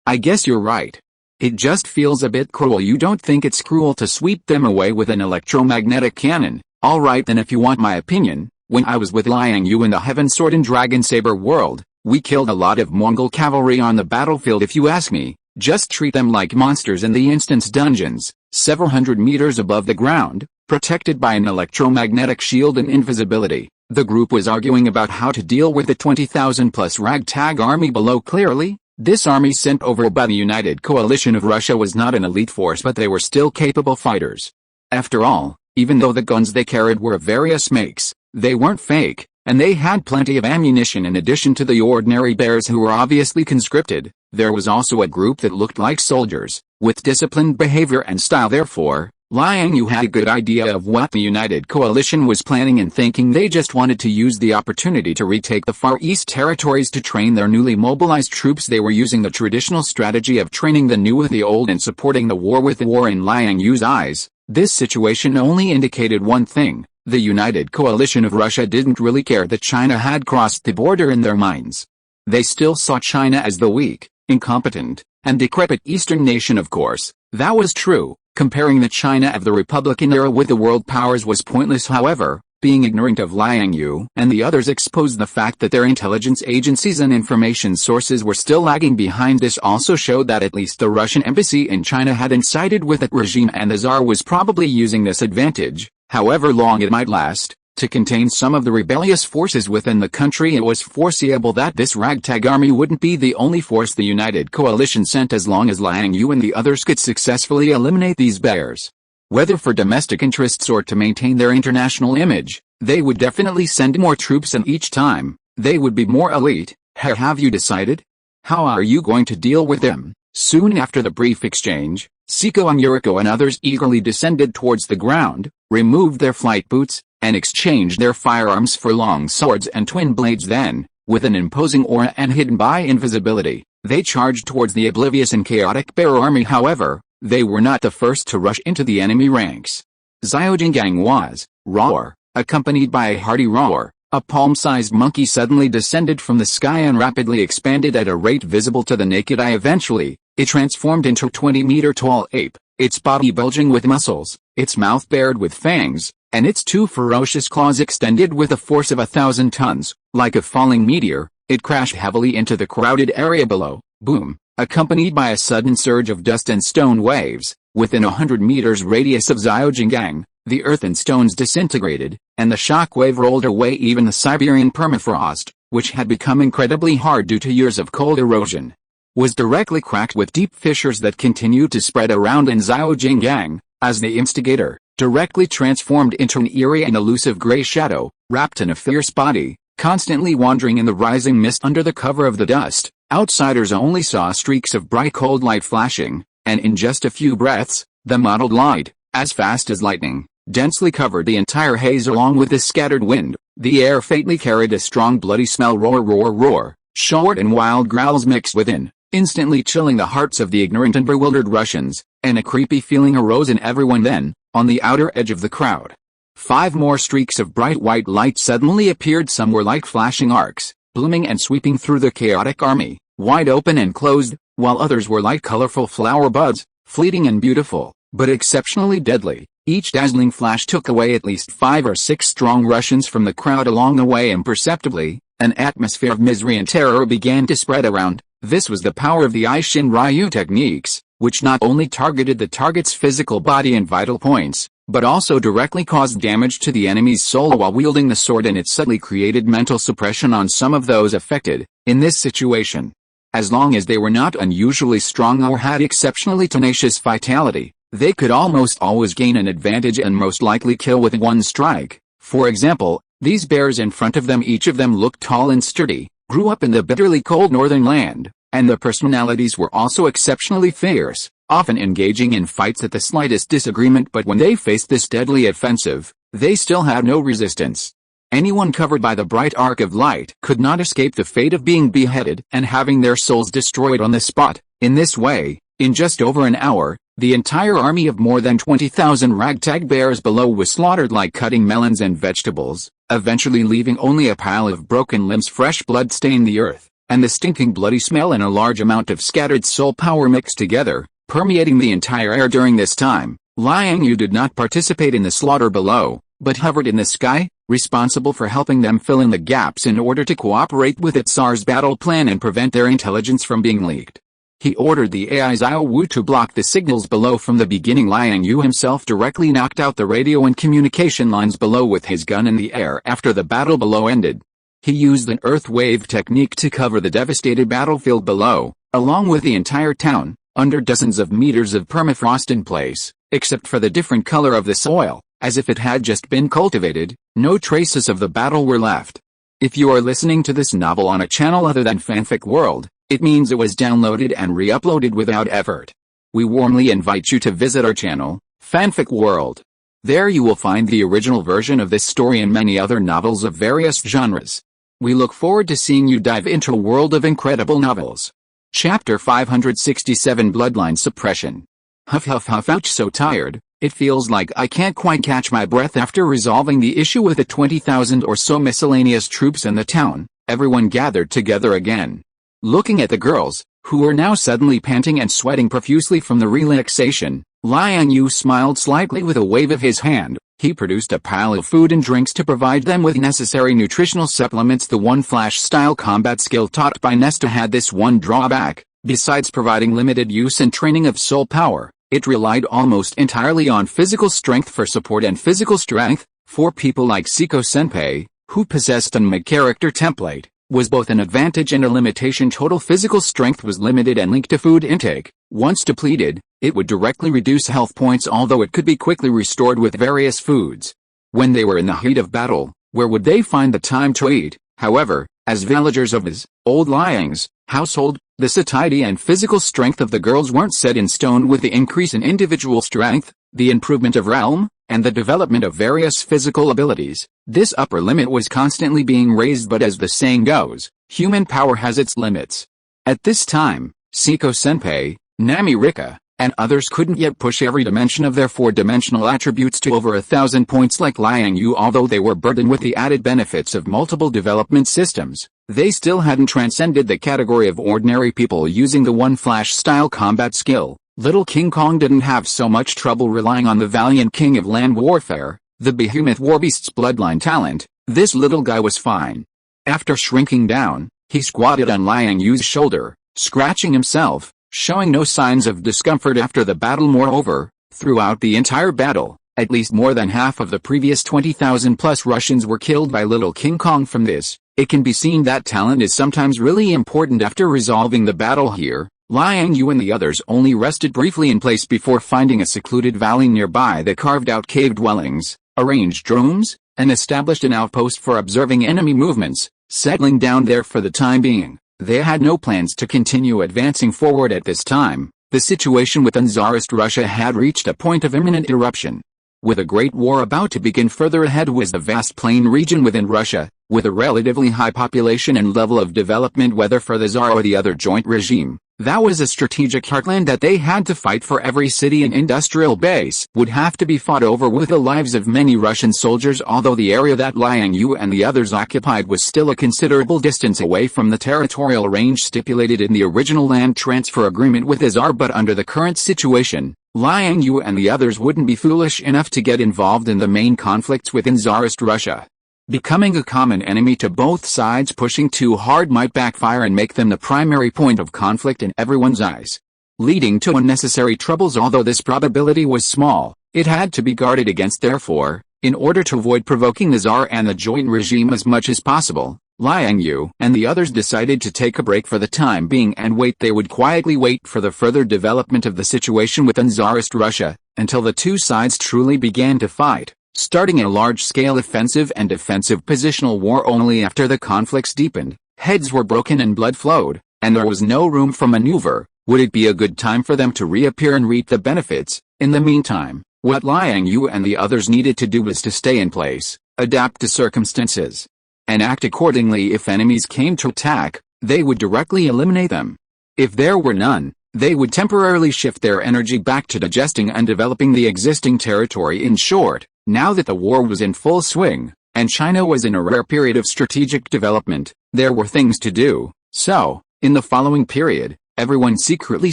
I guess you're right. It just feels a bit cruel. You don't think it's cruel to sweep them away with an electromagnetic cannon? Alright then, if you want my opinion, when I was with Liang Yue in the Heaven Sword and Dragon Saber world, we killed a lot of Mongol cavalry on the battlefield. If you ask me, just treat them like monsters in the instance dungeons, several hundred meters above the ground, protected by an electromagnetic shield and invisibility. The group was arguing about how to deal with the 20,000 plus ragtag army below. Clearly, This army sent over by the United Coalition of Russia was not an elite force, but they were still capable fighters. After all, even though the guns they carried were of various makes, they weren't fake, and they had plenty of ammunition in addition to the ordinary bears who were obviously conscripted. There was also a group that looked like soldiers, with disciplined behavior and style. Therefore, Liang Yue had a good idea of what the United Coalition was planning and thinking they just wanted to use the opportunity to retake the Far East territories to train their newly mobilized troops. They were using the traditional strategy of training the new with the old and supporting the war with the war. In Liang Yue's eyes, this situation only indicated one thing: the United Coalition of Russia didn't really care that China had crossed the border in their minds. They still saw China as the weak, incompetent, and decrepit Eastern nation. Of course, that was true. Comparing the China of the Republican era with the world powers was pointless. However, being ignorant of Liang Yue and the others exposed the fact that their intelligence agencies and information sources were still lagging behind. This also showed that at least the Russian embassy in China had sided with that regime, and the Tsar was probably using this advantage, however long it might last, to contain some of the rebellious forces within the country. It was foreseeable that this ragtag army wouldn't be the only force the United Coalition sent as long as Liang Yue and the others could successfully eliminate these bears. Whether for domestic interests or to maintain their international image, they would definitely send more troops, and each time, they would be more elite. Have you decided? How are you going to deal with them? Soon after the brief exchange, Siko and Yuriko and others eagerly descended towards the ground, removed their flight boots, and exchanged their firearms for long swords and twin blades. Then, with an imposing aura and hidden by invisibility, they charged towards the oblivious and chaotic bear army. However, they were not the first to rush into the enemy ranks. Xiao Jinggang was, roar, accompanied by a hearty roar. A palm-sized monkey suddenly descended from the sky and rapidly expanded at a rate visible to the naked eye. Eventually, it transformed into a 20-meter-tall ape, its body bulging with muscles, its mouth bared with fangs, and its two ferocious claws extended with a force of 1,000 tons. Like a falling meteor, it crashed heavily into the crowded area below. Boom! Accompanied by a sudden surge of dust and stone waves, within 100 meters radius of Xiao Jinggang, the earth and stones disintegrated, and the shock wave rolled away even the Siberian permafrost, which had become incredibly hard due to years of cold erosion, was directly cracked with deep fissures that continued to spread around. In Xiao Jinggang, as the instigator, directly transformed into an eerie and elusive gray shadow, wrapped in a fierce body, constantly wandering in the rising mist under the cover of the dust. Outsiders only saw streaks of bright cold light flashing, and in just a few breaths, the mottled light, as fast as lightning, densely covered the entire haze. Along with the scattered wind, the air faintly carried a strong bloody smell. Roar, roar, roar. Short and wild growls mixed within, instantly chilling the hearts of the ignorant and bewildered Russians, and a creepy feeling arose in everyone. Then, on the outer edge of the crowd, 5 more streaks of bright white light suddenly appeared. Some were like flashing arcs, blooming and sweeping through the chaotic army, wide open and closed, while others were like colorful flower buds, fleeting and beautiful, but exceptionally deadly. Each dazzling flash took away at least 5 or 6 strong Russians from the crowd. Along the way, imperceptibly, an atmosphere of misery and terror began to spread around. This was the power of the Aishin Ryu techniques, which not only targeted the target's physical body and vital points, but also directly caused damage to the enemy's soul while wielding the sword, and it subtly created mental suppression on some of those affected. In this situation, as long as they were not unusually strong or had exceptionally tenacious vitality, they could almost always gain an advantage and most likely kill with one strike. For example, these bears in front of them, each of them looked tall and sturdy, grew up in the bitterly cold northern land, and their personalities were also exceptionally fierce, often engaging in fights at the slightest disagreement. But when they faced this deadly offensive, they still had no resistance. Anyone covered by the bright arc of light could not escape the fate of being beheaded and having their souls destroyed on the spot. In this way, in just over an hour, the entire army of more than 20,000 ragtag bears below was slaughtered like cutting melons and vegetables, eventually leaving only a pile of broken limbs. Fresh blood stained the earth, and the stinking bloody smell and a large amount of scattered soul power mixed together, permeating the entire air. During this time, Liang Yue did not participate in the slaughter below, but hovered in the sky, responsible for helping them fill in the gaps in order to cooperate with its Tsar's battle plan and prevent their intelligence from being leaked. He ordered the AI Xiao Wu to block the signals below from the beginning. Liang Yue himself directly knocked out the radio and communication lines below with his gun in the air after the battle below ended. He used an earth wave technique to cover the devastated battlefield below, along with the entire town, under dozens of meters of permafrost in place, except for the different color of the soil, as if it had just been cultivated. No traces of the battle were left. If you are listening to this novel on a channel other than Fanfic World, it means it was downloaded and re-uploaded without effort. We warmly invite you to visit our channel, Fanfic World. There you will find the original version of this story and many other novels of various genres. We look forward to seeing you dive into a world of incredible novels. Chapter 567 Bloodline Suppression. Huff huff huff, ouch, so tired. It feels like I can't quite catch my breath after resolving the issue with the 20,000 or so miscellaneous troops in the town. Everyone gathered together again. Looking at the girls, who were now suddenly panting and sweating profusely from the relaxation, Liang Yue smiled slightly with a wave of his hand. He produced a pile of food and drinks to provide them with necessary nutritional supplements. The one flash-style combat skill taught by Nesta had this one drawback. Besides providing limited use and training of soul power, it relied almost entirely on physical strength for support and physical strength. For people like Seiko-senpai, who possessed a MAG character template, was both an advantage and a limitation. Total physical strength was limited and linked to food intake. Once depleted, it would directly reduce health points, although it could be quickly restored with various foods. When they were in the heat of battle, where would they find the time to eat? However, as villagers of his, old Liang's, household, the satiety and physical strength of the girls weren't set in stone. With the increase in individual strength, the improvement of realm, and the development of various physical abilities, this upper limit was constantly being raised. But as the saying goes, human power has its limits. At this time, Seiko-senpai, Nami Rika, and others couldn't yet push every dimension of their four-dimensional attributes to over 1,000 points like Liang Yue. Although they were burdened with the added benefits of multiple development systems, they still hadn't transcended the category of ordinary people using the one flash-style combat skill. Little King Kong didn't have so much trouble relying on the valiant king of land warfare, the behemoth warbeast's bloodline talent. This little guy was fine. After shrinking down, he squatted on Liang Yue's shoulder, scratching himself, showing no signs of discomfort after the battle. Moreover, throughout the entire battle, at least more than half of the previous 20,000 plus Russians were killed by Little King Kong. From this, it can be seen that talent is sometimes really important. After resolving the battle here, Liang Yue and the others only rested briefly in place before finding a secluded valley nearby that carved out cave dwellings, arranged rooms, and established an outpost for observing enemy movements. Settling down there for the time being, they had no plans to continue advancing forward at this time. The situation within Tsarist Russia had reached a point of imminent eruption. With a great war about to begin, further ahead was the vast plain region within Russia, with a relatively high population and level of development. Whether for the Tsar or the other joint regime, that was a strategic heartland that they had to fight for. Every city and industrial base would have to be fought over with the lives of many Russian soldiers. Although the area that Liang Yue and the others occupied was still a considerable distance away from the territorial range stipulated in the original land transfer agreement with the Tsar. But under the current situation, Liang Yue and the others wouldn't be foolish enough to get involved in the main conflicts within Tsarist Russia. Becoming a common enemy to both sides pushing too hard might backfire and make them the primary point of conflict in everyone's eyes, leading to unnecessary troubles. Although this probability was small, it had to be guarded against. Therefore, in order to avoid provoking the Tsar and the joint regime as much as possible, Liang Yue and the others decided to take a break for the time being and wait. They would quietly wait for the further development of the situation within Tsarist Russia, until the two sides truly began to fight, starting a large-scale offensive and defensive positional war. Only after the conflicts deepened, heads were broken and blood flowed, and there was no room for maneuver, would it be a good time for them to reappear and reap the benefits. In the meantime, what Liang Yue and the others needed to do was to stay in place, adapt to circumstances, and act accordingly. If enemies came to attack, they would directly eliminate them. If there were none, they would temporarily shift their energy back to digesting and developing the existing territory. In short, now that the war was in full swing, and China was in a rare period of strategic development, there were things to do. So, in the following period, everyone secretly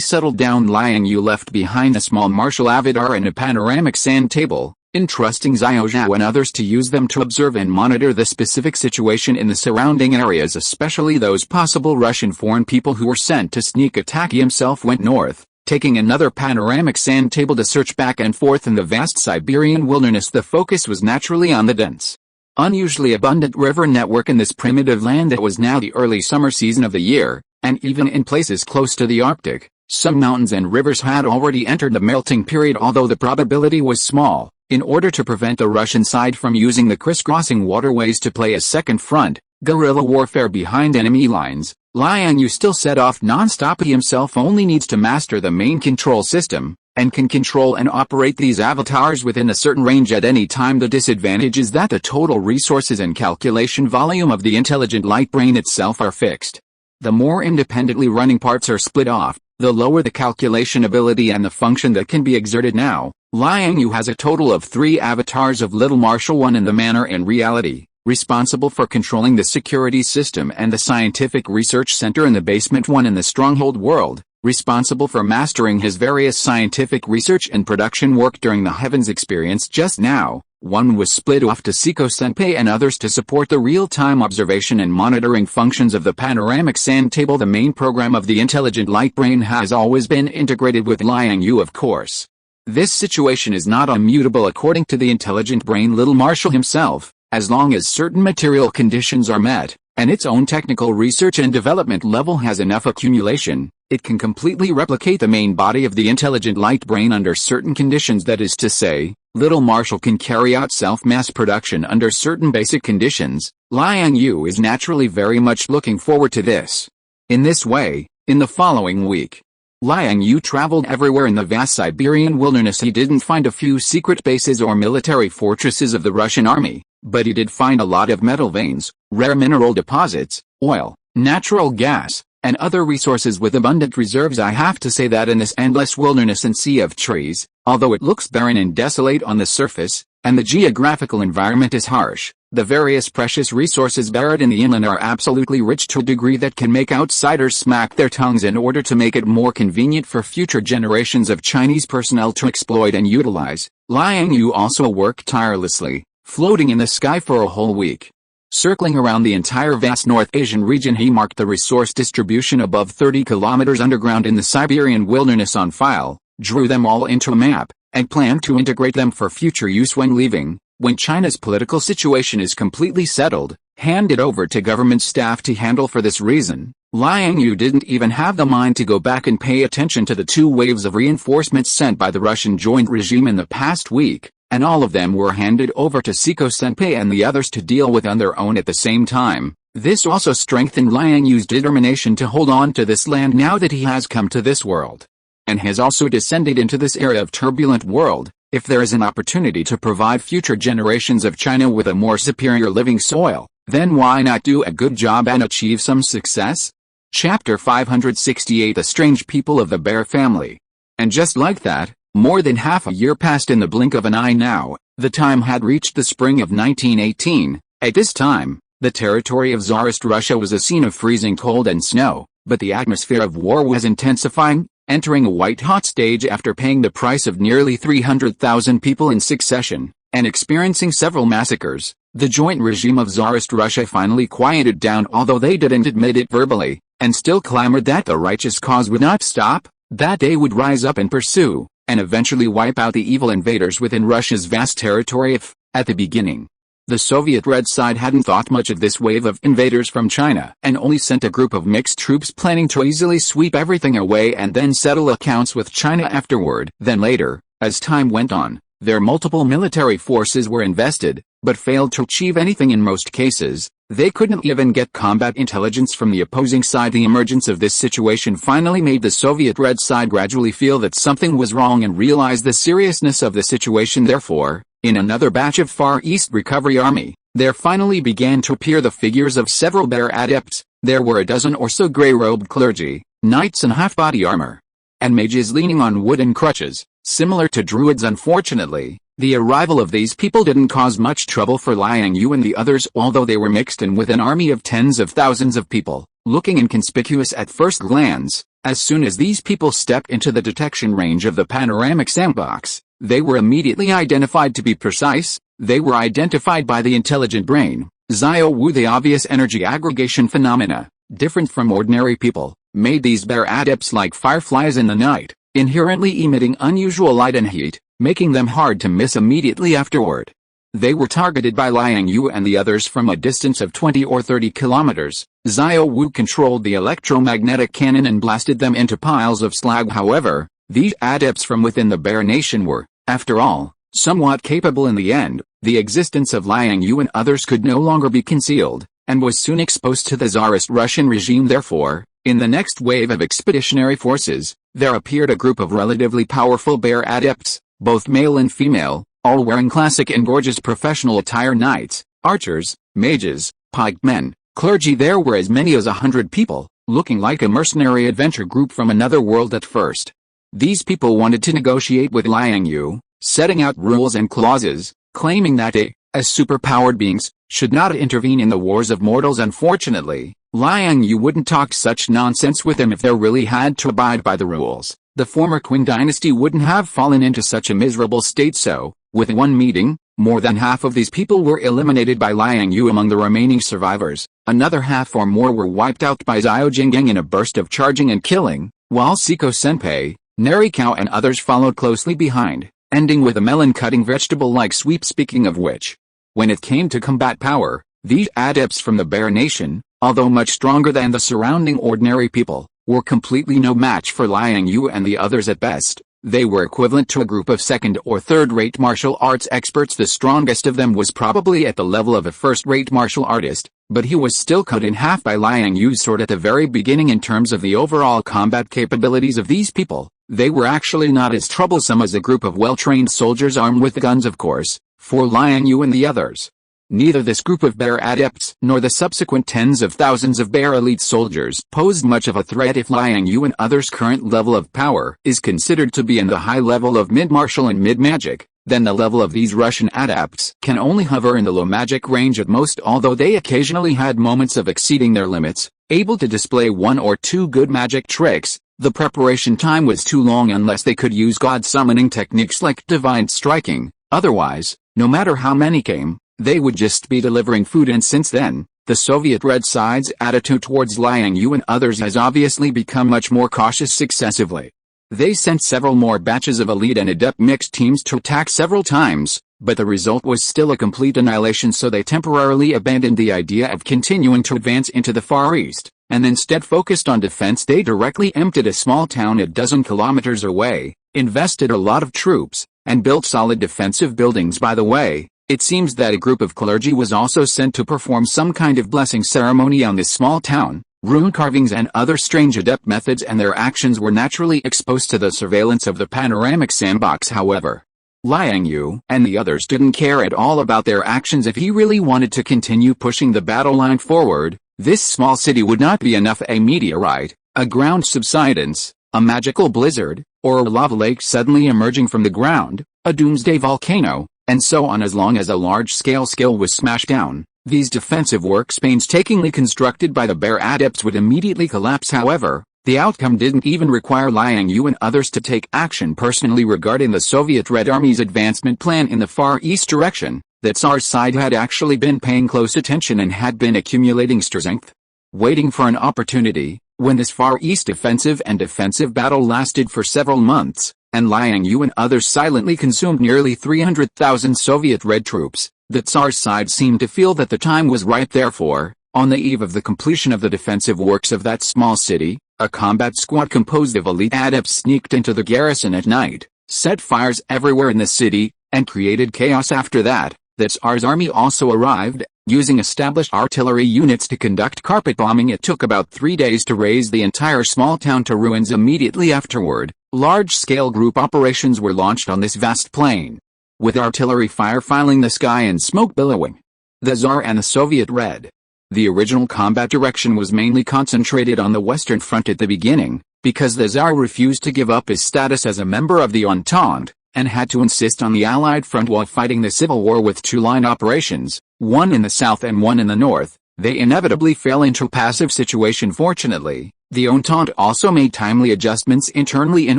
settled down. Liang Yue left behind a small martial avatar and a panoramic sand table, entrusting Xiao Zhao and others to use them to observe and monitor the specific situation in the surrounding areas, especially those possible Russian foreign people who were sent to sneak attack. He himself went north, taking another panoramic sand table to search back and forth in the vast Siberian wilderness. The focus was naturally on the dense, unusually abundant river network in this primitive land that was now the early summer season of the year, and even in places close to the Arctic, some mountains and rivers had already entered the melting period, although the probability was small. In order to prevent the Russian side from using the crisscrossing waterways to play a second front, guerrilla warfare behind enemy lines, Liang Yue still set off non-stop. He himself only needs to master the main control system, and can control and operate these avatars within a certain range at any time. The disadvantage is that the total resources and calculation volume of the intelligent light brain itself are fixed. The more independently running parts are split off, the lower the calculation ability and the function that can be exerted. Now, Liang Yue has a total of 3 avatars of Little Marshal, one in the manner and reality, responsible for controlling the security system and the scientific research center in the basement, one in the stronghold world, responsible for mastering his various scientific research and production work during the Heavens experience just now. One was split off to Seiko-senpai and others to support the real-time observation and monitoring functions of the panoramic sand table. The main program of the intelligent light brain has always been integrated with Liang Yue, of course. This situation is not immutable according to the intelligent brain Little Marshal himself, as long as certain material conditions are met, and its own technical research and development level has enough accumulation, it can completely replicate the main body of the intelligent light brain under certain conditions. That is to say, Little Marshal can carry out self-mass production under certain basic conditions. Liang Yue is naturally very much looking forward to this. In this way, in the following week, Liang Yue traveled everywhere in the vast Siberian wilderness. He didn't find a few secret bases or military fortresses of the Russian army, but he did find a lot of metal veins, rare mineral deposits, oil, natural gas, and other resources with abundant reserves. I have to say that in this endless wilderness and sea of trees, although it looks barren and desolate on the surface, and the geographical environment is harsh, the various precious resources buried in the inland are absolutely rich to a degree that can make outsiders smack their tongues in order to make it more convenient for future generations of Chinese personnel to exploit and utilize. Liang Yue also worked tirelessly, floating in the sky for a whole week. Circling around the entire vast North Asian region, he marked the resource distribution above 30 kilometers underground in the Siberian wilderness on file, drew them all into a map, and planned to integrate them for future use when leaving. When China's political situation is completely settled, hand it over to government staff to handle. For this reason, Liang Yue didn't even have the mind to go back and pay attention to the 2 waves of reinforcements sent by the Russian joint regime in the past week, and all of them were handed over to Seiko-senpai and the others to deal with on their own at the same time. This also strengthened Liang Yue's determination to hold on to this land now that he has come to this world, and has also descended into this area of turbulent world. If there is an opportunity to provide future generations of China with a more superior living soil, then why not do a good job and achieve some success? Chapter 568: The Strange People of the Bear Family. And just like that, more than half a year passed in the blink of an eye now. The time had reached the spring of 1918. At this time, the territory of Tsarist Russia was a scene of freezing cold and snow, but the atmosphere of war was intensifying, entering a white-hot stage after paying the price of nearly 300,000 people in succession, and experiencing several massacres. The joint regime of Tsarist Russia finally quieted down, although they didn't admit it verbally, and still clamored that the righteous cause would not stop, that they would rise up and pursue, and eventually wipe out the evil invaders within Russia's vast territory. If, at the beginning, the Soviet Red side hadn't thought much of this wave of invaders from China, and only sent a group of mixed troops planning to easily sweep everything away and then settle accounts with China afterward. Then later, as time went on, their multiple military forces were invested, but failed to achieve anything in most cases. They couldn't even get combat intelligence from the opposing side. The emergence of this situation finally made the Soviet Red side gradually feel that something was wrong and realize the seriousness of the situation. Therefore, in another batch of Far East Recovery Army, there finally began to appear the figures of several bear adepts. There were a dozen or so gray-robed clergy, knights in half-body armor, and mages leaning on wooden crutches, similar to druids. Unfortunately, the arrival of these people didn't cause much trouble for Liang Yue and the others, although they were mixed in with an army of tens of thousands of people, looking inconspicuous at first glance. As soon as these people stepped into the detection range of the panoramic sandbox, they were immediately identified. To be precise, they were identified by the intelligent brain, Xiao Wu. The obvious energy aggregation phenomena, different from ordinary people, made these bear adepts like fireflies in the night, inherently emitting unusual light and heat, making them hard to miss immediately afterward. They were targeted by Liang Yue and the others from a distance of 20 or 30 kilometers. Xiao Wu controlled the electromagnetic cannon and blasted them into piles of slag. However, these adepts from within the Bear Nation were, after all, somewhat capable in the end. The existence of Liang Yue and others could no longer be concealed, and was soon exposed to the Tsarist Russian regime. Therefore, in the next wave of expeditionary forces, there appeared a group of relatively powerful bear adepts, both male and female, all wearing classic and gorgeous professional attire: knights, archers, mages, pikemen, clergy. There were as many as 100 people, looking like a mercenary adventure group from another world at first. These people wanted to negotiate with Liang Yue, setting out rules and clauses, claiming that they, as superpowered beings, should not intervene in the wars of mortals. Unfortunately, Liang Yue wouldn't talk such nonsense with them if they really had to abide by the rules. The former Qing dynasty wouldn't have fallen into such a miserable state. So, with one meeting, more than half of these people were eliminated by Liang Yue. Among the remaining survivors, another half or more were wiped out by Xiao Jinggang in a burst of charging and killing, while Siko Senpei, Narikao and others followed closely behind, ending with a melon-cutting vegetable-like sweep. Speaking of which, when it came to combat power, these adepts from the Bear Nation, although much stronger than the surrounding ordinary people, were completely no match for Liang Yue and the others. At best, they were equivalent to a group of second- or third-rate martial arts experts. The strongest of them was probably at the level of a first-rate martial artist, but he was still cut in half by Liang Yue's sword at the very beginning. In terms of the overall combat capabilities of these people, they were actually not as troublesome as a group of well-trained soldiers armed with guns, of course, for Liang Yue and the others. Neither this group of bear adepts nor the subsequent tens of thousands of bear elite soldiers posed much of a threat if Liang Yue and others' current level of power is considered to be in the high level of mid-martial and mid-magic. Then the level of these Russian adepts can only hover in the low magic range at most, although they occasionally had moments of exceeding their limits, able to display one or two good magic tricks. The preparation time was too long unless they could use god summoning techniques like divine striking. Otherwise, no matter how many came, they would just be delivering food. And since then, the Soviet Red side's attitude towards Liang Yue and others has obviously become much more cautious successively. They sent several more batches of elite and adept mixed teams to attack several times, but the result was still a complete annihilation. So they temporarily abandoned the idea of continuing to advance into the Far East, and instead focused on defense. They directly emptied a small town a dozen kilometers away, invested a lot of troops, and built solid defensive buildings. By the way, it seems that a group of clergy was also sent to perform some kind of blessing ceremony on this small town. Rune carvings and other strange adept methods and their actions were naturally exposed to the surveillance of the panoramic sandbox. However, Liang Yue and the others didn't care at all about their actions. If he really wanted to continue pushing the battle line forward, this small city would not be enough. A meteorite, a ground subsidence, a magical blizzard, or a lava lake suddenly emerging from the ground, a doomsday volcano, and so on. As long as a large-scale skill was smashed down, these defensive works painstakingly constructed by the bear adepts would immediately collapse. However, the outcome didn't even require Liang Yue and others to take action personally regarding the Soviet Red Army's advancement plan in the Far East direction. The Tsar's side had actually been paying close attention and had been accumulating strength, waiting for an opportunity. When this Far East offensive and defensive battle lasted for several months, and Liang Yue and others silently consumed nearly 300,000 Soviet Red troops, the Tsar's side seemed to feel that the time was ripe. Therefore, on the eve of the completion of the defensive works of that small city, a combat squad composed of elite adepts sneaked into the garrison at night, set fires everywhere in the city, and created chaos. After that, the Tsar's army also arrived, using established artillery units to conduct carpet bombing. It took about 3 days to raze the entire small town to ruins. Immediately afterward, large-scale group operations were launched on this vast plain, with artillery fire filling the sky and smoke billowing. The Tsar and the Soviet Red. The original combat direction was mainly concentrated on the Western Front at the beginning, because the Tsar refused to give up his status as a member of the Entente, and had to insist on the Allied front while fighting the civil war with two-line operations, one in the south and one in the north. They inevitably fell into a passive situation. Fortunately, the Entente also made timely adjustments internally in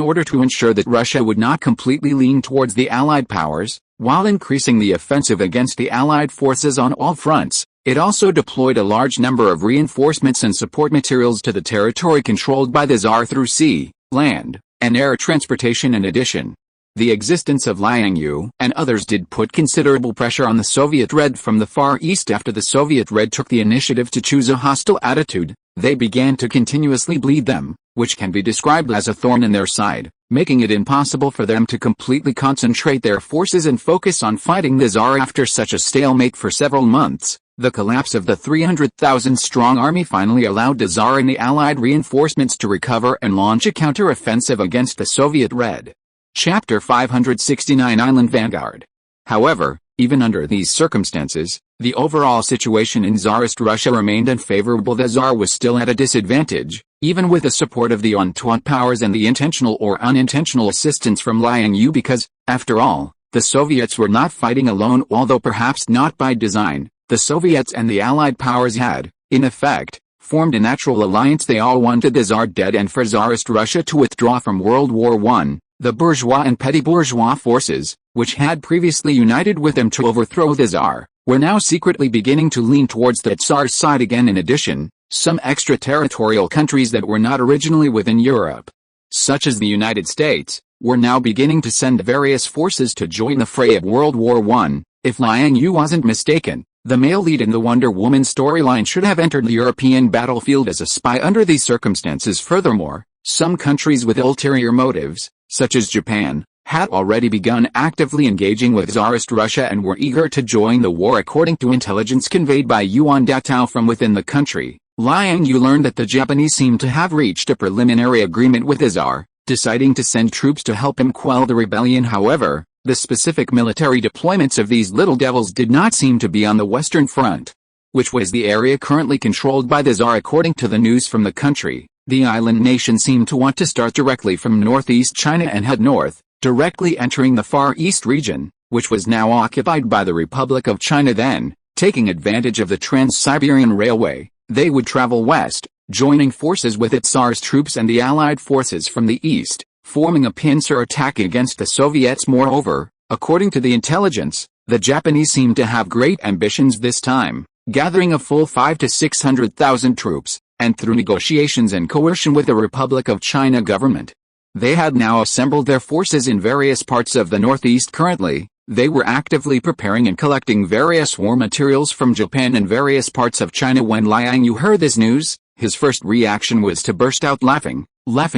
order to ensure that Russia would not completely lean towards the Allied powers, while increasing the offensive against the Allied forces on all fronts. It also deployed a large number of reinforcements and support materials to the territory controlled by the Tsar through sea, land, and air transportation. In addition, The existence of Liang Yue and others did put considerable pressure on the Soviet Red from the Far East. After the Soviet Red took the initiative to choose a hostile attitude, they began to continuously bleed them, which can be described as a thorn in their side, making it impossible for them to completely concentrate their forces and focus on fighting the Tsar. After such a stalemate for several months, the collapse of the 300,000-strong army finally allowed the Tsar and the Allied reinforcements to recover and launch a counter-offensive against the Soviet Red. Chapter 569 Island Vanguard. However, even under these circumstances, the overall situation in Tsarist Russia remained unfavorable. The Tsar was still at a disadvantage, even with the support of the Entente powers and the intentional or unintentional assistance from Liang Yue, because, after all, the Soviets were not fighting alone. Although perhaps not by design, the Soviets and the Allied powers had, in effect, formed a natural alliance. They all wanted the Tsar dead and for Tsarist Russia to withdraw from World War I. The bourgeois and petty bourgeois forces, which had previously united with him to overthrow the Tsar, were now secretly beginning to lean towards the Tsar's side again. In addition, some extraterritorial countries that were not originally within Europe, such as the United States, were now beginning to send various forces to join the fray of World War I. If Liang Yue wasn't mistaken, the male lead in the Wonder Woman storyline should have entered the European battlefield as a spy under these circumstances. Furthermore, some countries with ulterior motives, such as Japan, had already begun actively engaging with Tsarist Russia and were eager to join the war. According to intelligence conveyed by Yuan Datao from within the country, Liang Yue learned that the Japanese seemed to have reached a preliminary agreement with the Tsar, deciding to send troops to help him quell the rebellion. However, the specific military deployments of these little devils did not seem to be on the Western Front, which was the area currently controlled by the Tsar. According to the news from the country, the island nation seemed to want to start directly from northeast China and head north, directly entering the Far East region, which was now occupied by the Republic of China. Then, taking advantage of the Trans-Siberian Railway, they would travel west, joining forces with its Tsar's troops and the Allied forces from the east, forming a pincer attack against the Soviets. Moreover, according to the intelligence, the Japanese seemed to have great ambitions this time, gathering a full 500,000 to 600,000 troops, and through negotiations and coercion with the Republic of China government, they had now assembled their forces in various parts of the northeast. Currently, they were actively preparing and collecting various war materials from Japan and various parts of China. When Liang Yue heard this news, his first reaction was to burst out laughing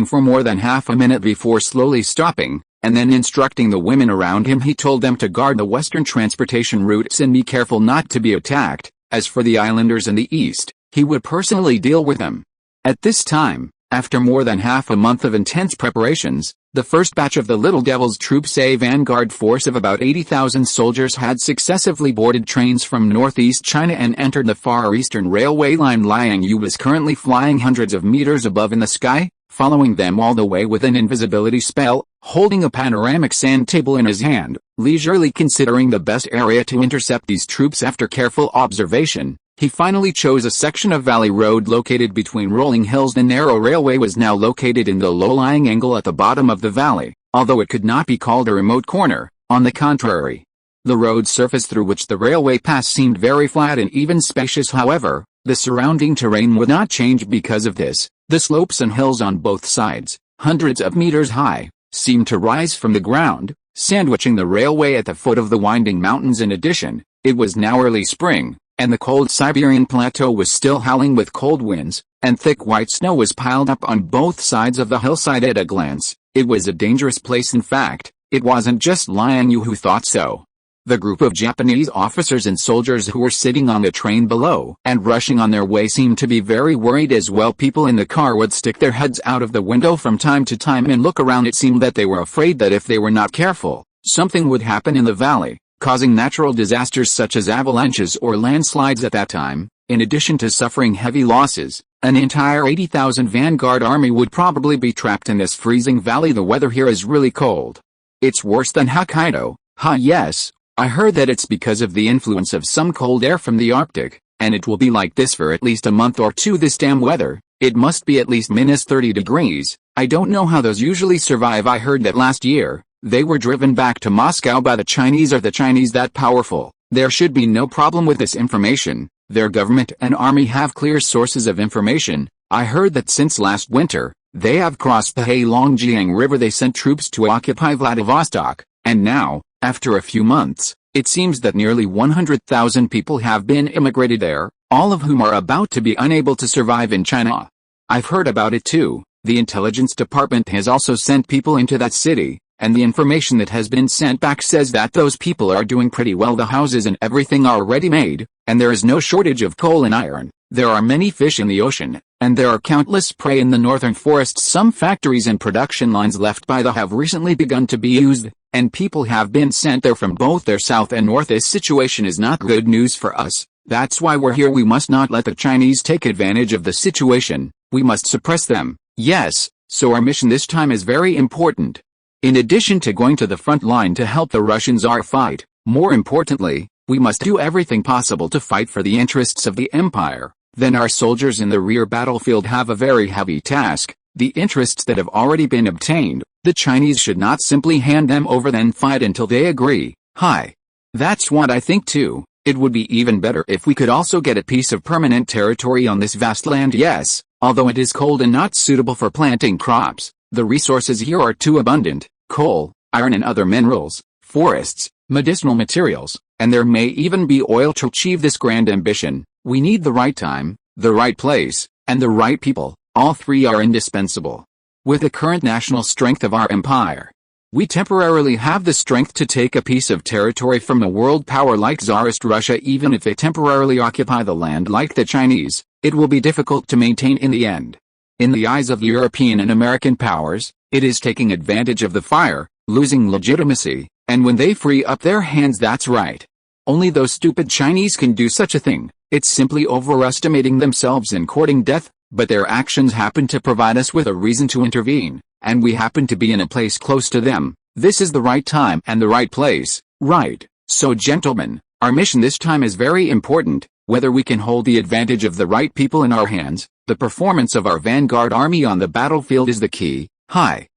for more than half a minute before slowly stopping, and then instructing the women around him. He told them to guard the western transportation routes and be careful not to be attacked. As for the islanders in the east, he would personally deal with them. At this time, after more than half a month of intense preparations, the first batch of the Little Devil's troops, a vanguard force of about 80,000 soldiers, had successively boarded trains from northeast China and entered the Far Eastern railway line. Liang Yue was currently flying hundreds of meters above in the sky, following them all the way with an invisibility spell, holding a panoramic sand table in his hand, leisurely considering the best area to intercept these troops. After careful observation, he finally chose a section of valley road located between rolling hills. The narrow railway was now located in the low-lying angle at the bottom of the valley, although it could not be called a remote corner. On the contrary, the road surface through which the railway passed seemed very flat and even spacious. However, the surrounding terrain would not change because of this. The slopes and hills on both sides, hundreds of meters high, seemed to rise from the ground, sandwiching the railway at the foot of the winding mountains. In addition, it was now early spring, and the cold Siberian plateau was still howling with cold winds, and thick white snow was piled up on both sides of the hillside. At a glance, it was a dangerous place. In fact, it wasn't just Liang Yue who thought so. The group of Japanese officers and soldiers who were sitting on the train below and rushing on their way seemed to be very worried as well. People in the car would stick their heads out of the window from time to time and look around. It seemed that they were afraid that if they were not careful, something would happen in the valley, causing natural disasters such as avalanches or landslides. At that time, in addition to suffering heavy losses, an entire 80,000 vanguard army would probably be trapped in this freezing valley. The weather here is really cold. It's worse than Hokkaido. Yes, I heard that it's because of the influence of some cold air from the Arctic, and it will be like this for at least a month or two. This damn weather, it must be at least minus 30 degrees. I don't know how those usually survive. I heard that last year, they were driven back to Moscow by the Chinese. Are the Chinese that powerful? There should be no problem with this information. Their government and army have clear sources of information. I heard that since last winter, They have crossed the Heilongjiang River. They sent troops to occupy Vladivostok, and now, after a few months, it seems that nearly 100,000 people have been immigrated there, all of whom are about to be unable to survive in China. I've heard about it too. The intelligence department has also sent people into that city, and the information that has been sent back says that those people are doing pretty well. The houses and everything are ready made, and there is no shortage of coal and iron. There are many fish in the ocean, and there are countless prey in the northern forests. Some factories and production lines left by the have recently begun to be used, and people have been sent there from both their south and north. This situation is not good news for us. That's why we're here. We must not let the Chinese take advantage of the situation. We must suppress them. Yes, so our mission this time is very important. In addition to going to the front line to help the Russians fight, more importantly, we must do everything possible to fight for the interests of the empire. Then our soldiers in the rear battlefield have a very heavy task, the interests that have already been obtained. The Chinese should not simply hand them over then fight until they agree. Hi. That's what I think too. It would be even better if we could also get a piece of permanent territory on this vast land. Yes, although it is cold and not suitable for planting crops, the resources here are too abundant: coal, iron and other minerals, forests, medicinal materials, and there may even be oil. To achieve this grand ambition, we need the right time, the right place, and the right people. All three are indispensable. With the current national strength of our empire, we temporarily have the strength to take a piece of territory from a world power like Tsarist Russia. Even if they temporarily occupy the land like the Chinese, it will be difficult to maintain in the end. In the eyes of European and American powers, it is taking advantage of the fire, losing legitimacy, and when they free up their hands, that's right. Only those stupid Chinese can do such a thing. It's simply overestimating themselves and courting death, but their actions happen to provide us with a reason to intervene, and we happen to be in a place close to them. This is the right time and the right place, right? So gentlemen, our mission this time is very important. Whether we can hold the advantage of the right people in our hands, the performance of our vanguard army on the battlefield is the key. Hi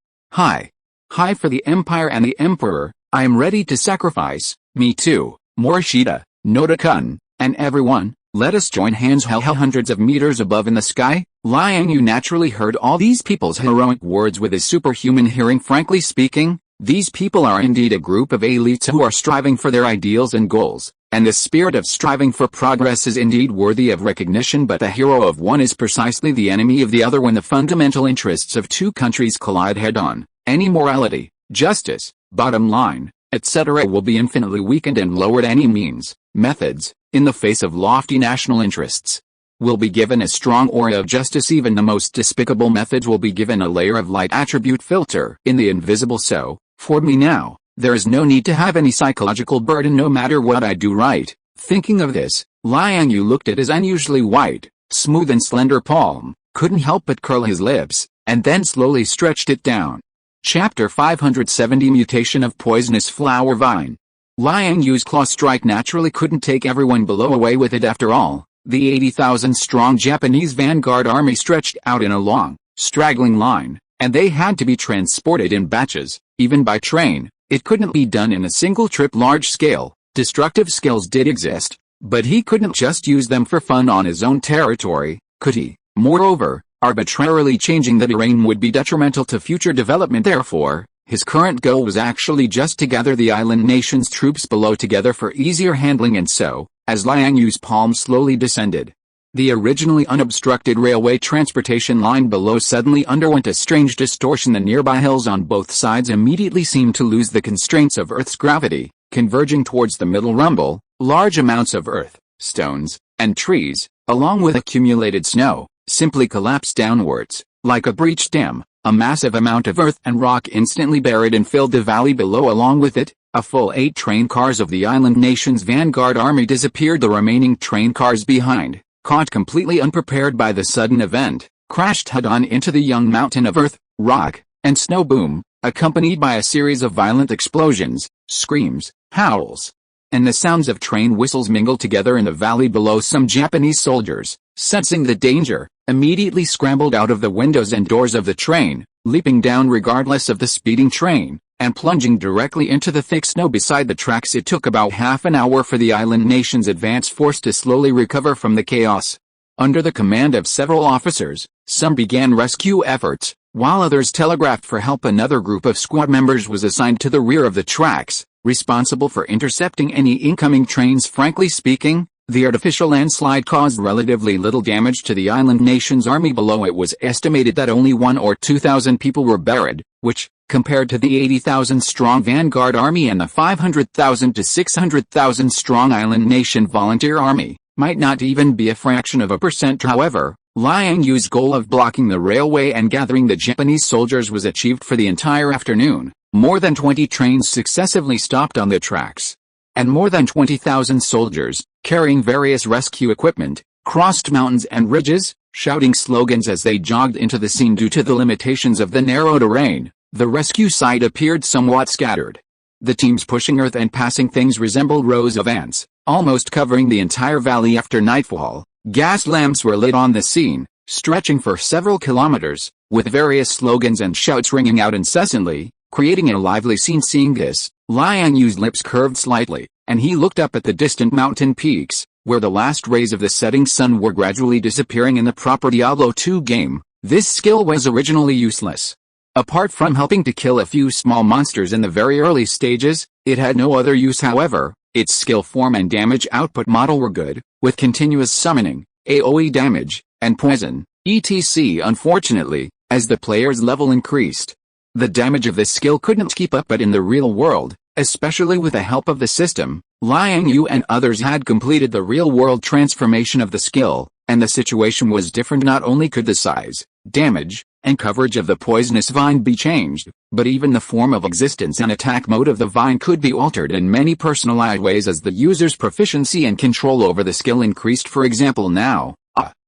for the empire and the emperor. I am ready to sacrifice. Me too, Morishita, Noda-kun, and everyone. Let us join hands. Hundreds of meters above in the sky, Liang Yue naturally heard all these people's heroic words with his superhuman hearing. Frankly speaking, these people are indeed a group of elites who are striving for their ideals and goals, and the spirit of striving for progress is indeed worthy of recognition. But the hero of one is precisely the enemy of the other. When the fundamental interests of two countries collide head-on, any morality, justice, bottom line, etc. will be infinitely weakened and lowered. Any means, methods, in the face of lofty national interests, will be given a strong aura of justice. Even the most despicable methods will be given a layer of light attribute filter in the invisible. So, for me now, there is no need to have any psychological burden no matter what I do, right? Thinking of this, Liang Yue looked at his unusually white, smooth and slender palm, couldn't help but curl his lips, and then slowly stretched it down. Chapter 570 Mutation of Poisonous Flower Vine. Liang Yue's claw strike naturally couldn't take everyone below away with it. After all, the 80,000-strong Japanese vanguard army stretched out in a long, straggling line, and they had to be transported in batches, even by train. It couldn't be done in a single trip. Large-scale, destructive skills did exist, but he couldn't just use them for fun on his own territory, could he? Moreover, arbitrarily changing the terrain would be detrimental to future development. Therefore, his current goal was actually just to gather the island nation's troops below together for easier handling. And so, as Liang Yue's palm slowly descended, the originally unobstructed railway transportation line below suddenly underwent a strange distortion. The nearby hills on both sides immediately seemed to lose the constraints of Earth's gravity, converging towards the middle rumble. Large amounts of earth, stones, and trees, along with accumulated snow, simply collapsed downwards, like a breached dam. A massive amount of earth and rock instantly buried and filled the valley below. Along with it, a full 8 train cars of the island nation's vanguard army disappeared. The remaining train cars behind, caught completely unprepared by the sudden event, crashed head-on into the young mountain of earth, rock, and snow boom, accompanied by a series of violent explosions, screams, howls, and the sounds of train whistles mingled together in the valley below. Some Japanese soldiers, sensing the danger, immediately scrambled out of the windows and doors of the train, leaping down regardless of the speeding train, and plunging directly into the thick snow beside the tracks. It took about half an hour for the island nation's advance force to slowly recover from the chaos. Under the command of several officers, some began rescue efforts, While others telegraphed for help, another group of squad members was assigned to the rear of the tracks, responsible for intercepting any incoming trains. Frankly speaking, the artificial landslide caused relatively little damage to the island nation's army below. It was estimated that only 1,000 or 2,000 people were buried, which, compared to the 80,000-strong Vanguard Army and the 500,000 to 600,000 strong island nation volunteer army, might not even be a fraction of a percent. However, Liang Yue's goal of blocking the railway and gathering the Japanese soldiers was achieved. For the entire afternoon, more than 20 trains successively stopped on the tracks, and more than 20,000 soldiers, carrying various rescue equipment, crossed mountains and ridges, shouting slogans as they jogged into the scene. Due to the limitations of the narrow terrain, the rescue site appeared somewhat scattered. The teams pushing earth and passing things resembled rows of ants, almost covering the entire valley. After nightfall, gas lamps were lit on the scene, stretching for several kilometers, with various slogans and shouts ringing out incessantly, creating a lively scene. Seeing this, Liang Yue's lips curved slightly, and he looked up at the distant mountain peaks, where the last rays of the setting sun were gradually disappearing. In the proper Diablo 2 game, this skill was originally useless. Apart from helping to kill a few small monsters in the very early stages, it had no other use. However, its skill form and damage output model were good, with continuous summoning, AoE damage, and poison, etc. Unfortunately, as the player's level increased, the damage of this skill couldn't keep up. But in the real world, especially with the help of the system, Liang Yue and others had completed the real-world transformation of the skill, and the situation was different. Not only could the size, damage, and coverage of the poisonous vine be changed, but even the form of existence and attack mode of the vine could be altered in many personalized ways as the user's proficiency and control over the skill increased. For example, now,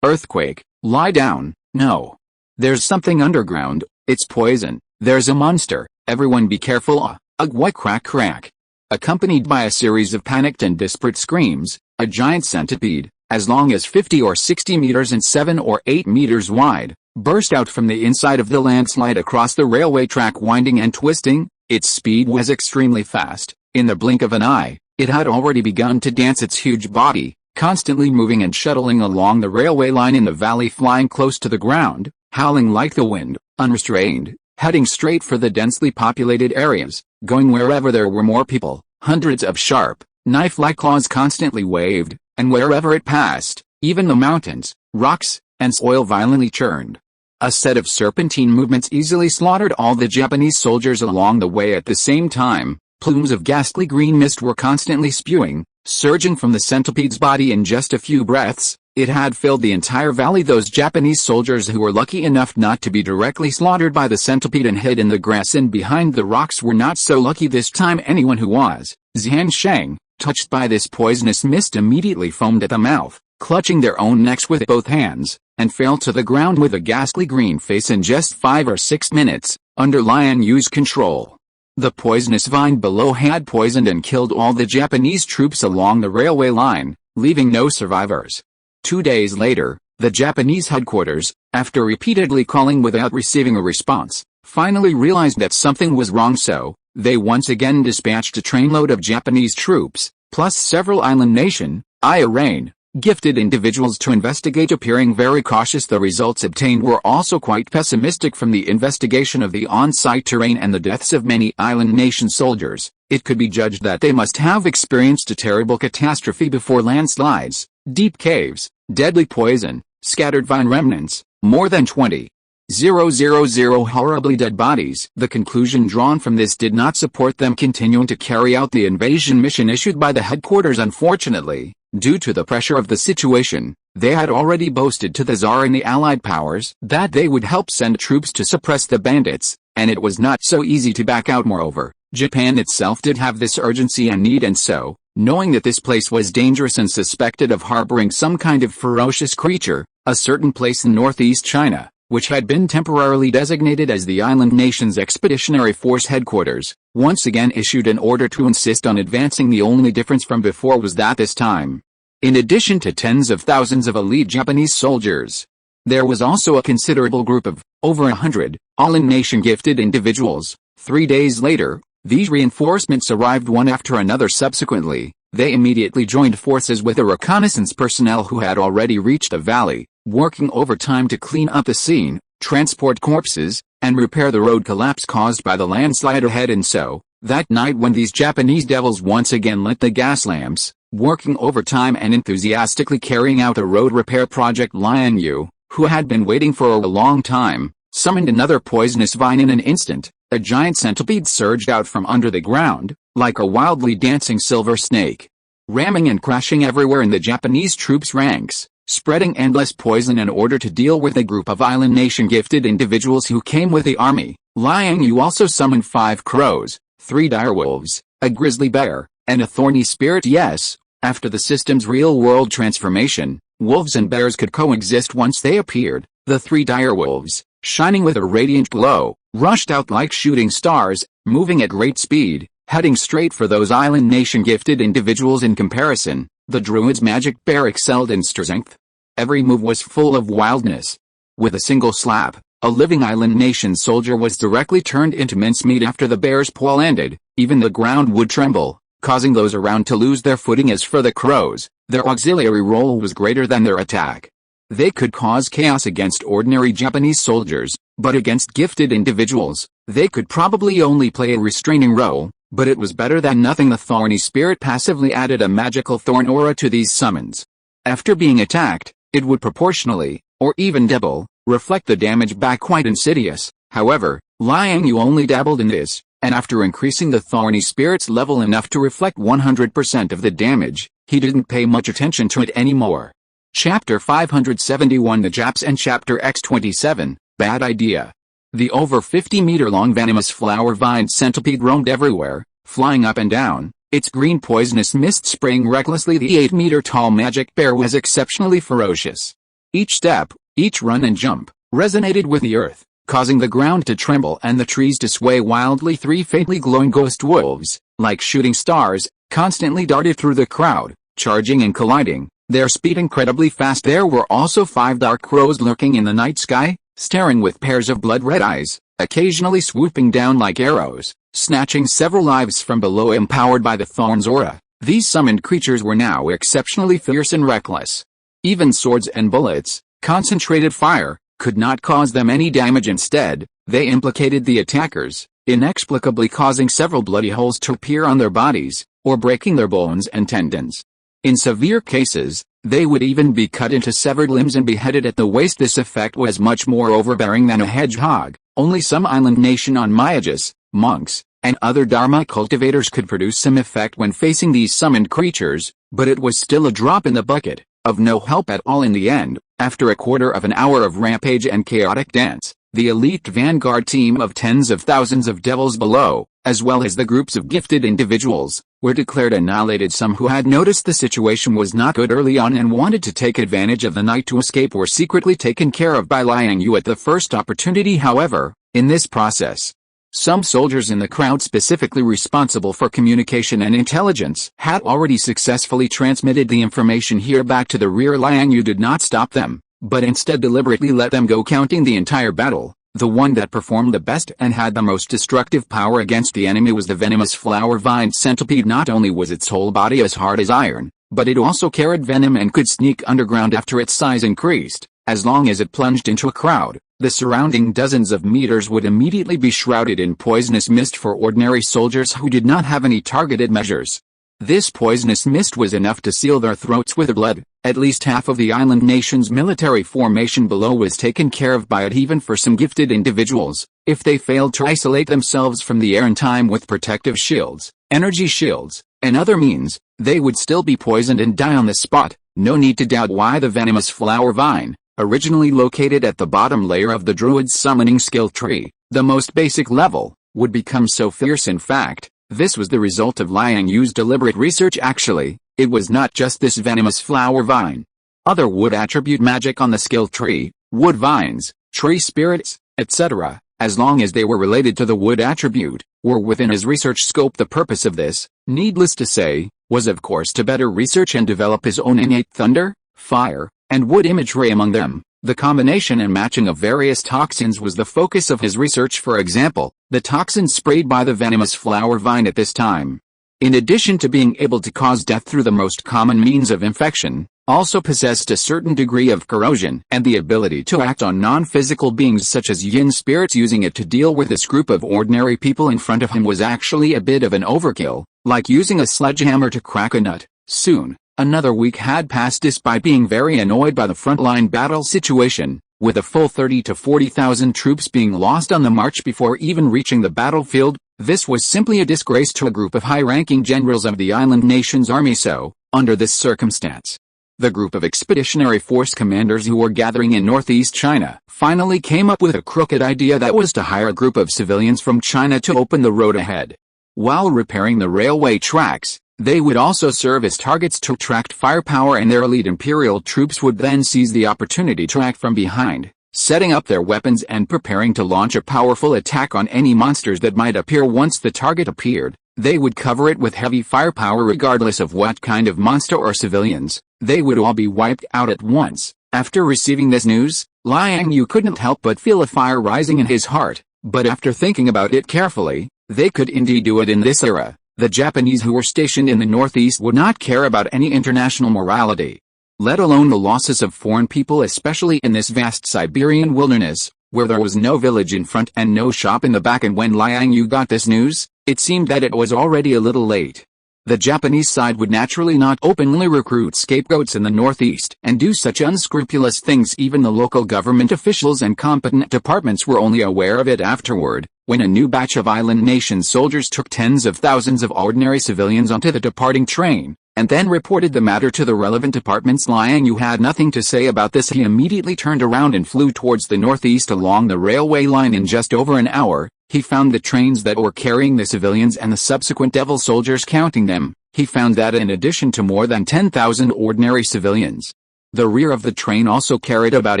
earthquake, lie down, no. There's something underground, it's poison, there's a monster, everyone be careful, what crack crack. Accompanied by a series of panicked and desperate screams, a giant centipede, as long as 50 or 60 meters and 7 or 8 meters wide, burst out from the inside of the landslide across the railway track, winding and twisting. Its speed was extremely fast. In the blink of an eye, it had already begun to dance, its huge body, constantly moving and shuttling along the railway line in the valley, flying close to the ground, howling like the wind, unrestrained, heading straight for the densely populated areas, going wherever there were more people. Hundreds of sharp, knife-like claws constantly waved, and wherever it passed, even the mountains, rocks, and soil violently churned. A set of serpentine movements easily slaughtered all the Japanese soldiers along the way. At the same time, plumes of ghastly green mist were constantly spewing, surging from the centipede's body. In just a few breaths, it had filled the entire valley. Those Japanese soldiers who were lucky enough not to be directly slaughtered by the centipede and hid in the grass and behind the rocks were not so lucky this time. Anyone who was, Zhan Sheng, touched by this poisonous mist immediately foamed at the mouth, clutching their own necks with both hands, and fell to the ground with a ghastly green face. In just 5 or 6 minutes, under Liang Yue's control, the poisonous vine below had poisoned and killed all the Japanese troops along the railway line, leaving no survivors. 2 days later, the Japanese headquarters, after repeatedly calling without receiving a response, finally realized that something was wrong, so they once again dispatched a trainload of Japanese troops, plus several island nation, Iran, gifted individuals to investigate. Appearing very cautious, the results obtained were also quite pessimistic. From the investigation of the on-site terrain and the deaths of many island nation soldiers, it could be judged that they must have experienced a terrible catastrophe before landslides, deep caves, deadly poison, scattered vine remnants, more than 20,000 horribly dead bodies. The conclusion drawn from this did not support them continuing to carry out the invasion mission issued by the headquarters. Unfortunately, due to the pressure of the situation, they had already boasted to the Tsar and the Allied powers that they would help send troops to suppress the bandits, and it was not so easy to back out. Moreover, Japan itself did have this urgency and need, and so, knowing that this place was dangerous and suspected of harboring some kind of ferocious creature, a certain place in northeast China, which had been temporarily designated as the island nation's expeditionary force headquarters, once again issued an order to insist on advancing. The only difference from before was that this time, in addition to tens of thousands of elite Japanese soldiers, there was also a considerable group of, over 100, island nation gifted individuals. 3 days later, these reinforcements arrived one after another. Subsequently, they immediately joined forces with the reconnaissance personnel who had already reached the valley, working overtime to clean up the scene, transport corpses, and repair the road collapse caused by the landslide ahead. And so, that night when these Japanese devils once again lit the gas lamps, working overtime and enthusiastically carrying out the road repair project, Liang Yue, who had been waiting for a long time, summoned another poisonous vine in an instant. A giant centipede surged out from under the ground, like a wildly dancing silver snake, ramming and crashing everywhere in the Japanese troops' ranks, spreading endless poison in order to deal with a group of island nation gifted individuals who came with the army. Liang Yue also summoned 5 crows, 3 direwolves, a grizzly bear, and a thorny spirit. Yes, after the system's real-world transformation, wolves and bears could coexist once they appeared. The 3 direwolves, shining with a radiant glow, rushed out like shooting stars, moving at great speed, heading straight for those island nation gifted individuals. In comparison, the druid's magic bear excelled in strength. Every move was full of wildness. With a single slap, a living island nation soldier was directly turned into mincemeat. After the bear's paw landed, even the ground would tremble, causing those around to lose their footing. As for the crows, their auxiliary role was greater than their attack. They could cause chaos against ordinary Japanese soldiers, but against gifted individuals, they could probably only play a restraining role, but it was better than nothing. The thorny spirit passively added a magical thorn aura to these summons. After being attacked, it would proportionally, or even double, reflect the damage back. Quite insidious. However, Liang Yue only dabbled in this, and after increasing the thorny spirit's level enough to reflect 100% of the damage, he didn't pay much attention to it anymore. Chapter 571 The Japs and Chapter X27, Bad Idea. The over 50-meter-long venomous flower-vined centipede roamed everywhere, flying up and down, its green poisonous mist spraying recklessly. The 8-meter-tall magic bear was exceptionally ferocious. Each step, each run and jump, resonated with the earth, causing the ground to tremble and the trees to sway wildly. 3 faintly glowing ghost wolves, like shooting stars, constantly darted through the crowd, charging and colliding, their speed incredibly fast. There were also 5 dark crows lurking in the night sky, staring with pairs of blood-red eyes, occasionally swooping down like arrows, snatching several lives from below. Empowered by the thorn's aura, these summoned creatures were now exceptionally fierce and reckless. Even swords and bullets, concentrated fire, could not cause them any damage. Instead, they implicated the attackers, inexplicably causing several bloody holes to appear on their bodies, or breaking their bones and tendons. In severe cases, they would even be cut into severed limbs and beheaded at the waist. This effect was much more overbearing than a hedgehog. Only some island nation on mages, monks, and other dharma cultivators could produce some effect when facing these summoned creatures, but it was still a drop in the bucket, of no help at all. In the end, after a quarter of an hour of rampage and chaotic dance, the elite vanguard team of tens of thousands of devils below, as well as the groups of gifted individuals, were declared annihilated. Some who had noticed the situation was not good early on and wanted to take advantage of the night to escape were secretly taken care of by Liang Yue at the first opportunity. However, in this process, some soldiers in the crowd specifically responsible for communication and intelligence had already successfully transmitted the information here back to the rear. Liang Yue did not stop them, but instead deliberately let them go. Counting the entire battle, the one that performed the best and had the most destructive power against the enemy was the venomous flower-vined centipede. Not only was its whole body as hard as iron, but it also carried venom and could sneak underground. After its size increased, as long as it plunged into a crowd, the surrounding dozens of meters would immediately be shrouded in poisonous mist for ordinary soldiers who did not have any targeted measures. This poisonous mist was enough to seal their throats with blood. At least half of the island nation's military formation below was taken care of by it. Even for some gifted individuals, if they failed to isolate themselves from the air in time with protective shields, energy shields, and other means, they would still be poisoned and die on the spot. No need to doubt why the venomous flower vine, originally located at the bottom layer of the druid's summoning skill tree, the most basic level, would become so fierce. In fact, this was the result of Liang Yue's deliberate research. Actually, it was not just this venomous flower vine. Other wood attribute magic on the skill tree, wood vines, tree spirits, etc., as long as they were related to the wood attribute, were within his research scope. The purpose of this, needless to say, was of course to better research and develop his own innate thunder, fire, and wood imagery among them. The combination and matching of various toxins was the focus of his research. For example, the toxins sprayed by the venomous flower vine at this time, in addition to being able to cause death through the most common means of infection, also possessed a certain degree of corrosion and the ability to act on non-physical beings such as yin spirits. Using it to deal with this group of ordinary people in front of him was actually a bit of an overkill, like using a sledgehammer to crack a nut. Soon, another week had passed despite being very annoyed by the frontline battle situation, with a full 30 to 40,000 troops being lost on the march before even reaching the battlefield. This was simply a disgrace to a group of high-ranking generals of the island nation's army. So, under this circumstance, the group of expeditionary force commanders who were gathering in northeast China finally came up with a crooked idea that was to hire a group of civilians from China to open the road ahead. While repairing the railway tracks, they would also serve as targets to attract firepower, and their elite imperial troops would then seize the opportunity to act from behind, setting up their weapons and preparing to launch a powerful attack on any monsters that might appear. Once the target appeared, they would cover it with heavy firepower regardless of what kind of monster or civilians. They would all be wiped out at once. After receiving this news, Liang Yue couldn't help but feel a fire rising in his heart, but after thinking about it carefully, they could indeed do it in this era. The Japanese who were stationed in the northeast would not care about any international morality, let alone the losses of foreign people, especially in this vast Siberian wilderness, where there was no village in front and no shop in the back. And when Liang Yue got this news, it seemed that it was already a little late. The Japanese side would naturally not openly recruit scapegoats in the northeast and do such unscrupulous things. Even the local government officials and competent departments were only aware of it afterward, when a new batch of island nation soldiers took tens of thousands of ordinary civilians onto the departing train, and then reported the matter to the relevant departments. Liang Yue had nothing to say about this. He immediately turned around and flew towards the northeast along the railway line. In just over an hour, he found the trains that were carrying the civilians and the subsequent devil soldiers. Counting them, he found that in addition to more than 10,000 ordinary civilians, the rear of the train also carried about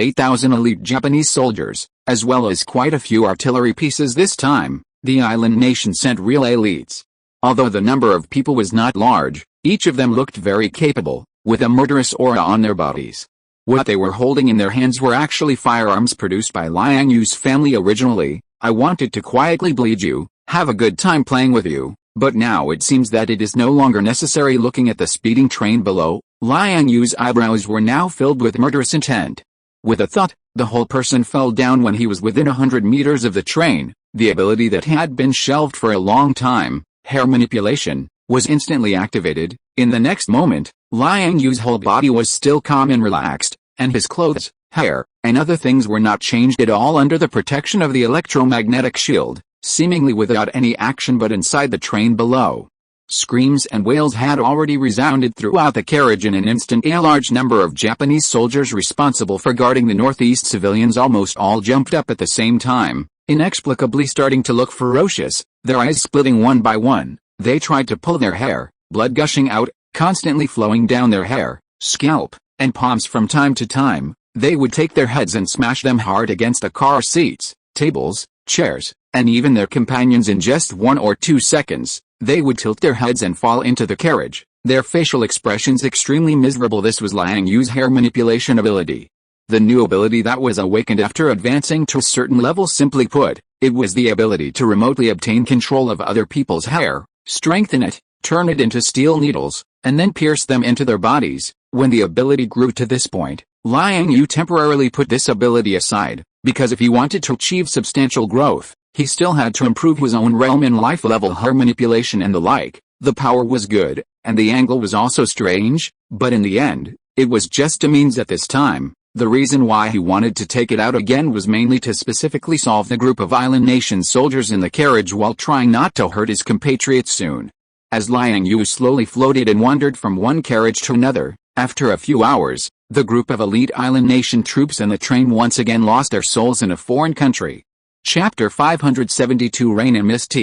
8,000 elite Japanese soldiers, as well as quite a few artillery pieces. This time, the island nation sent real elites. Although the number of people was not large, each of them looked very capable, with a murderous aura on their bodies. What they were holding in their hands were actually firearms produced by Liang Yue's family originally. I wanted to quietly bleed you, have a good time playing with you, but now it seems that it is no longer necessary. Looking at the speeding train below, Liang Yue's eyebrows were now filled with murderous intent. With a thud, the whole person fell down when he was within 100 meters of the train. The ability that had been shelved for a long time, hair manipulation, was instantly activated. In the next moment, Liang Yue's whole body was still calm and relaxed, and his clothes, hair, and other things were not changed at all under the protection of the electromagnetic shield, seemingly without any action. But inside the train below, screams and wails had already resounded throughout the carriage. In an instant, a large number of Japanese soldiers responsible for guarding the northeast civilians almost all jumped up at the same time, inexplicably starting to look ferocious, their eyes splitting one by one. They tried to pull their hair, blood gushing out, constantly flowing down their hair, scalp, and palms. From time to time, they would take their heads and smash them hard against the car seats, tables, chairs, and even their companions. In just 1 or 2 seconds, they would tilt their heads and fall into the carriage, their facial expressions extremely miserable. This was Liang Yue's hair manipulation ability. The new ability that was awakened after advancing to a certain level. Simply put, it was the ability to remotely obtain control of other people's hair, strengthen it, turn it into steel needles, and then pierce them into their bodies. When the ability grew to this point, Liang Yue temporarily put this ability aside, because if he wanted to achieve substantial growth, he still had to improve his own realm and life level, hair manipulation and the like. The power was good, and the angle was also strange, but in the end, it was just a means at this time. The reason why he wanted to take it out again was mainly to specifically solve the group of island nation soldiers in the carriage while trying not to hurt his compatriots. Soon, as Liang Yue slowly floated and wandered from one carriage to another, after a few hours, the group of elite island nation troops and the train once again lost their souls in a foreign country. Chapter 572 Rain and Mist.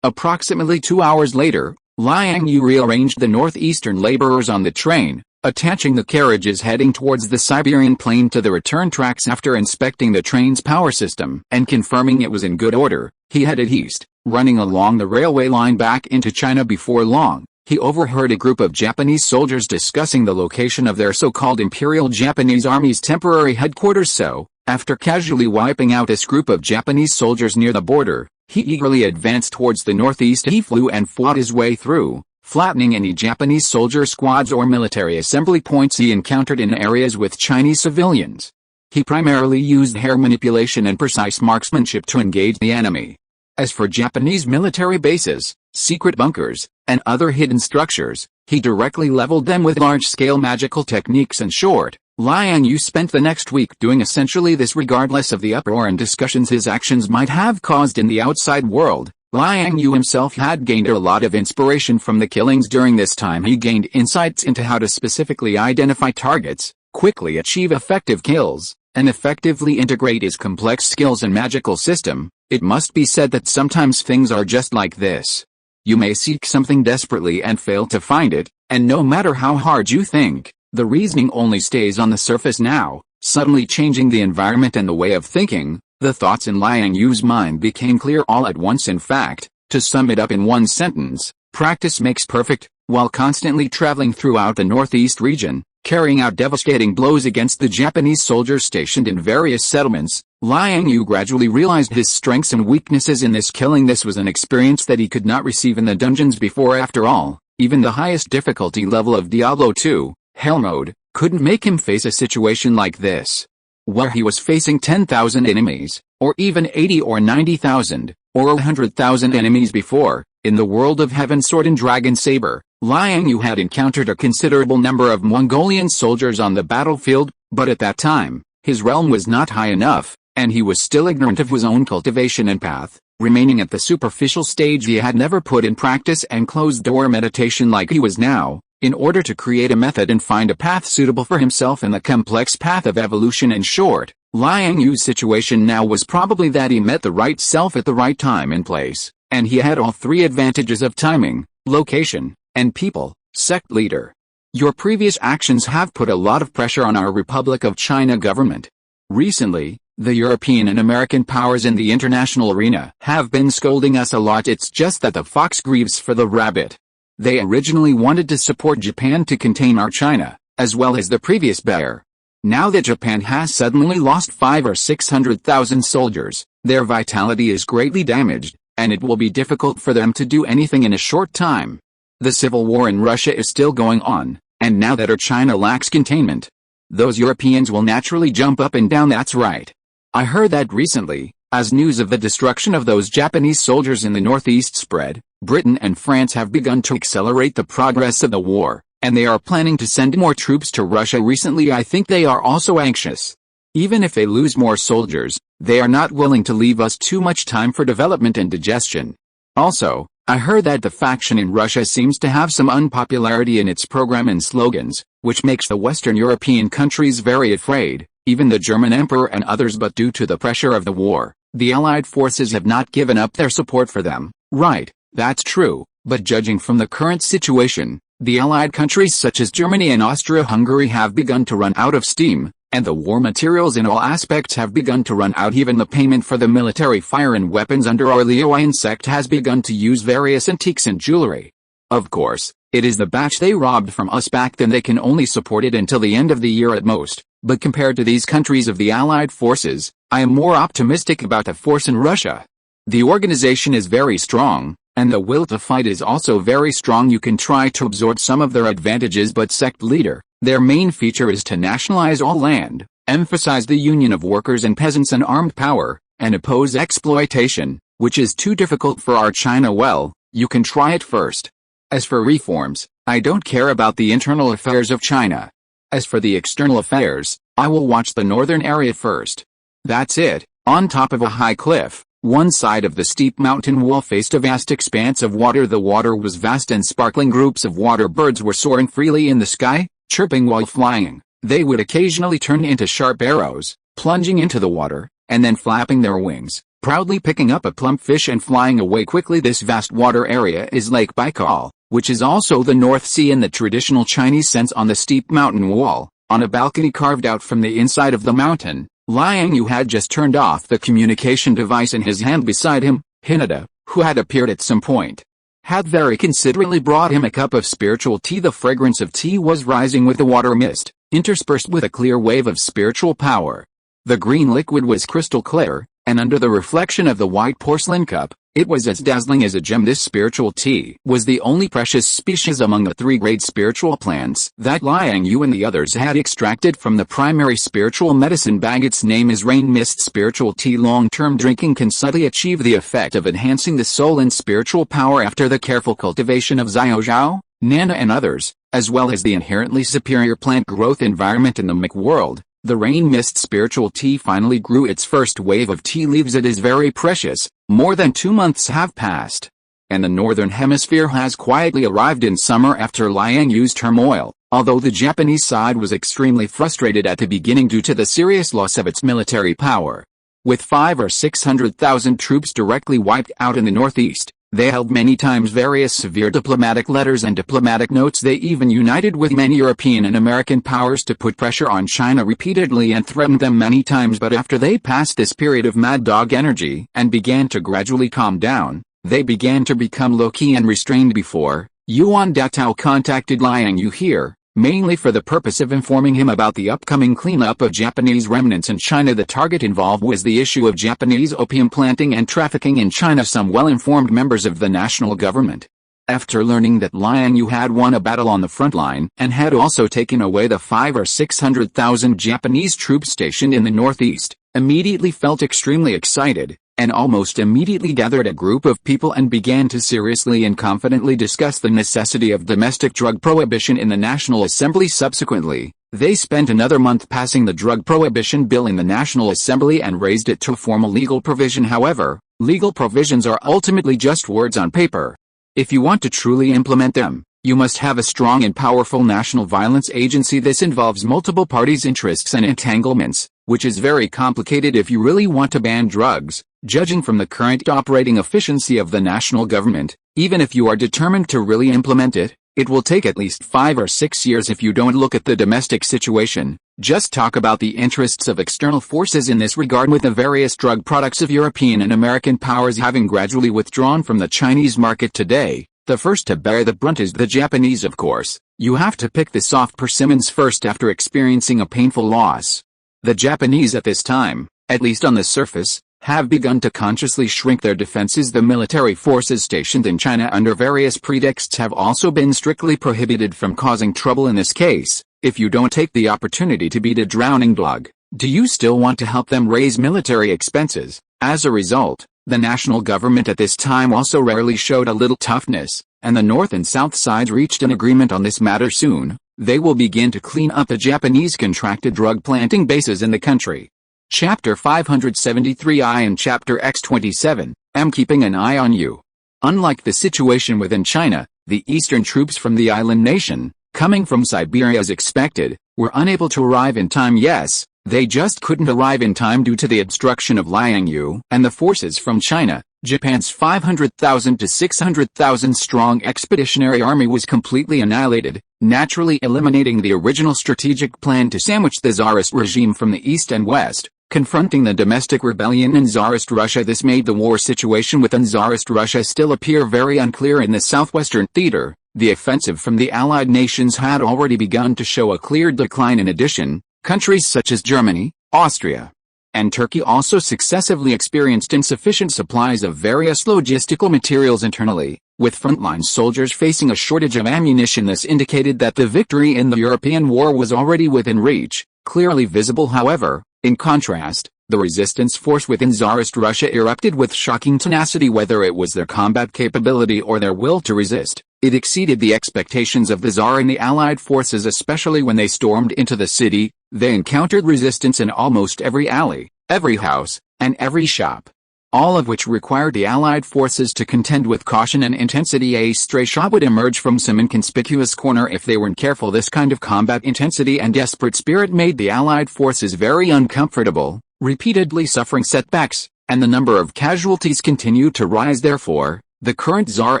Approximately 2 hours later, Liang Yue rearranged the northeastern laborers on the train, attaching the carriages heading towards the Siberian plain to the return tracks. After inspecting the train's power system and confirming it was in good order, he headed east, running along the railway line back into China. Before long, he overheard a group of Japanese soldiers discussing the location of their so-called Imperial Japanese Army's temporary headquarters. So, after casually wiping out this group of Japanese soldiers near the border, he eagerly advanced towards the northeast. He flew and fought his way through flattening any Japanese soldier squads or military assembly points he encountered in areas with Chinese civilians. He primarily used hair manipulation and precise marksmanship to engage the enemy. As for Japanese military bases, secret bunkers, and other hidden structures, he directly leveled them with large-scale magical techniques. In short, Liang Yue spent the next week doing essentially this regardless of the uproar and discussions his actions might have caused in the outside world. Liang Yue himself had gained a lot of inspiration from the killings during this time. He gained insights into how to specifically identify targets, quickly achieve effective kills, and effectively integrate his complex skills and magical system. It must be said that sometimes things are just like this. You may seek something desperately and fail to find it, and no matter how hard you think, the reasoning only stays on the surface. Now, suddenly changing the environment and the way of thinking, the thoughts in Liang Yue's mind became clear all at once. In fact, to sum it up in one sentence, practice makes perfect. While constantly traveling throughout the northeast region, carrying out devastating blows against the Japanese soldiers stationed in various settlements, Liang Yue gradually realized his strengths and weaknesses in this killing. This was an experience that he could not receive in the dungeons before. After all, even the highest difficulty level of Diablo 2, Hell Mode, couldn't make him face a situation like this, where he was facing 10,000 enemies, or even 80 or 90,000, or 100,000 enemies before. In the world of Heaven Sword and Dragon Saber, Liang Yue had encountered a considerable number of Mongolian soldiers on the battlefield, but at that time, his realm was not high enough, and he was still ignorant of his own cultivation and path, remaining at the superficial stage. He had never put in practice and closed-door meditation like he was now, in order to create a method and find a path suitable for himself in the complex path of evolution. In short, Liang Yue's situation now was probably that he met the right self at the right time and place, and he had all three advantages of timing, location, and people. Sect leader. Your previous actions have put a lot of pressure on our Republic of China government. Recently, the European and American powers in the international arena have been scolding us a lot. It's just that the fox grieves for the rabbit. They originally wanted to support Japan to contain our China, as well as the previous bear. Now that Japan has suddenly lost 500,000 or 600,000 soldiers, their vitality is greatly damaged, and it will be difficult for them to do anything in a short time. The civil war in Russia is still going on, and now that our China lacks containment, those Europeans will naturally jump up and down. That's right. I heard that recently, as news of the destruction of those Japanese soldiers in the northeast spread, Britain and France have begun to accelerate the progress of the war, and they are planning to send more troops to Russia. Recently, I think they are also anxious. Even if they lose more soldiers, they are not willing to leave us too much time for development and digestion. Also, I heard that the faction in Russia seems to have some unpopularity in its program and slogans, which makes the Western European countries very afraid, even the German Emperor and others. But due to the pressure of the war, the Allied forces have not given up their support for them. Right, that's true, but judging from the current situation, the Allied countries such as Germany and Austria-Hungary have begun to run out of steam, and the war materials in all aspects have begun to run out. Even the payment for the military fire and weapons under our Liang sect has begun to use various antiques and jewelry. Of course, it is the batch they robbed from us back then. They can only support it until the end of the year at most, but compared to these countries of the Allied forces, I am more optimistic about the force in Russia. The organization is very strong, and the will to fight is also very strong. You can try to absorb some of their advantages, but sect leader, their main feature is to nationalize all land, emphasize the union of workers and peasants and armed power, and oppose exploitation, which is too difficult for our China. Well, you can try it first. As for reforms, I don't care about the internal affairs of China. As for the external affairs, I will watch the northern area first. That's it. On top of a high cliff, one side of the steep mountain wall faced a vast expanse of water. The water was vast and sparkling. Groups of water birds were soaring freely in the sky, chirping while flying. They would occasionally turn into sharp arrows, plunging into the water, and then flapping their wings, proudly picking up a plump fish and flying away quickly. This vast water area is Lake Baikal, which is also the North Sea in the traditional Chinese sense. On the steep mountain wall, on a balcony carved out from the inside of the mountain, Liang Yue had just turned off the communication device in his hand. Beside him, Hinata, who had appeared at some point, had very considerately brought him a cup of spiritual tea. The fragrance of tea was rising with the water mist, interspersed with a clear wave of spiritual power. The green liquid was crystal clear, and under the reflection of the white porcelain cup, it was as dazzling as a gem. This spiritual tea was the only precious species among the three great spiritual plants that Liang Yue and the others had extracted from the primary spiritual medicine bag. Its name is Rain Mist Spiritual Tea. Long-term drinking can subtly achieve the effect of enhancing the soul and spiritual power after the careful cultivation of Xiaozhao, Nana and others, as well as the inherently superior plant growth environment in the Mic world. The Rain Mist Spiritual Tea finally grew its first wave of tea leaves. It is very precious. More than 2 months have passed, and the Northern Hemisphere has quietly arrived in summer after Liang Yue's turmoil. Although the Japanese side was extremely frustrated at the beginning due to the serious loss of its military power. With 500,000 or 600,000 troops directly wiped out in the northeast, they held many times various severe diplomatic letters and diplomatic notes. They even united with many European and American powers to put pressure on China repeatedly and threatened them many times. But after they passed this period of mad dog energy and began to gradually calm down, they began to become low-key and restrained. Before, Yuan Datao contacted Liang Yue here, mainly for the purpose of informing him about the upcoming cleanup of Japanese remnants in China. The target involved was the issue of Japanese opium planting and trafficking in China. Some well-informed members of the national government, after learning that Liang Yue had won a battle on the front line and had also taken away the 500,000 or 600,000 Japanese troops stationed in the northeast, immediately felt extremely excited, and almost immediately gathered a group of people and began to seriously and confidently discuss the necessity of domestic drug prohibition in the National Assembly. Subsequently, they spent another month passing the drug prohibition bill in the National Assembly and raised it to a formal legal provision. However, legal provisions are ultimately just words on paper. If you want to truly implement them, you must have a strong and powerful national violence agency. This involves multiple parties' interests and entanglements, which is very complicated if you really want to ban drugs. Judging from the current operating efficiency of the national government, even if you are determined to really implement it, it will take at least 5 or 6 years if you don't look at the domestic situation. Just talk about the interests of external forces in this regard. With the various drug products of European and American powers having gradually withdrawn from the Chinese market today, the first to bear the brunt is the Japanese. Of course, you have to pick the soft persimmons first after experiencing a painful loss. The Japanese at this time, at least on the surface, have begun to consciously shrink their defenses. The military forces stationed in China under various pretexts have also been strictly prohibited from causing trouble. In this case, if you don't take the opportunity to beat a drowning dog, do you still want to help them raise military expenses? As a result, the national government at this time also rarely showed a little toughness, and the North and South sides reached an agreement on this matter. Soon, they will begin to clean up the Japanese contracted drug planting bases in the country. Chapter 573I and Chapter X27, I'm keeping an eye on you. Unlike the situation within China, the eastern troops from the island nation, coming from Siberia as expected, were unable to arrive in time. Yes, they just couldn't arrive in time due to the obstruction of Liang Yue and the forces from China. Japan's 500,000 to 600,000 strong expeditionary army was completely annihilated, naturally eliminating the original strategic plan to sandwich the Tsarist regime from the east and west, confronting the domestic rebellion in Tsarist Russia. This made the war situation within Tsarist Russia still appear very unclear. In the southwestern theater, the offensive from the Allied nations had already begun to show a clear decline. In addition, countries such as Germany, Austria, and Turkey also successively experienced insufficient supplies of various logistical materials internally, with frontline soldiers facing a shortage of ammunition. This indicated that the victory in the European war was already within reach, clearly visible. However, in contrast, the resistance force within Tsarist Russia erupted with shocking tenacity. Whether it was their combat capability or their will to resist, it exceeded the expectations of the Tsar and the Allied forces. Especially when they stormed into the city, they encountered resistance in almost every alley, every house, and every shop, all of which required the Allied forces to contend with caution and intensity. A stray shot would emerge from some inconspicuous corner if they weren't careful. This kind of combat intensity and desperate spirit made the Allied forces very uncomfortable, repeatedly suffering setbacks, and the number of casualties continued to rise. Therefore, the current Tsar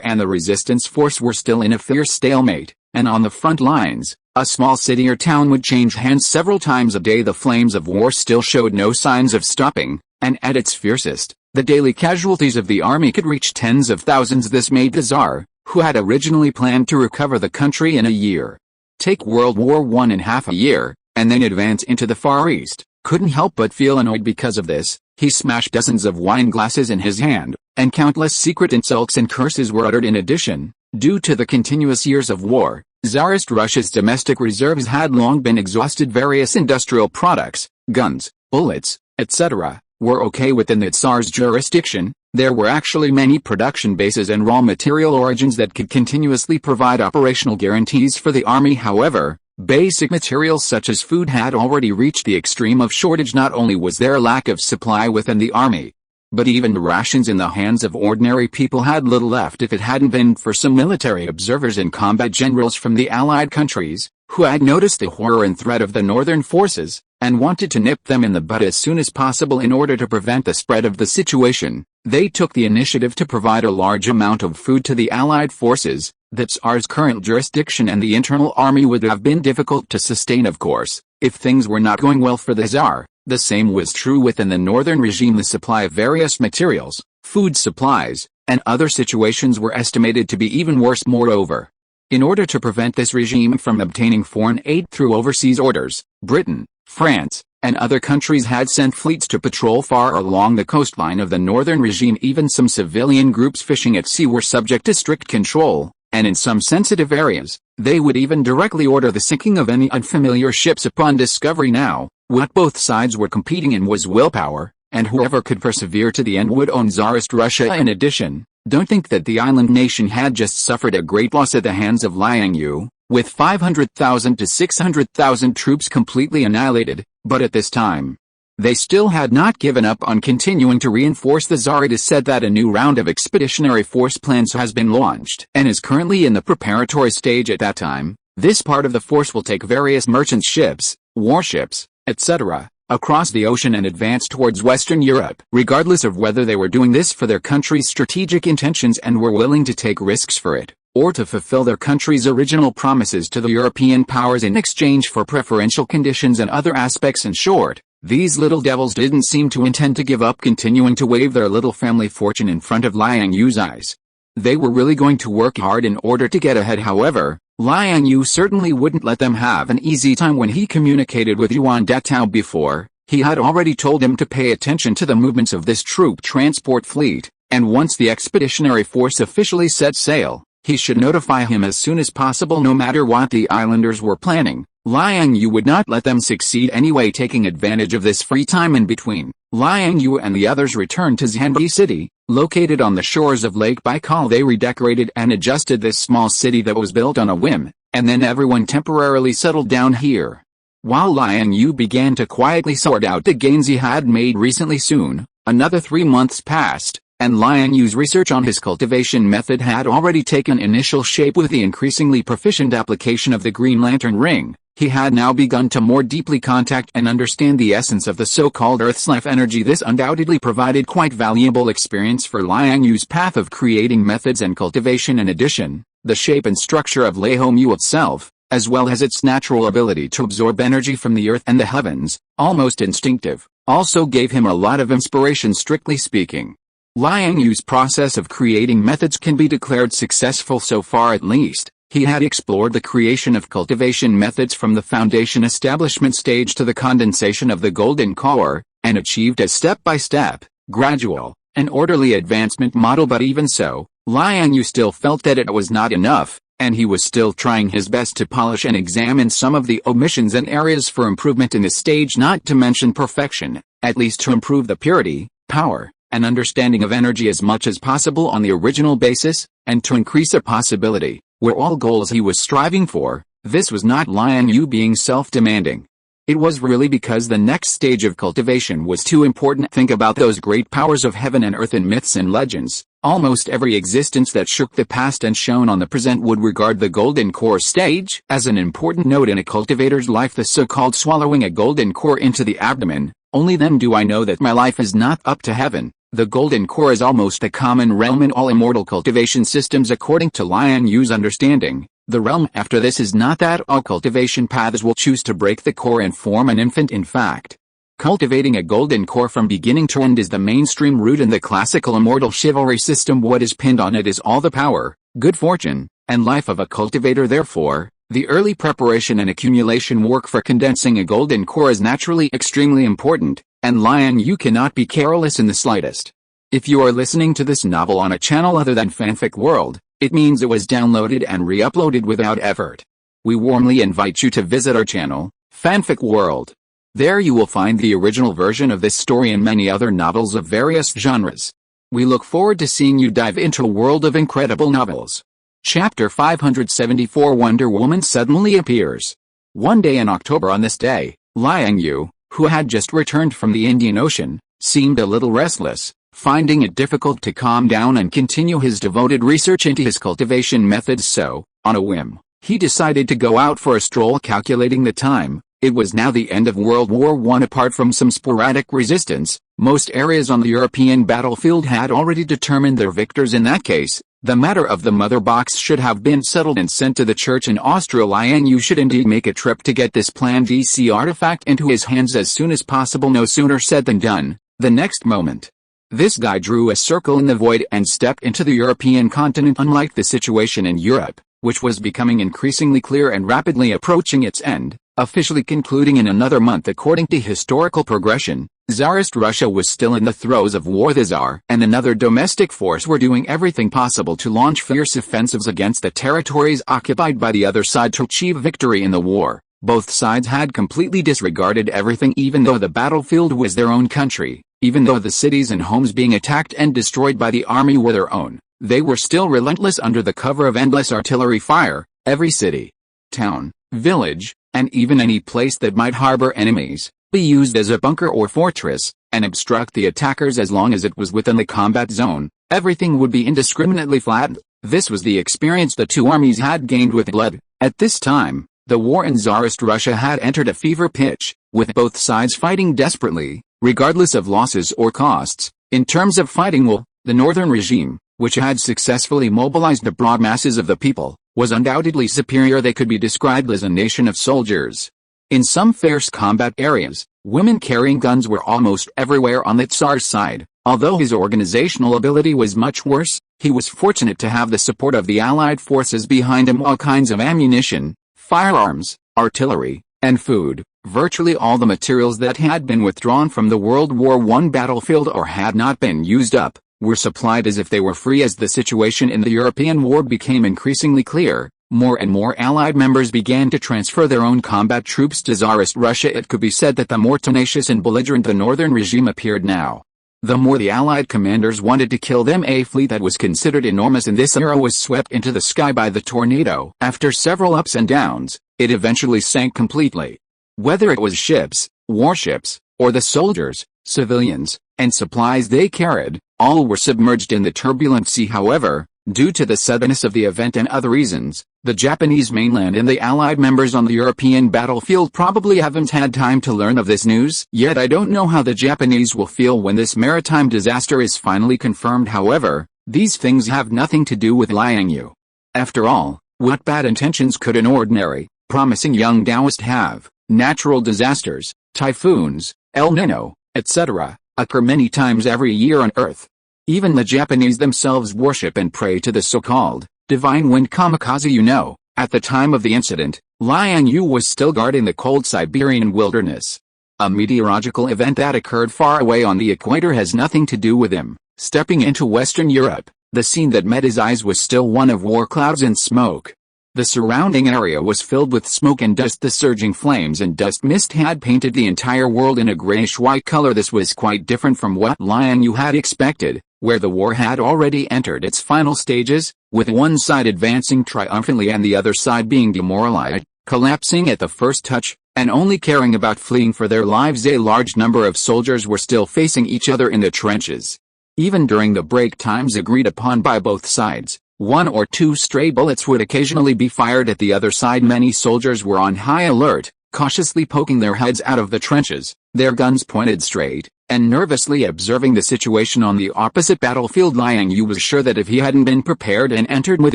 and the resistance force were still in a fierce stalemate, and on the front lines, a small city or town would change hands several times a day. The flames of war still showed no signs of stopping, and at its fiercest, the daily casualties of the army could reach tens of thousands. This made the Tsar, who had originally planned to recover the country in a year, take World War I in half a year, and then advance into the Far East, couldn't help but feel annoyed because of this. He smashed dozens of wine glasses in his hand, and countless secret insults and curses were uttered in addition. Due to the continuous years of war, Tsarist Russia's domestic reserves had long been exhausted. Various industrial products, guns, bullets, etc., were okay within the Tsar's jurisdiction. There were actually many production bases and raw material origins that could continuously provide operational guarantees for the army. However, basic materials such as food had already reached the extreme of shortage. Not only was there a lack of supply within the army, but even the rations in the hands of ordinary people had little left. If it hadn't been for some military observers and combat generals from the Allied countries, who had noticed the horror and threat of the northern forces, and wanted to nip them in the bud as soon as possible in order to prevent the spread of the situation, they took the initiative to provide a large amount of food to the Allied forces. The Tsar's current jurisdiction and the internal army would have been difficult to sustain, of course, if things were not going well for the Tsar. The same was true within the northern regime. The supply of various materials, food supplies, and other situations were estimated to be even worse. Moreover, in order to prevent this regime from obtaining foreign aid through overseas orders, Britain, France, and other countries had sent fleets to patrol far along the coastline of the northern regime. Even some civilian groups fishing at sea were subject to strict control, and in some sensitive areas, they would even directly order the sinking of any unfamiliar ships upon discovery. Now, what both sides were competing in was willpower, and whoever could persevere to the end would own Tsarist Russia. In addition, don't think that the island nation had just suffered a great loss at the hands of Liang Yue, with 500,000 to 600,000 troops completely annihilated, but at this time, they still had not given up on continuing to reinforce the Tsar. It is said that a new round of expeditionary force plans has been launched and is currently in the preparatory stage. At that time, this part of the force will take various merchant ships, warships, etc., across the ocean and advance towards Western Europe. Regardless of whether they were doing this for their country's strategic intentions and were willing to take risks for it, or to fulfill their country's original promises to the European powers in exchange for preferential conditions and other aspects. In short, these little devils didn't seem to intend to give up continuing to wave their little family fortune in front of Liang Yue's eyes. They were really going to work hard in order to get ahead. However, Liang Yue certainly wouldn't let them have an easy time. When he communicated with Yuan Datao before, he had already told him to pay attention to the movements of this troop transport fleet, and once the expeditionary force officially set sail, he should notify him as soon as possible. No matter what the islanders were planning, Liang Yue would not let them succeed anyway. Taking advantage of this free time in between, Liang Yue and the others returned to Zhanbi City, located on the shores of Lake Baikal. They redecorated and adjusted this small city that was built on a whim, and then everyone temporarily settled down here. While Liang Yue began to quietly sort out the gains he had made recently. Soon, another 3 months passed, and Liang Yue's research on his cultivation method had already taken initial shape. With the increasingly proficient application of the Green Lantern Ring, he had now begun to more deeply contact and understand the essence of the so-called Earth's life energy. This undoubtedly provided quite valuable experience for Liang Yue's path of creating methods and cultivation. In addition, the shape and structure of Leihomu itself, as well as its natural ability to absorb energy from the earth and the heavens, almost instinctive, also gave him a lot of inspiration. Strictly speaking, Liang Yue's process of creating methods can be declared successful. So far at least, he had explored the creation of cultivation methods from the foundation establishment stage to the condensation of the golden core, and achieved a step-by-step, gradual, and orderly advancement model. But even so, Liang Yue still felt that it was not enough, and he was still trying his best to polish and examine some of the omissions and areas for improvement in this stage, not to mention perfection, at least to improve the purity, power, and understanding of energy as much as possible on the original basis, and to increase a possibility, were all goals he was striving for. This was not Liang Yue being self-demanding. It was really because the next stage of cultivation was too important. Think about those great powers of heaven and earth in myths and legends. Almost every existence that shook the past and shone on the present would regard the golden core stage as an important note in a cultivator's life, the so-called swallowing a golden core into the abdomen. Only then do I know that my life is not up to heaven. The golden core is almost a common realm in all immortal cultivation systems. According to Liang Yue's understanding, the realm after this is not that all cultivation paths will choose to break the core and form an infant. In fact, cultivating a golden core from beginning to end is the mainstream route in the classical immortal chivalry system. What is pinned on it is all the power, good fortune, and life of a cultivator. Therefore, the early preparation and accumulation work for condensing a golden core is naturally extremely important. and Liang Yue cannot be careless in the slightest. If you are listening to this novel on a channel other than Fanfic World, it means it was downloaded and re-uploaded without effort. We warmly invite you to visit our channel, Fanfic World. There you will find the original version of this story and many other novels of various genres. We look forward to seeing you dive into a world of incredible novels. Chapter 574 Wonder Woman suddenly appears. One day in October. On this day, Liang Yue, who had just returned from the Indian Ocean, seemed a little restless, finding it difficult to calm down and continue his devoted research into his cultivation methods, so, on a whim, he decided to go out for a stroll. Calculating the time, it was now the end of World War I. Apart from some sporadic resistance, most areas on the European battlefield had already determined their victors. In that case, the matter of the mother box should have been settled and sent to the church in Austria. Liang Yue should indeed make a trip to get this planned DC artifact into his hands as soon as possible. No sooner said than done. The next moment, this guy drew a circle in the void and stepped into the European continent. Unlike the situation in Europe, which was becoming increasingly clear and rapidly approaching its end, officially concluding in another month according to historical progression, Tsarist Russia was still in the throes of war. The Tsar and another domestic force were doing everything possible to launch fierce offensives against the territories occupied by the other side to achieve victory in the war. Both sides had completely disregarded everything, even though the battlefield was their own country, even though the cities and homes being attacked and destroyed by the army were their own. They were still relentless under the cover of endless artillery fire. Every city, town, village, and even any place that might harbor enemies, be used as a bunker or fortress, and obstruct the attackers. As long as it was within the combat zone, everything would be indiscriminately flattened. This was the experience the two armies had gained with blood. At this time, the war in Tsarist Russia had entered a fever pitch, with both sides fighting desperately, regardless of losses or costs. In terms of fighting will, the northern regime, which had successfully mobilized the broad masses of the people, was undoubtedly superior. They could be described as a nation of soldiers. In some fierce combat areas, women carrying guns were almost everywhere on the Tsar's side. Although his organizational ability was much worse, he was fortunate to have the support of the Allied forces behind him. All kinds of ammunition, firearms, artillery, and food, virtually all the materials that had been withdrawn from the World War I battlefield or had not been used up, were supplied as if they were free. As the situation in the European war became increasingly clear, more and more Allied members began to transfer their own combat troops to Tsarist Russia. It could be said that the more tenacious and belligerent the northern regime appeared now, the more the Allied commanders wanted to kill them. A fleet that was considered enormous in this era was swept into the sky by the tornado. After several ups and downs, it eventually sank completely. Whether it was ships, warships, or the soldiers, civilians, and supplies they carried, all were submerged in the turbulent sea. However, due to the suddenness of the event and other reasons, the Japanese mainland and the Allied members on the European battlefield probably haven't had time to learn of this news. Yet I don't know how the Japanese will feel when this maritime disaster is finally confirmed. However, these things have nothing to do with Liang Yue. After all, what bad intentions could an ordinary, promising young Taoist have? Natural disasters, typhoons, El Nino, etc., occur many times every year on Earth. Even the Japanese themselves worship and pray to the so-called divine wind kamikaze. At the time of the incident, Liang Yue was still guarding the cold Siberian wilderness. A meteorological event that occurred far away on the equator has nothing to do with him. Stepping into Western Europe, the scene that met his eyes was still one of war clouds and smoke. The surrounding area was filled with smoke and dust. The surging flames and dust mist had painted the entire world in a grayish-white color. This was quite different from what Liang Yue had expected, where the war had already entered its final stages, with one side advancing triumphantly and the other side being demoralized, collapsing at the first touch, and only caring about fleeing for their lives. A large number of soldiers were still facing each other in the trenches. Even during the break times agreed upon by both sides, one or two stray bullets would occasionally be fired at the other side. Many soldiers were on high alert, cautiously poking their heads out of the trenches, their guns pointed straight, and nervously observing the situation on the opposite battlefield. Liang Yue was sure that if he hadn't been prepared and entered with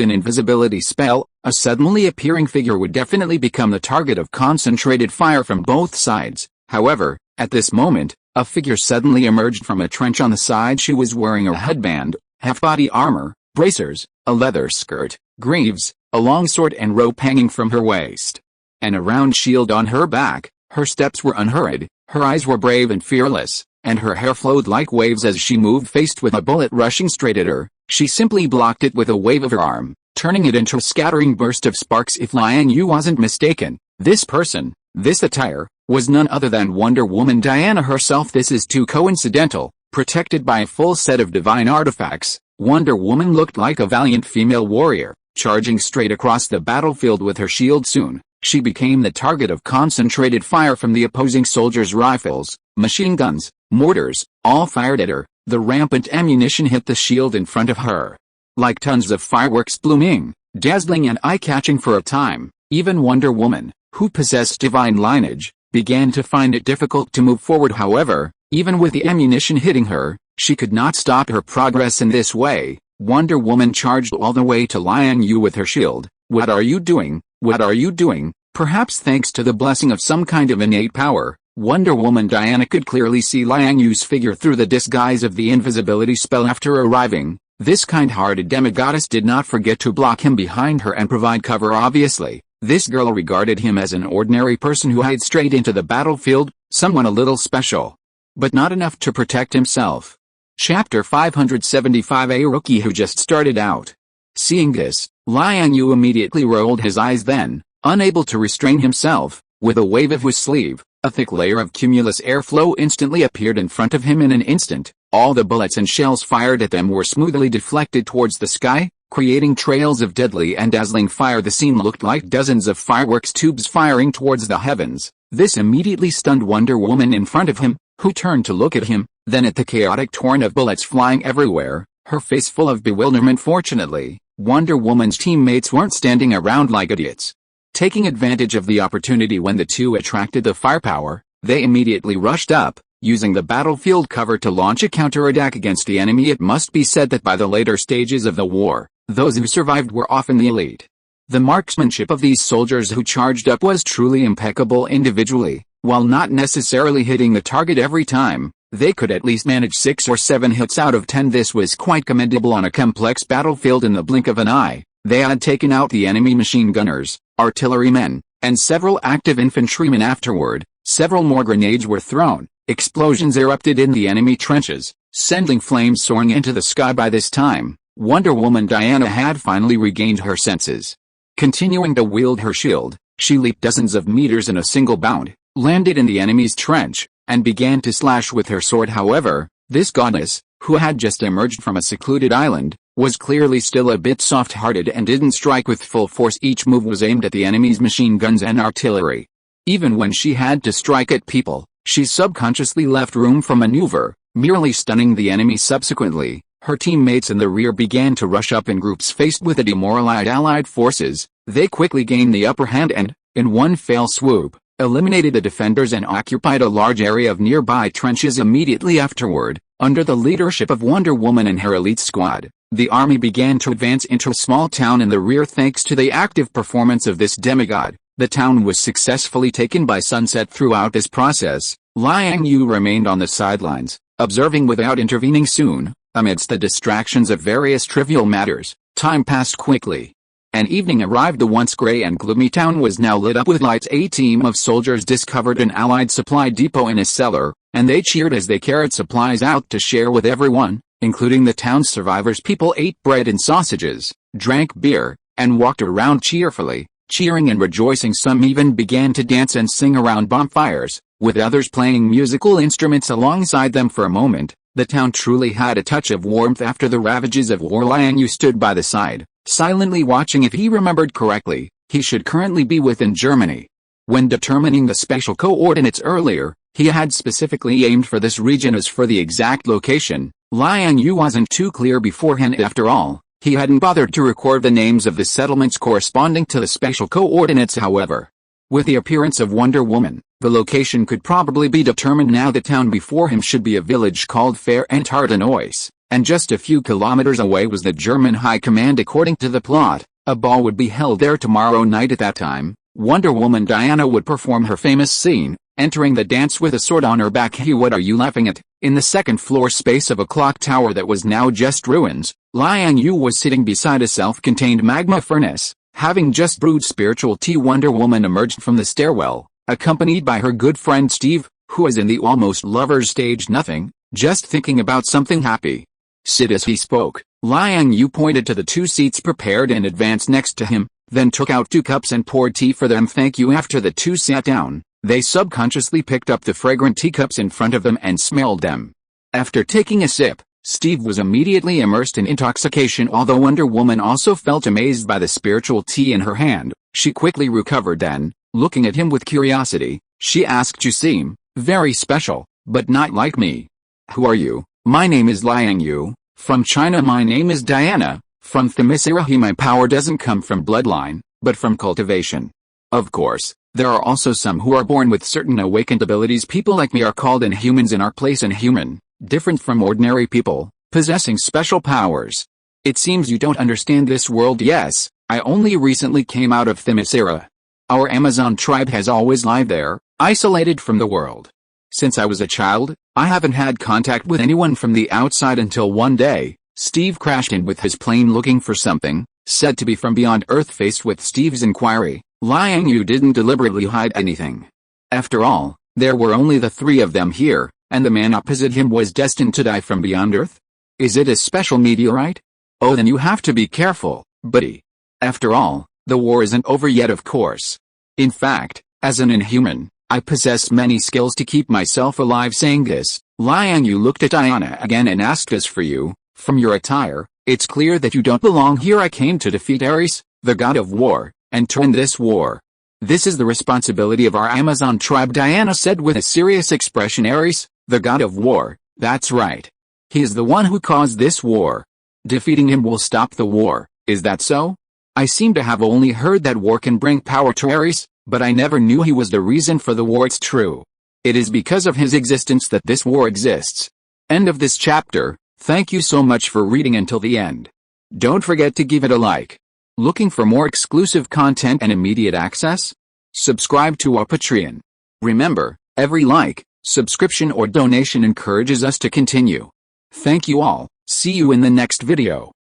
an invisibility spell, a suddenly appearing figure would definitely become the target of concentrated fire from both sides. However, at this moment, a figure suddenly emerged from a trench on the side. She was wearing a headband, half-body armor, bracers, a leather skirt, greaves, a long sword and rope hanging from her waist, and a round shield on her back. Her steps were unhurried, Her eyes were brave and fearless, and her hair flowed like waves as she moved. Faced with a bullet rushing straight at her, she simply blocked it with a wave of her arm, turning it into a scattering burst of sparks. If Liang Yue wasn't mistaken, this person, this attire, was none other than Wonder Woman Diana herself. This is too coincidental. Protected by a full set of divine artifacts, Wonder Woman looked like a valiant female warrior, charging straight across the battlefield with her shield. Soon, she became the target of concentrated fire from the opposing soldiers' rifles, machine guns, mortars, all fired at her. The rampant ammunition hit the shield in front of her like tons of fireworks, blooming, dazzling and eye-catching. For a time, even Wonder Woman, who possessed divine lineage, began to find it difficult to move forward. However, even with the ammunition hitting her, she could not stop her progress in this way. Wonder Woman charged all the way to Liang Yue with her shield. "What are you doing? What are you doing?" Perhaps thanks to the blessing of some kind of innate power, Wonder Woman Diana could clearly see Liang Yue's figure through the disguise of the invisibility spell. After arriving, this kind-hearted demigoddess did not forget to block him behind her and provide cover. Obviously, this girl regarded him as an ordinary person who had strayed into the battlefield, someone a little special, but not enough to protect himself. Chapter 575. A rookie who just started out. Seeing this, Liang Yue immediately rolled his eyes. Then, unable to restrain himself, with a wave of his sleeve, a thick layer of cumulus airflow instantly appeared in front of him. In an instant, all the bullets and shells fired at them were smoothly deflected towards the sky, creating trails of deadly and dazzling fire. The scene looked like dozens of fireworks tubes firing towards the heavens. This immediately stunned Wonder Woman in front of him, who turned to look at him, then at the chaotic torrent of bullets flying everywhere, her face full of bewilderment. Fortunately, Wonder Woman's teammates weren't standing around like idiots. Taking advantage of the opportunity when the two attracted the firepower, they immediately rushed up, using the battlefield cover to launch a counterattack against the enemy. It must be said that by the later stages of the war, those who survived were often the elite. The marksmanship of these soldiers who charged up was truly impeccable. Individually, while not necessarily hitting the target every time, they could at least manage 6 or 7 hits out of 10. This was quite commendable on a complex battlefield. In the blink of an eye, they had taken out the enemy machine gunners, artillerymen, and several active infantrymen. Afterward, several more grenades were thrown. Explosions erupted in the enemy trenches, sending flames soaring into the sky. By this time, Wonder Woman Diana had finally regained her senses. Continuing to wield her shield, she leaped dozens of meters in a single bound, landed in the enemy's trench, and began to slash with her sword. However, this goddess, who had just emerged from a secluded island, was clearly still a bit soft-hearted and didn't strike with full force. Each move was aimed at the enemy's machine guns and artillery. Even when she had to strike at people, she subconsciously left room for maneuver, merely stunning the enemy. Subsequently, her teammates in the rear began to rush up in groups. Faced with the demoralized Allied forces, they quickly gained the upper hand and, in one fell swoop, eliminated the defenders and occupied a large area of nearby trenches. Immediately afterward, under the leadership of Wonder Woman and her elite squad, the army began to advance into a small town in the rear. Thanks to the active performance of this demigod, the town was successfully taken by sunset. Throughout this process, Liang Yue remained on the sidelines, observing without intervening. Soon, amidst the distractions of various trivial matters, time passed quickly. An evening arrived. The once gray and gloomy town was now lit up with lights. A team of soldiers discovered an Allied supply depot in a cellar, and they cheered as they carried supplies out to share with everyone, including the town's survivors. People ate bread and sausages, drank beer, and walked around cheerfully, cheering and rejoicing. Some even began to dance and sing around bonfires, with others playing musical instruments alongside them. For a moment, the town truly had a touch of warmth after the ravages of war. Liang Yue stood by the side, silently watching. If he remembered correctly, he should currently be within Germany. When determining the spatial coordinates earlier, he had specifically aimed for this region. As for the exact location, Liang Yue wasn't too clear beforehand. After all, he hadn't bothered to record the names of the settlements corresponding to the spatial coordinates. However, with the appearance of Wonder Woman, the location could probably be determined now. The town before him should be a village called Fair Antardenois, and just a few kilometers away was the German High Command. According to the plot, a ball would be held there tomorrow night. At that time, Wonder Woman Diana would perform her famous scene, entering the dance with a sword on her back. Hey, what are you laughing at? In the second floor space of a clock tower that was now just ruins, Liang Yue was sitting beside a self-contained magma furnace, having just brewed spiritual tea. Wonder Woman emerged from the stairwell, accompanied by her good friend Steve, who is in the almost lovers stage, nothing, just thinking about something happy. Sit. As he spoke, Liang Yue pointed to the 2 seats prepared in advance next to him, then took out 2 cups and poured tea for them. Thank you. After the 2 sat down, they subconsciously picked up the fragrant teacups in front of them and smelled them. After taking a sip, Steve was immediately immersed in intoxication. Although Wonder Woman also felt amazed by the spiritual tea in her hand, she quickly recovered. Then, looking at him with curiosity, she asked, "You seem very special, but not like me. Who are you?" "My name is Liang Yue, from China." "My name is Diana, from Themyscira." "My power doesn't come from bloodline, but from cultivation." Of course, there are also some who are born with certain awakened abilities. People like me are called inhumans in our place. Inhuman, different from ordinary people, possessing special powers. It seems you don't understand this world. Yes, I only recently came out of Themyscira. Our Amazon tribe has always lived there, isolated from the world. Since I was a child, I haven't had contact with anyone from the outside until one day, Steve crashed in with his plane looking for something, said to be from beyond Earth. Faced with Steve's inquiry, Liang Yue didn't deliberately hide anything. After all, there were only the 3 of them here, and the man opposite him was destined to die from beyond Earth? Is it a special meteorite? Oh, then you have to be careful, buddy. After all, the war isn't over yet, of course. In fact, as an inhuman, I possess many skills to keep myself alive. Saying this, Liang Yue looked at Diana again and asked, "As for you, from your attire, it's clear that you don't belong here. I came to defeat Ares, the god of war, and turn this war. This is the responsibility of our Amazon tribe," Diana said with a serious expression. "Ares, the god of war, that's right. He is the one who caused this war. Defeating him will stop the war, is that so? I seem to have only heard that war can bring power to Ares, but I never knew he was the reason for the war. It's true. It is because of his existence that this war exists." End of this chapter. Thank you so much for reading until the end. Don't forget to give it a like. Looking for more exclusive content and immediate access? Subscribe to our Patreon. Remember, every like, subscription or donation encourages us to continue. Thank you all. See you in the next video.